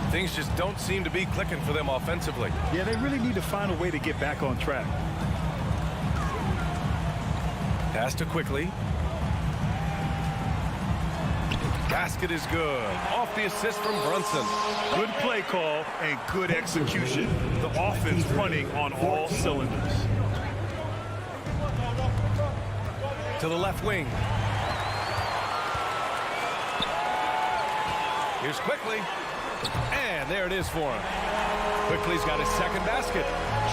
Things just don't seem to be clicking for them offensively. Yeah, they really need to find a way to get back on track. Pass to Quickly. Basket is good. Off the assist from Brunson. Good play call and good execution. The offense running on all cylinders. To the left wing. Here's Quickly. And there it is for him. Quickly's got his second basket.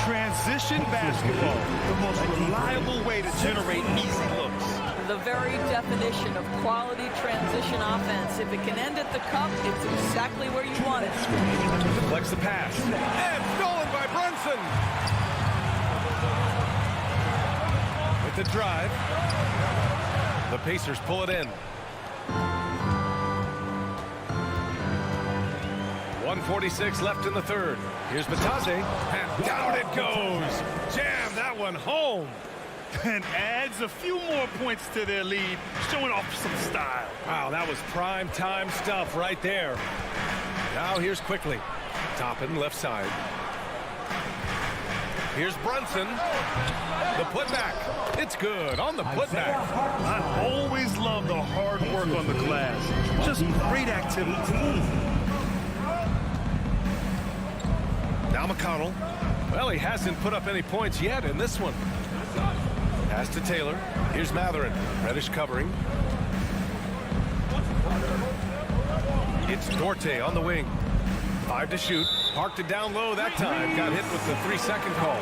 Transition basketball, the most reliable way to generate easy looks. The very definition of quality transition offense. If it can end at the cup, it's exactly where you want it. Deflects the pass. And stolen by Brunson. With the drive. The Pacers pull it in. 1:46 left in the third. Here's Bataze, and down it goes. Jam that one home. And adds a few more points to their lead, showing off some style. Wow, that was prime time stuff right there. Now here's Quickly. Toppin left side. Here's Brunson. The putback. It's good on the putback. I always love the hard work on the glass. Just great activity. Now McConnell. Well, he hasn't put up any points yet in this one. Pass to Taylor. Here's Matherin. Reddish covering. It's Duarte on the wing. 5 to shoot. Parked it down low that time. Got hit with the 3-second call.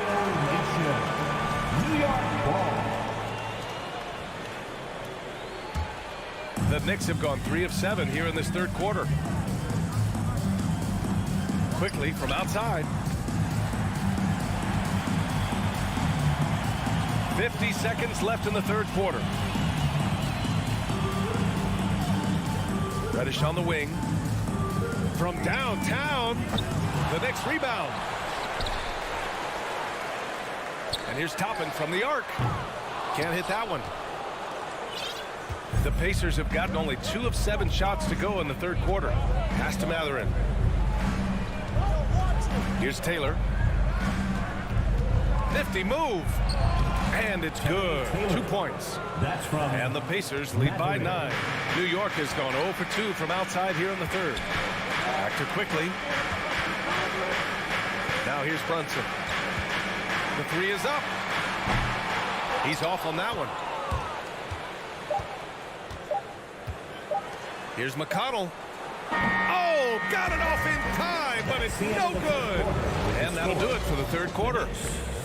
New York ball. The Knicks have gone 3 of 7 here in this third quarter. Quickly from outside. 50 seconds left in the third quarter. Reddish on the wing. From downtown, the Knicks rebound. And here's Toppin from the arc. Can't hit that one. The Pacers have gotten only 2 of 7 shots to go in the third quarter. Pass to Matherin. Here's Taylor. Nifty move. And it's good. 2 points. That's from. And the Pacers lead by 9. New York has gone 0 for 2 from outside here in the third. Back to quickly. Now here's Brunson. The 3 is up. He's off on that one. Here's McConnell. Oh, got it off in time, but it's no good. And that'll do it for the third quarter.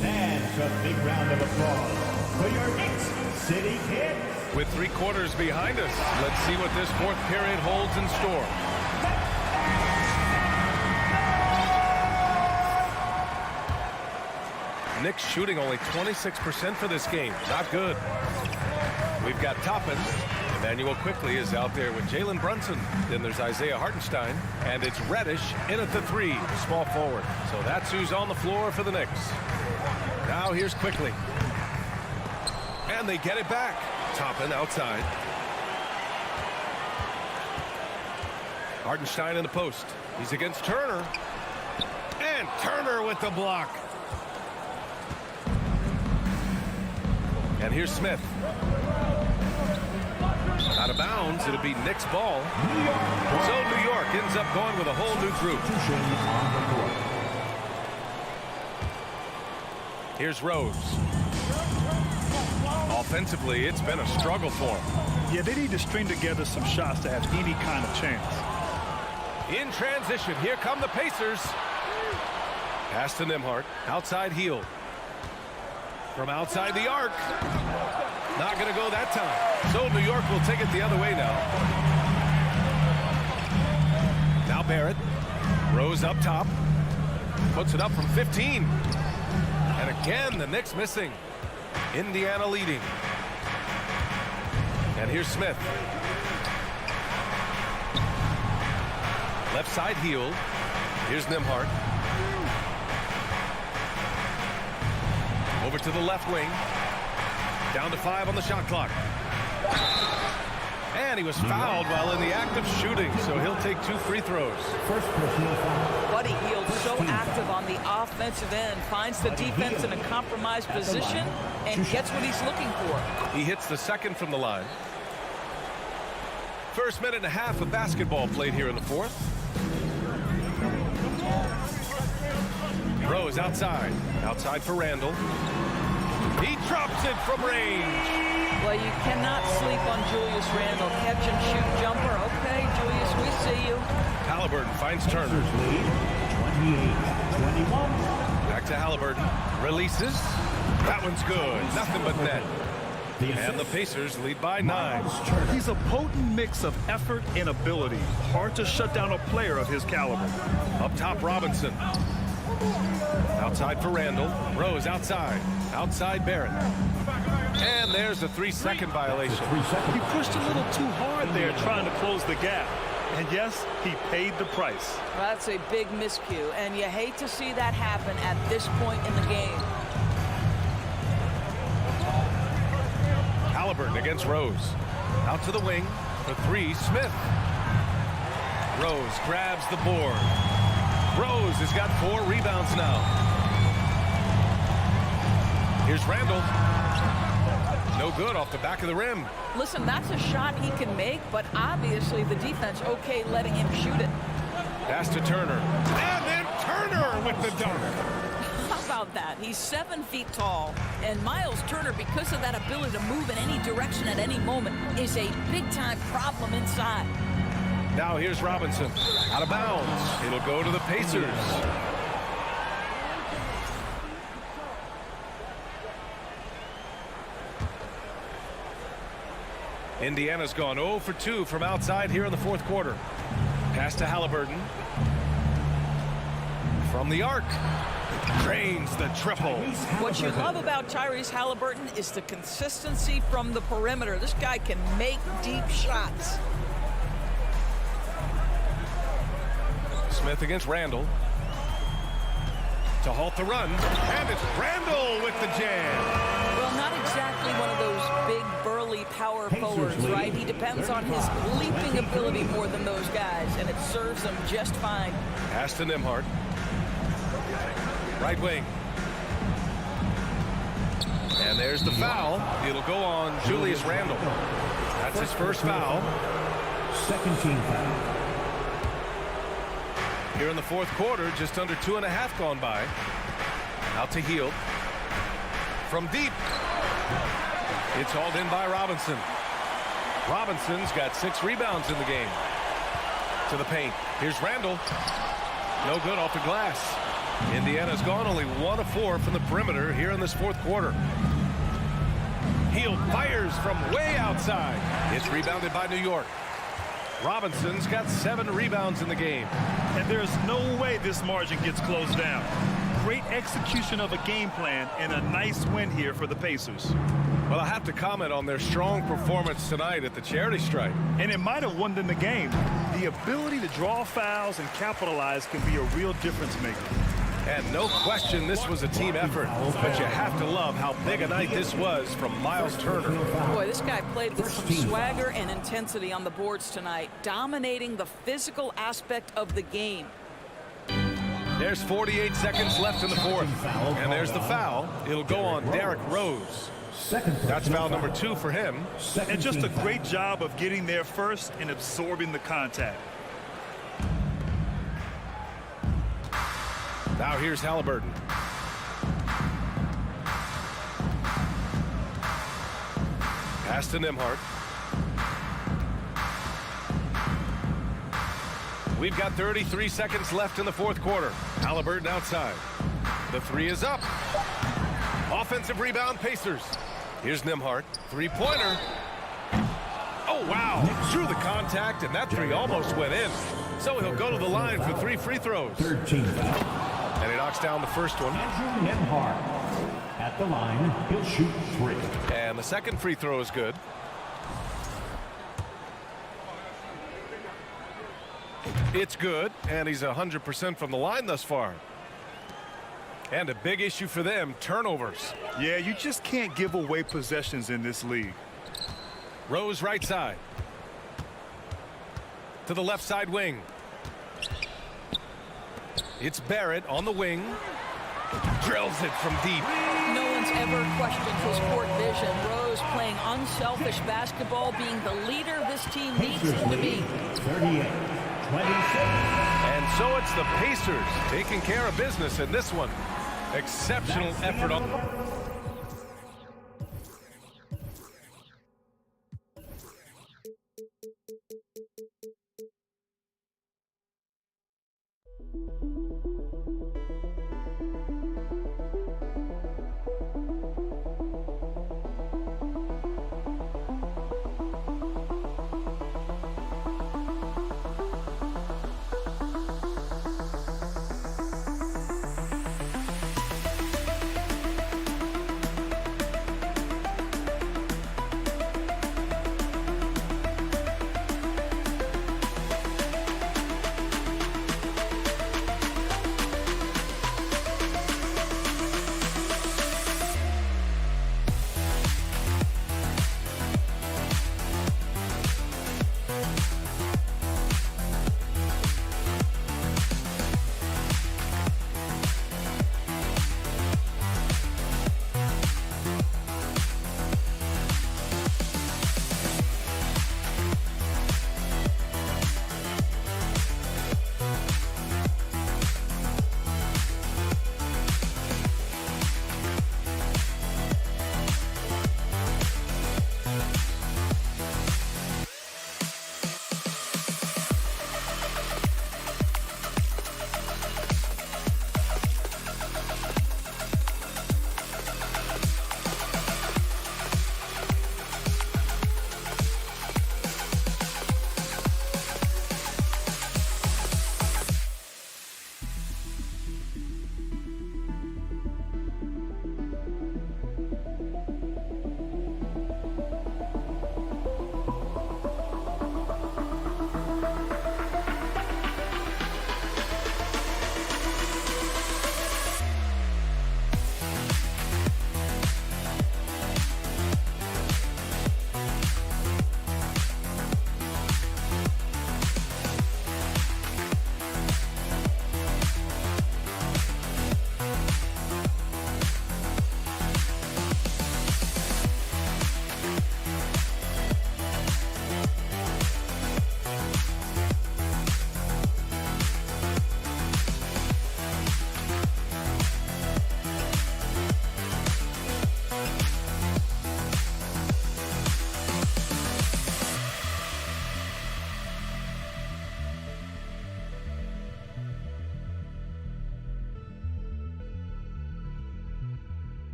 And a big round of applause for your Knicks City Kings. With 3 quarters behind us, let's see what this fourth period holds in store. Knicks shooting only 26% for this game. Not good. We've got Toppin. Emmanuel quickly is out there with Jalen Brunson. Then there's Isaiah Hartenstein. And it's Reddish in at the 3, small forward. So that's who's on the floor for the Knicks. Now here's quickly. And they get it back. Toppin outside. Hartenstein in the post. He's against Turner. And Turner with the block. And here's Smith. Out of bounds. It'll be Knicks ball. So New York ends up going with a whole new group. Here's Rose. Offensively, it's been a struggle for him. Yeah, they need to string together some shots to have any kind of chance. In transition, here come the Pacers. Pass to Nembhard. Outside heel. From outside the arc. Not going to go that time. So New York will take it the other way now. Now Barrett. Rose up top. Puts it up from 15. And again, the Knicks missing. Indiana leading. And here's Smith. Left side heel. Here's Nembhard. Over to the left wing. Down to 5 on the shot clock. And he was fouled while in the act of shooting, so he'll take 2 free throws. First personal foul. Buddy Hield so active on the offensive end, finds the defense in a compromised position and gets what he's looking for. He hits the second from the line. First minute and a half of basketball played here in the fourth. Rose outside. Outside for Randall. He drops it from range. Well, you cannot sleep on Julius Randle. Catch and shoot jumper. Okay, Julius, we see you. Halliburton finds Turner. 28-21. Back to Halliburton. Releases. That one's good. Nothing but net. And the Pacers lead by 9. He's a potent mix of effort and ability. Hard to shut down a player of his caliber. Up top, Robinson. Outside for Randall. Rose outside. Outside Barrett. And there's a 3-second violation. He pushed a little too hard there trying to close the gap. And yes, he paid the price. That's a big miscue, and you hate to see that happen at this point in the game. Halliburton against Rose. Out to the wing. For 3, Smith. Rose grabs the board. Rose has got 4 rebounds now. Here's Randall. No good off the back of the rim. Listen, that's a shot he can make, but obviously the defense okay letting him shoot it. Pass to Turner. And then Turner with the dunk. How about that? He's 7 feet tall, and Miles Turner, because of that ability to move in any direction at any moment, is a big-time problem inside. Now here's Robinson. Out of bounds. It'll go to the Pacers. Indiana's gone 0 for 2 from outside here in the fourth quarter. Pass to Halliburton. From the arc. Drains the triple. What you love about Tyrese Halliburton is the consistency from the perimeter. This guy can make deep shots. Smith against Randall. To halt the run. And it's Randall with the jam. Well, not exactly one of those big, burly power forwards, right? He depends on his leaping ability more than those guys, and it serves him just fine. Pass to Nembhard. Right wing. And there's the foul. It'll go on Julius Randle. That's his first foul. Second team foul. Here in the fourth quarter, just under 2.5 gone by. Out to Hield. From deep. It's hauled in by Robinson. Robinson's got 6 rebounds in the game. To the paint. Here's Randall. No good off the glass. Indiana's gone only 1 of 4 from the perimeter here in this fourth quarter. Hield fires from way outside. It's rebounded by New York. Robinson's got 7 rebounds in the game. And there's no way this margin gets closed down. Great execution of a game plan and a nice win here for the Pacers. Well, I have to comment on their strong performance tonight at the charity stripe. And it might have won them the game. The ability to draw fouls and capitalize can be a real difference maker. And no question this was a team effort. But you have to love how big a night this was from Miles Turner. Boy, this guy played with some swagger and intensity on the boards tonight, dominating the physical aspect of the game. There's 48 seconds left in the fourth. And there's the foul. It'll go on Derrick Rose. That's foul number 2 for him. And just a great job of getting there first and absorbing the contact. Now here's Halliburton. Pass to Nembhard. We've got 33 seconds left in the fourth quarter. Halliburton outside. The 3 is up. Offensive rebound, Pacers. Here's Nembhard. 3-pointer. Oh, wow. Through the contact, and that 3 almost went in. So he'll go to the line for 3 free throws. Third team foul. And he knocks down the first one. Andrew Nembhard. At the line, he'll shoot 3. And the second free throw is good. It's good, and he's 100% from the line thus far. And a big issue for them, turnovers. Yeah, you just can't give away possessions in this league. Rose right side. To the left side wing. It's Barrett on the wing. Drills it from deep. No one's ever questioned his court vision. Rose playing unselfish basketball, being the leader this team needs him to be. 38-26. And so it's the Pacers taking care of business in this one. Exceptional effort on.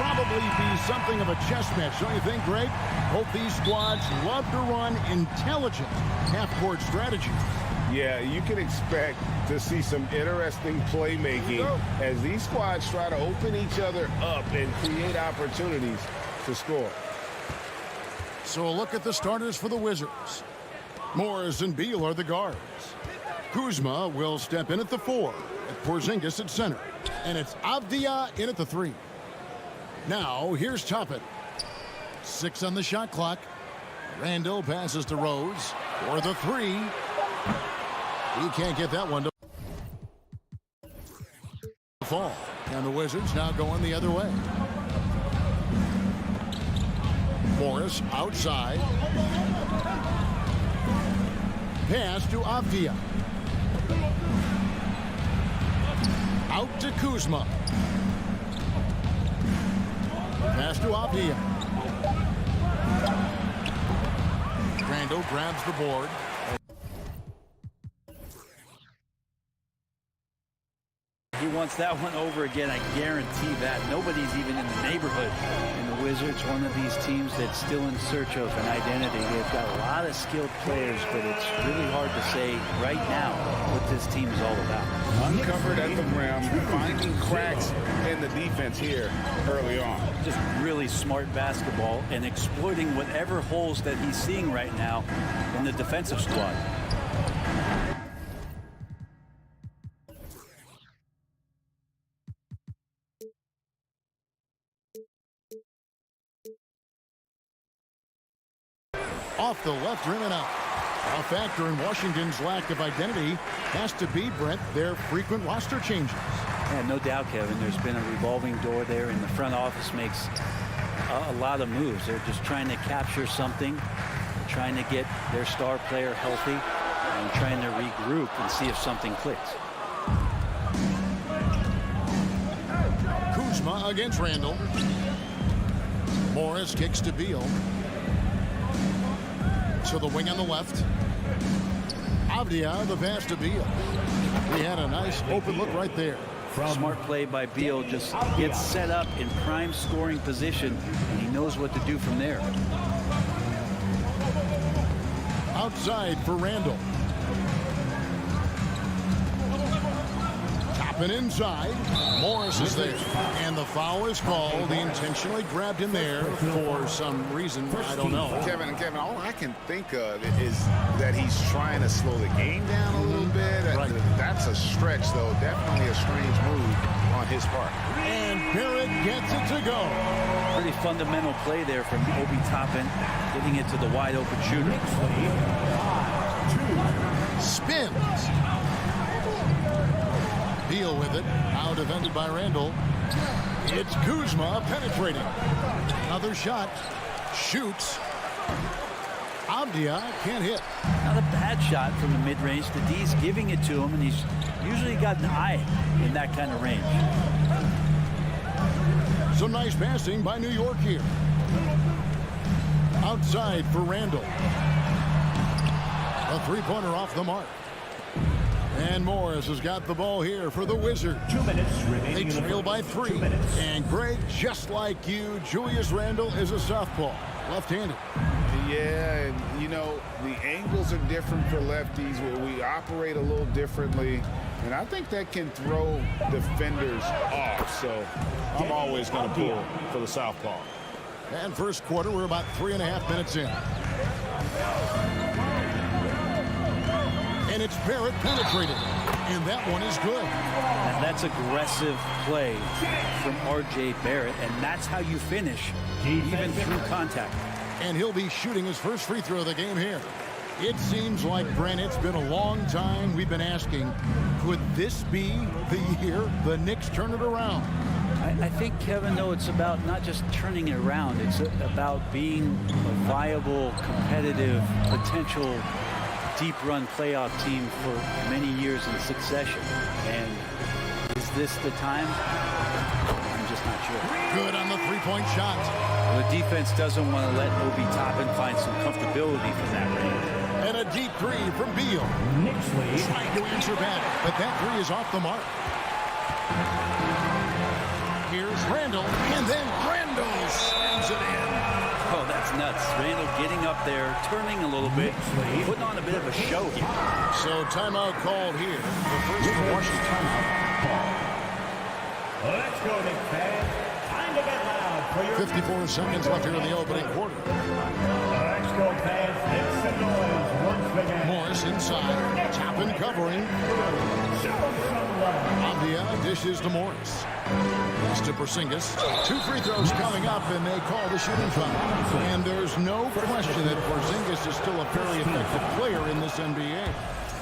probably be something of a chess match, don't you think, Greg? Both these squads love to run intelligent half-court strategy. Yeah, you can expect to see some interesting playmaking as these squads try to open each other up and create opportunities to score. So a look at the starters for the Wizards. Morris and Beal are the guards. Kuzma will step in at the 4, at Porzingis at center. And it's Avdia in at the 3. Now, here's Toppin. 6 on the shot clock. Randall passes to Rose for the 3. He can't get that one to fall. And the Wizards now going the other way. Morris outside. Pass to Avdia. Out to Kuzma. Pass to Avdia. Randall grabs the board. He wants that one over again. I guarantee that. Nobody's even in the neighborhood. And the Wizards, one of these teams that's still in search of an identity. They've got a lot of skilled players, but it's really hard to say right now what this team is all about. Uncovered at the rim, finding cracks in the defense here early on. Just really smart basketball and exploiting whatever holes that he's seeing right now in the defensive squad. Off the left rim and out. A factor in Washington's lack of identity has to be, Brent, their frequent roster changes. Yeah, no doubt, Kevin. There's been a revolving door there, and the front office makes a lot of moves. They're just trying to capture something, trying to get their star player healthy, and trying to regroup and see if something clicks. Kuzma against Randall. Morris kicks to Beal. To the wing on the left. Avdia, the pass to Beal. He had a nice open look right there. Smart play by Beal, just gets set up in prime scoring position, and he knows what to do from there. Outside for Randall. Toppin inside. Morris is there. And the foul is called. He intentionally grabbed him there for some reason. I don't know. Kevin, all I can think of is that he's trying to slow the game down a little bit. Right. That's a stretch, though. Definitely a strange move on his part. And Barrett gets it to go. Pretty fundamental play there from Obi Toppin, getting it to the wide open shooter. Spins. Beal with it. Now defended by Randall. It's Kuzma penetrating. Another shot. Shoots. Avdia can't hit. Not a bad shot from the mid-range. The D's giving it to him, and he's usually got an eye in that kind of range. Some nice passing by New York here. Outside for Randall. A three-pointer off the mark. And Morris has got the ball here for the Wizards. 2 minutes remaining. They trail by 3. And Greg, just like you, Julius Randle is a southpaw, left-handed. Yeah, and you know, the angles are different for lefties where we operate a little differently. And I think that can throw defenders off. So I'm always going to pull for the southpaw. And first quarter, we're about 3.5 minutes in. And it's Barrett penetrating. And that one is good. And that's aggressive play from R.J. Barrett. And that's how you finish, even through contact. And he'll be shooting his first free throw of the game here. It seems like, Brent, it's been a long time we've been asking, could this be the year the Knicks turn it around? I think, Kevin, though, it's about not just turning it around. It's about being a viable, competitive, potential deep run playoff team for many years in succession. And is this the time? I'm just not sure. Good on the three-point shot. Well, the defense doesn't want to let Obi Toppin find some comfortability from that range. And a deep three from Beal. Trying to answer back, but that three is off the mark. Here's Randall, and then Randall. Randall slams it in. Oh, that's nuts. Randall getting up there, turning a little bit, putting on a bit of a show here. So timeout called here. The first for Washington. Let's go, Knicks fans. Time to get loud for your 54 seconds left here in the opening quarter. Let's go, fans. Make some noise once again. Morris inside. Chapin covering. Show some love. Avdia dishes to Morris. Pass to Porzingis. 2 free throws coming up, and they call the shooting foul. And there's no question that Porzingis is still a very effective player in this NBA.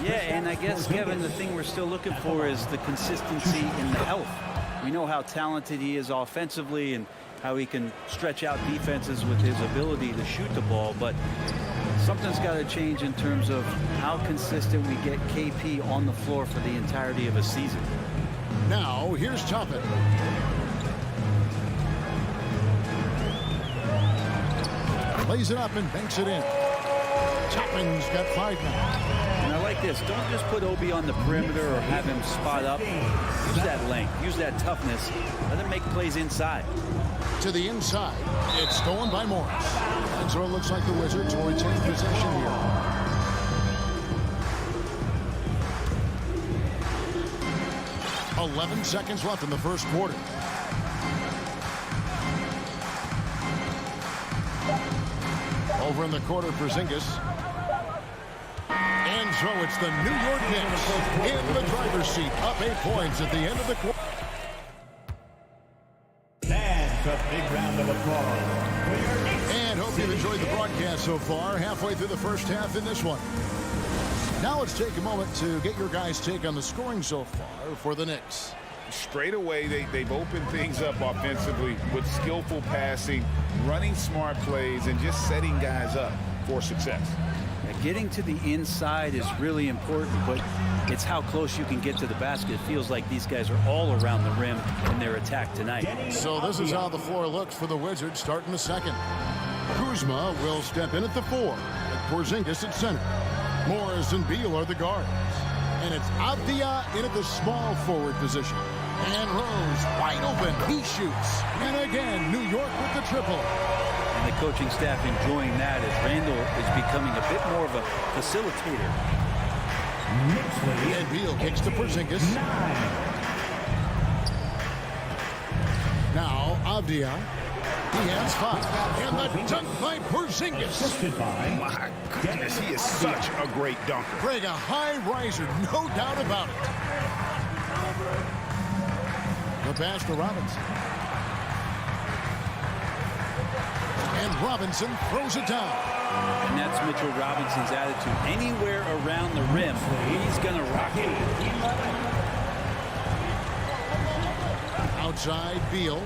Yeah, and I guess, Kevin, the thing we're still looking for is the consistency in the health. We know how talented he is offensively and how he can stretch out defenses with his ability to shoot the ball, but something's got to change in terms of how consistent we get KP on the floor for the entirety of a season. Now, here's Chapin. Plays it up and banks it in. Chapin's got 5 now. And I like this. Don't just put Obi on the perimeter or have him spot up. Use that length. Use that toughness. Let him make plays inside. To the inside. It's stolen by Morris. And so it looks like the Wizards will retain possession here. .11 seconds left in the first quarter. Over in the quarter, Porzingis. And so it's the New York Knicks in the driver's seat, up 8 points at the end of the quarter. That's a big round of applause for your Knicks. And hope you've enjoyed the broadcast so far. Halfway through the first half in this one. Now let's take a moment to get your guys' take on the scoring so far for the Knicks. Straight away, they've opened things up offensively with skillful passing, running smart plays, and just setting guys up for success. Getting to the inside is really important, but it's how close you can get to the basket. It feels like these guys are all around the rim in their attack tonight. So this is how the floor looks for the Wizards starting the second. Kuzma will step in at the 4. Porzingis at center. Morris and Beal are the guards. And it's Avdia in at the small forward position. And Rose wide open. He shoots. And again, New York with the triple. And the coaching staff enjoying that as Randall is becoming a bit more of a facilitator. And Beal kicks to Porzingis. Now Avdia. He has 5. And the dunk by Porzingis. My goodness, he is such a great dunker. Greg, a high riser, no doubt about it. The pass to Robinson. And Robinson throws it down. And that's Mitchell Robinson's attitude. Anywhere around the rim, he's going to rock it. Outside, Beal.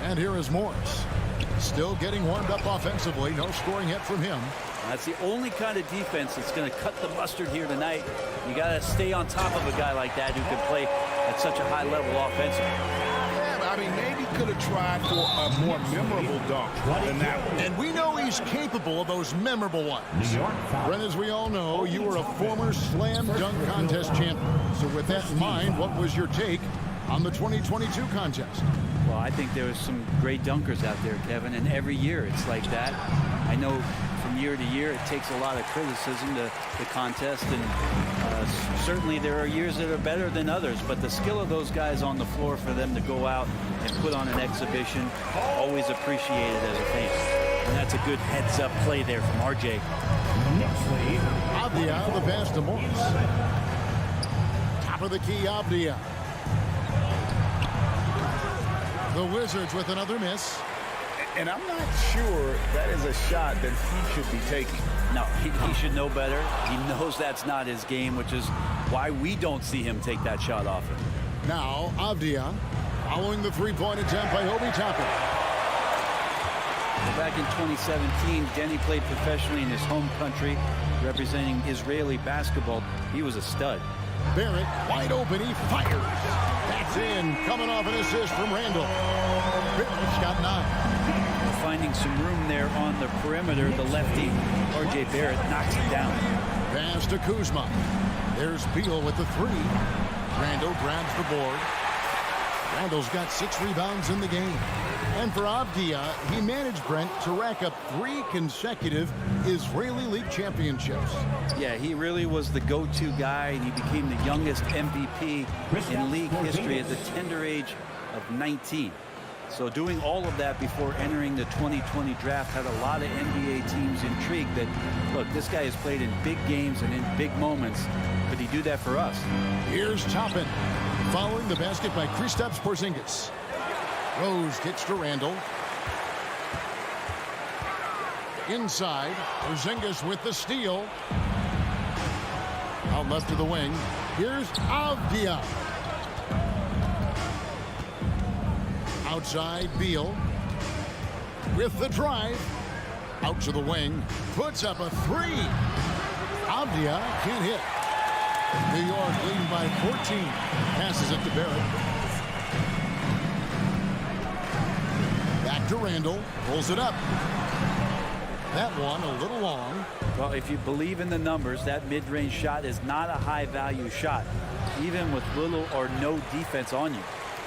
And here is Morris. Still getting warmed up offensively. No scoring yet from him. That's the only kind of defense that's going to cut the mustard here tonight. You got to stay on top of a guy like that who can play at such a high level offensively. I mean, maybe could have tried for a more memorable dunk than that one. And we know he's capable of those memorable ones. Brent, as we all know, you were a former slam dunk contest champion. So with that in mind, what was your take on the 2022 contest? Well, I think there was some great dunkers out there, Kevin, and every year it's like that. I know from year to year it takes a lot of criticism to the contest, and certainly there are years that are better than others, but the skill of those guys on the floor for them to go out and put on an exhibition, always appreciated as a fan. And that's a good heads-up play there from RJ. Avdia, the pass to Morris. Top of the key, Avdia. The Wizards with another miss. And I'm not sure that is a shot that he should be taking. No, he should know better. He knows that's not his game, which is why we don't see him take that shot often. Now, Avdia, following the three-point attempt by Obi Toppin. Back in 2017, Denny played professionally in his home country, representing Israeli basketball. He was a stud. Barrett, wide open, he fires. That's in, coming off an assist from Randall. Barrett's got 9. Finding some room there on the perimeter, the lefty, RJ Barrett, knocks it down. Pass to Kuzma. There's Beal with the 3. Randall grabs the board. Randall's got 6 rebounds in the game. And for Avdia, he managed Brent to rack up 3 consecutive Israeli League championships. Yeah, he really was the go-to guy, and he became the youngest MVP in league history at the tender age of 19. So doing all of that before entering the 2020 draft had a lot of NBA teams intrigued that, look, this guy has played in big games and in big moments. Could he do that for us? Here's Toppin, following the basket by Kristaps Porzingis. Rose kicks to Randall. Inside, Porzingis with the steal. Out left to the wing. Here's Avdia. Outside, Beal with the drive. Out to the wing. Puts up a 3. Avdia can't hit. New York leading by 14. Passes it to Barrett. Back to Randall. Pulls it up. That one a little long. Well, if you believe in the numbers, that mid-range shot is not a high-value shot, even with little or no defense on you.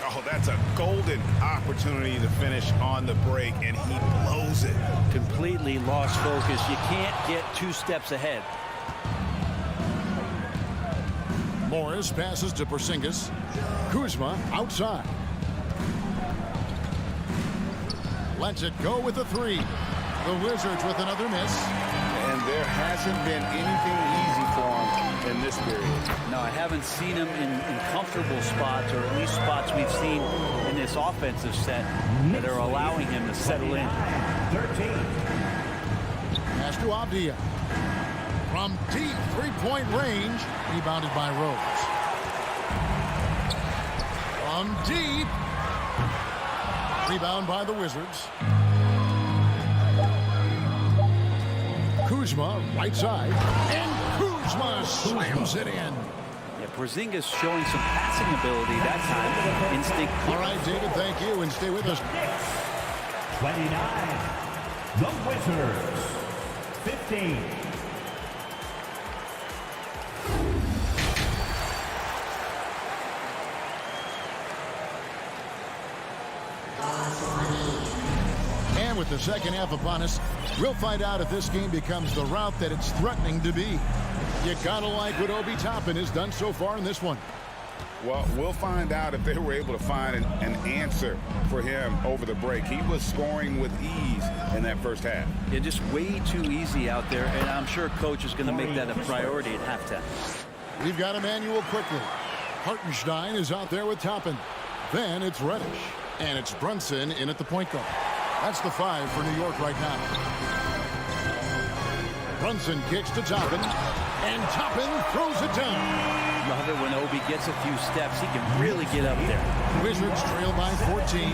Oh, that's a golden opportunity to finish on the break, and he blows it. Completely lost focus. You can't get 2 steps ahead. Morris passes to Porzingis. Kuzma outside. Lets it go with a 3. The Wizards with another miss. And there hasn't been anything easy for him in this period. No, I haven't seen him in comfortable spots, or at least spots we've seen in this offensive set that are allowing him to settle in. 13. Pass to Avdia. From deep 3-point range. Rebounded by Rose. From deep. Rebound by the Wizards. Kuzma, right side. And Kuzma slams it in. Yeah, Porzingis showing some passing ability that time. Instinct. All right, David, thank you, and stay with us. 29. The Wizards. 15. And with the second half upon us, we'll find out if this game becomes the route that it's threatening to be. You gotta like what Obi Toppin has done so far in this one. Well, we'll find out if they were able to find an answer for him over the break. He was scoring with ease in that first half. Yeah, just way too easy out there, and I'm sure coach is going to make that a priority at halftime. We've got Emmanuel quickly. Hartenstein is out there with Toppin. Then it's Reddish, and it's Brunson in at the point guard. That's the 5 for New York right now. Brunson kicks to Toppin, and Toppin throws it down. Love it when Obi gets a few steps. He can really get up there. Wizards trail by 14.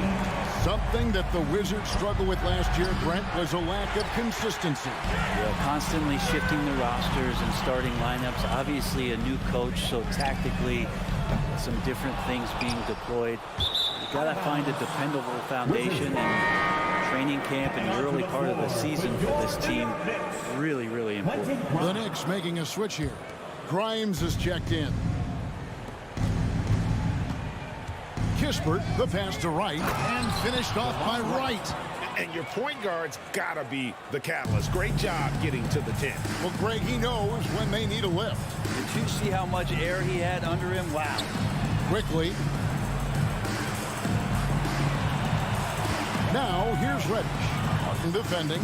Something that the Wizards struggled with last year, Brent, was a lack of consistency. Yeah, constantly shifting the rosters and starting lineups. Obviously a new coach, so tactically some different things being deployed. You gotta find a dependable foundation, and training camp in the early part of the season for this team really, really important. The Knicks making a switch here. Grimes is checked in. Kispert, the pass to Wright, and finished off by Wright. And your point guard's gotta be the catalyst. Great job getting to the 10. Well, Greg, he knows when they need a lift. Did you see how much air he had under him? Wow. Quickly. Now, here's Reddish. Martin defending.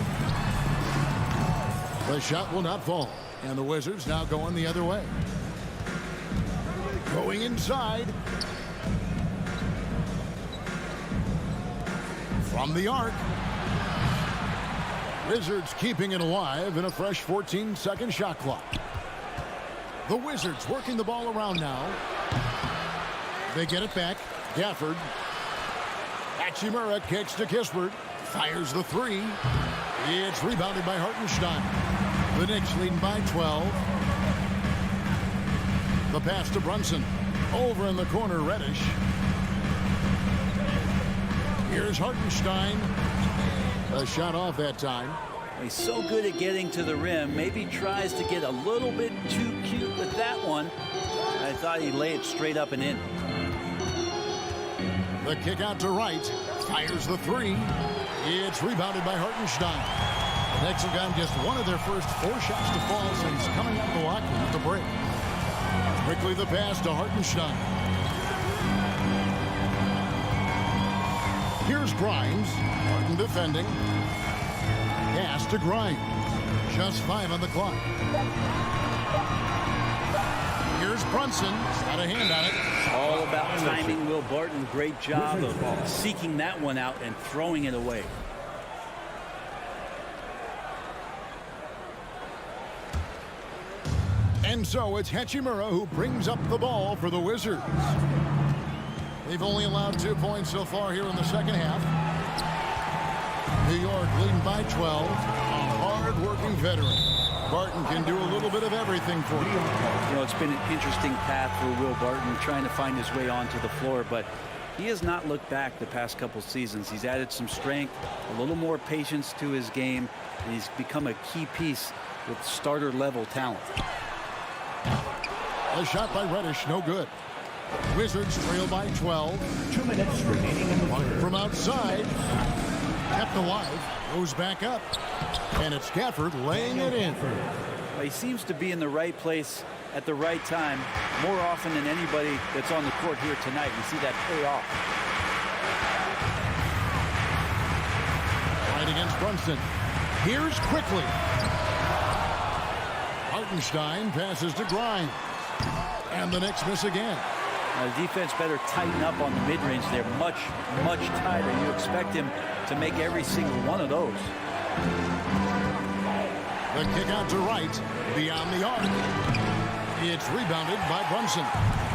The shot will not fall. And the Wizards now going the other way. Going inside. From the arc. Wizards keeping it alive in a fresh 14-second shot clock. The Wizards working the ball around now. They get it back. Gafford. Hachimura kicks to Kispert. Fires the 3. It's rebounded by Hartenstein. The Knicks leading by 12. The pass to Brunson. Over in the corner, Reddish. Here's Hartenstein. A shot off that time. He's so good at getting to the rim. Maybe tries to get a little bit too cute with that one. I thought he'd lay it straight up and in. The kick out to right. Fires the three. It's rebounded by Hartenstein. The Knicks have gotten just one of their first 4 shots to fall since coming out of the locker room at the break. Quickly the pass to Hartenstein. Here's Grimes. Harden defending. Pass to Grimes. Just 5 on the clock. Here's Brunson. Got a hand on it. All about timing. Will Barton, great job of seeking that one out and throwing it away. And so it's Hachimura who brings up the ball for the Wizards. They've only allowed 2 points so far here in the second half. New York leading by 12. A hard-working veteran. Barton can do a little bit of everything for you. You know, it's been an interesting path for Will Barton trying to find his way onto the floor, but he has not looked back the past couple seasons. He's added some strength, a little more patience to his game, and he's become a key piece with starter-level talent. A shot by Reddish, no good. Wizards trail by 12. 2 minutes remaining in the third. From outside, kept alive, goes back up, and it's Gafford laying it in. Well, he seems to be in the right place at the right time more often than anybody that's on the court here tonight. We see that pay off. Right against Brunson. Here's quickly. Hartenstein passes to Grimes. And the Knicks miss again. Now, the defense better tighten up on the mid-range. They're much, much tighter. You expect him to make every single one of those. The kick out to right, beyond the arc. It's rebounded by Brunson.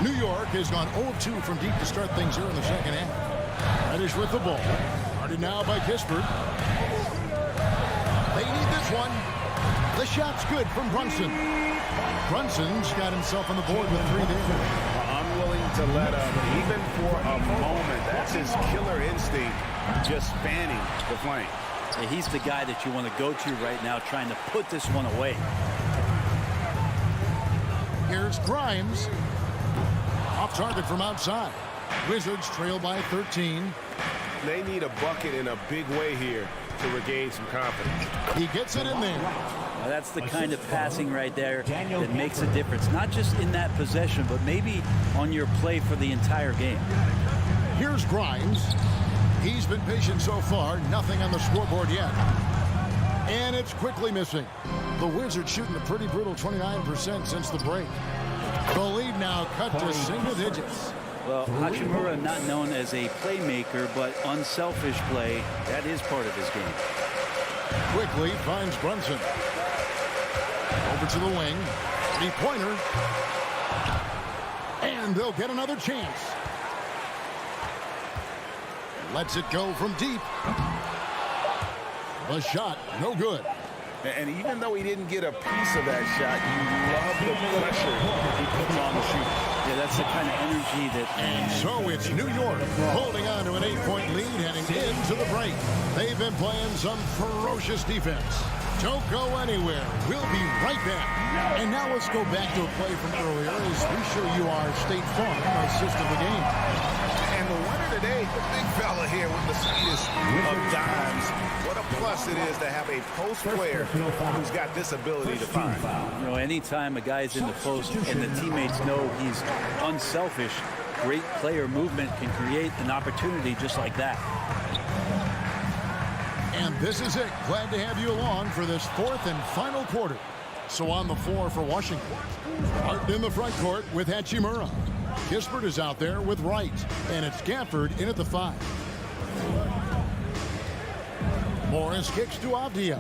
New York has gone 0-2 from deep to start things here in the second half. Reddish with the ball. Guarded now by Kispert. They need this one. The shot's good from Brunson. Brunson's got himself on the board with 3 there. Unwilling to let up, even for a moment. That's his killer instinct, just fanning the flame. Yeah, he's the guy that you want to go to right now, trying to put this one away. Here's Grimes. Off target from outside. Wizards trail by 13. They need a bucket in a big way here to regain some confidence. He gets it in there. Well, that's the kind of passing right there that makes a difference. Not just in that possession, but maybe on your play for the entire game. Here's Grimes. He's been patient so far. Nothing on the scoreboard yet. And it's quickly missing. The Wizards shooting a pretty brutal 29% since the break. The lead now cut to single digits. Well, Hachimura not known as a playmaker, but unselfish play. That is part of his game. Quickly finds Brunson. Over to the wing. 3-pointer. And they'll get another chance. Lets it go from deep. The shot, no good. And even though he didn't get a piece of that shot, you love the pressure he puts on the shooter. Yeah, that's the kind of energy that... And so it's New York holding on to an 8-point lead heading into the break. They've been playing some ferocious defense. Don't go anywhere. We'll be right back. And now let's go back to a play from earlier as we show you our State Farm assist of the game. And the winner today, the big fella here with the sweetest of dimes. What a plus it is to have a post player who's got this ability to find. You know, anytime a guy's in the post and the teammates know he's unselfish, great player movement can create an opportunity just like that. And this is it. Glad to have you along for this 4th and final quarter. So on the floor for Washington. Martin in the front court with Hachimura. Kispert is out there with Wright. And it's Gafford in at the 5. Morris kicks to Avdia.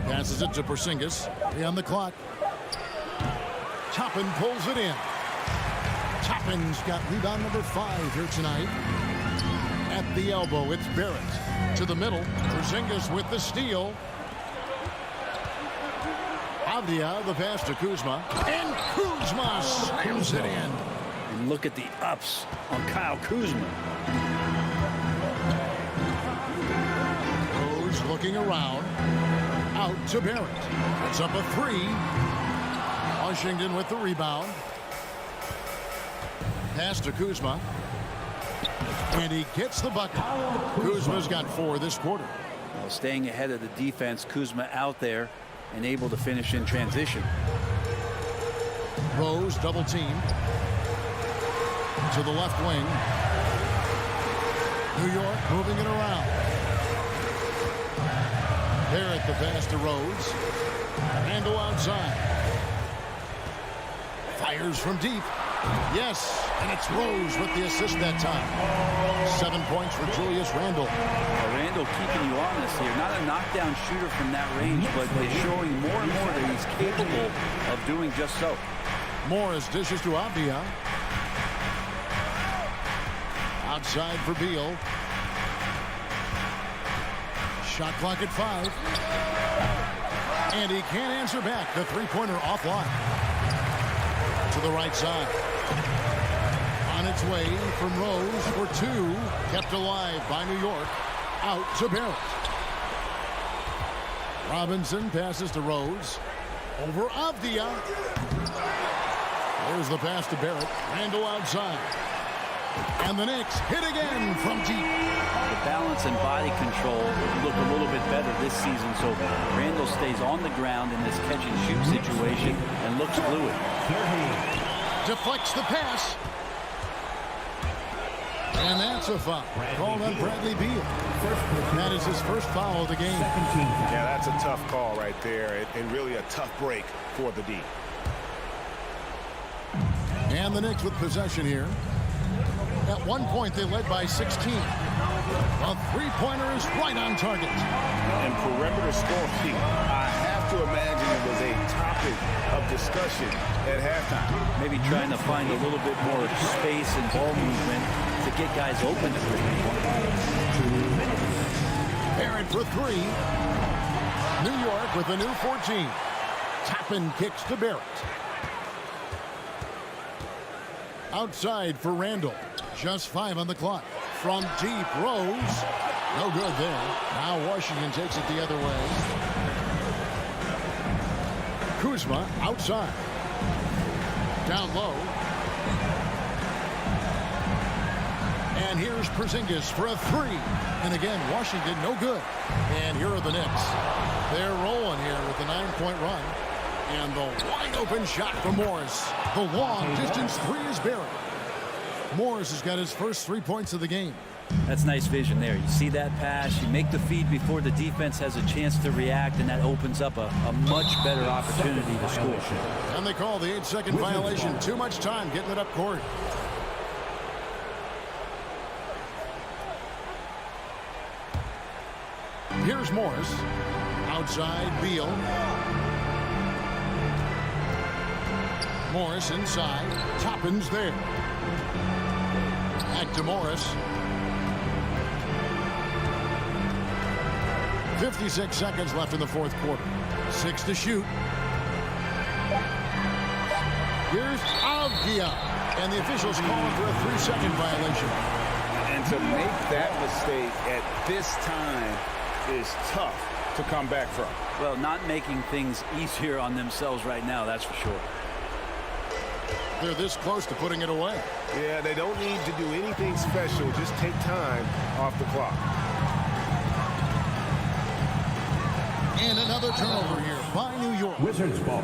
Passes it to Porzingis. On the clock. Toppin pulls it in. Toppin's got rebound number 5 here tonight. At the elbow, it's Barrett. To the middle, Porzingis with the steal. Avdia, the pass to Kuzma. And Kuzma slams it in. And look at the ups on Kyle Kuzma. Rose looking around. Out to Barrett. It's up a 3. Washington with the rebound. Pass to Kuzma. And he gets the bucket. Kuzma's got 4 this quarter. Well, staying ahead of the defense, Kuzma out there and able to finish in transition. Rose double teamed. To the left wing. New York moving it around. Barrett the pass to Rose. Handle outside. Fires from deep. Yes, and it's Rose with the assist that time. 7 points for Julius Randle. Well, Randle keeping you honest here. Not a knockdown shooter from that range, but is showing more and more that he's capable of doing just so. Morris dishes to Avdia. Outside for Beal. Shot clock at 5. And he can't answer back. The three-pointer offline. To the right side. On its way from Rose for 2. Kept alive by New York. Out to Barrett. Robinson passes to Rose. Over Avdia. There's the pass to Barrett. Randle outside. And the Knicks hit again from deep. The balance and body control look a little bit better this season, so Randle stays on the ground in this catch-and-shoot situation and looks fluid. Deflects the pass. And that's a foul. Called on Bradley Beal. That is his first foul of the game. Yeah, that's a tough call right there, and really a tough break for the D. And the Knicks with possession here. At one point, they led by 16. A three-pointer is right on target. And perimeter scoring, I have to imagine it was a topic of discussion at halftime. Maybe trying to find a little bit more space and ball movement to get guys open at the point. Barrett for 3. New York with a new 14. Toppin kicks to Barrett. Outside for Randle. Just 5 on the clock. From deep, Rose. No good there. Now Washington takes it the other way. Kuzma outside. Down low. And here's Porzingis for a 3. And again, Washington no good. And here are the Knicks. They're rolling here with a 9-point run. And the wide open shot from Morris. The long distance 3 is Barrett. Morris has got his first 3 points of the game. That's nice vision there. You see that pass, you make the feed before the defense has a chance to react, and that opens up a much better opportunity to score. And they call the 8-second violation. Too much time getting it up court. Here's Morris. Outside, Beal. Morris inside. Toppin's there. Back to Morris. 56 seconds left in the fourth quarter. 6 to shoot. Here's Avdia. And the officials calling for a 3-second violation. And to make that mistake at this time is tough to come back from. Well, not making things easier on themselves right now, that's for sure. They're this close to putting it away. Yeah, they don't need to do anything special. Just take time off the clock. And another turnover here by New York. Wizards ball.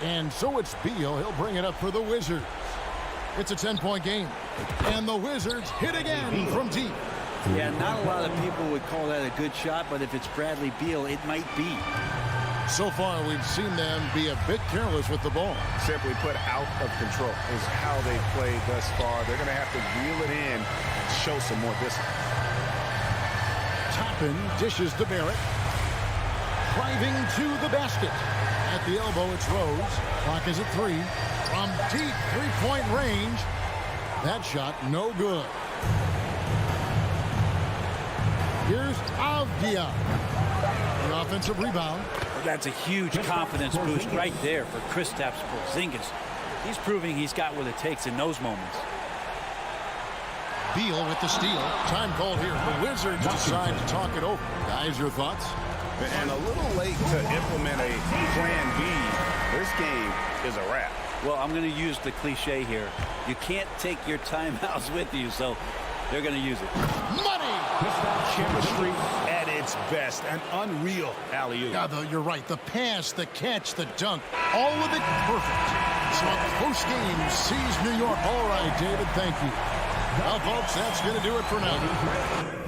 And so it's Beal. He'll bring it up for the Wizards. It's a 10-point game. And the Wizards hit again from deep. Yeah, not a lot of people would call that a good shot, but if it's Bradley Beal, it might be. So far, we've seen them be a bit careless with the ball. Simply put, out of control is how they played thus far. They're going to have to reel it in and show some more discipline. Toppin dishes to Barrett. Driving to the basket. At the elbow, it's Rose. Clock is at 3. From deep three-point range. That shot no good. Here's Avdia. The offensive rebound. That's a huge confidence boost right there for Kristaps Porzingis. He's proving he's got what it takes in those moments. Beal with the steal. Time called here. The Wizards decide to talk it over. Guys, your thoughts? And a little late to implement a plan B. This game is a wrap. Well, I'm going to use the cliche here. You can't take your timeouts with you, so they're going to use it. Money! Chemistry at its best. An unreal alley-oop. Yeah, you're right. The pass, the catch, the dunk, all of it perfect. So a close game sees New York. All right, David, thank you. Well, folks, that's going to do it for now.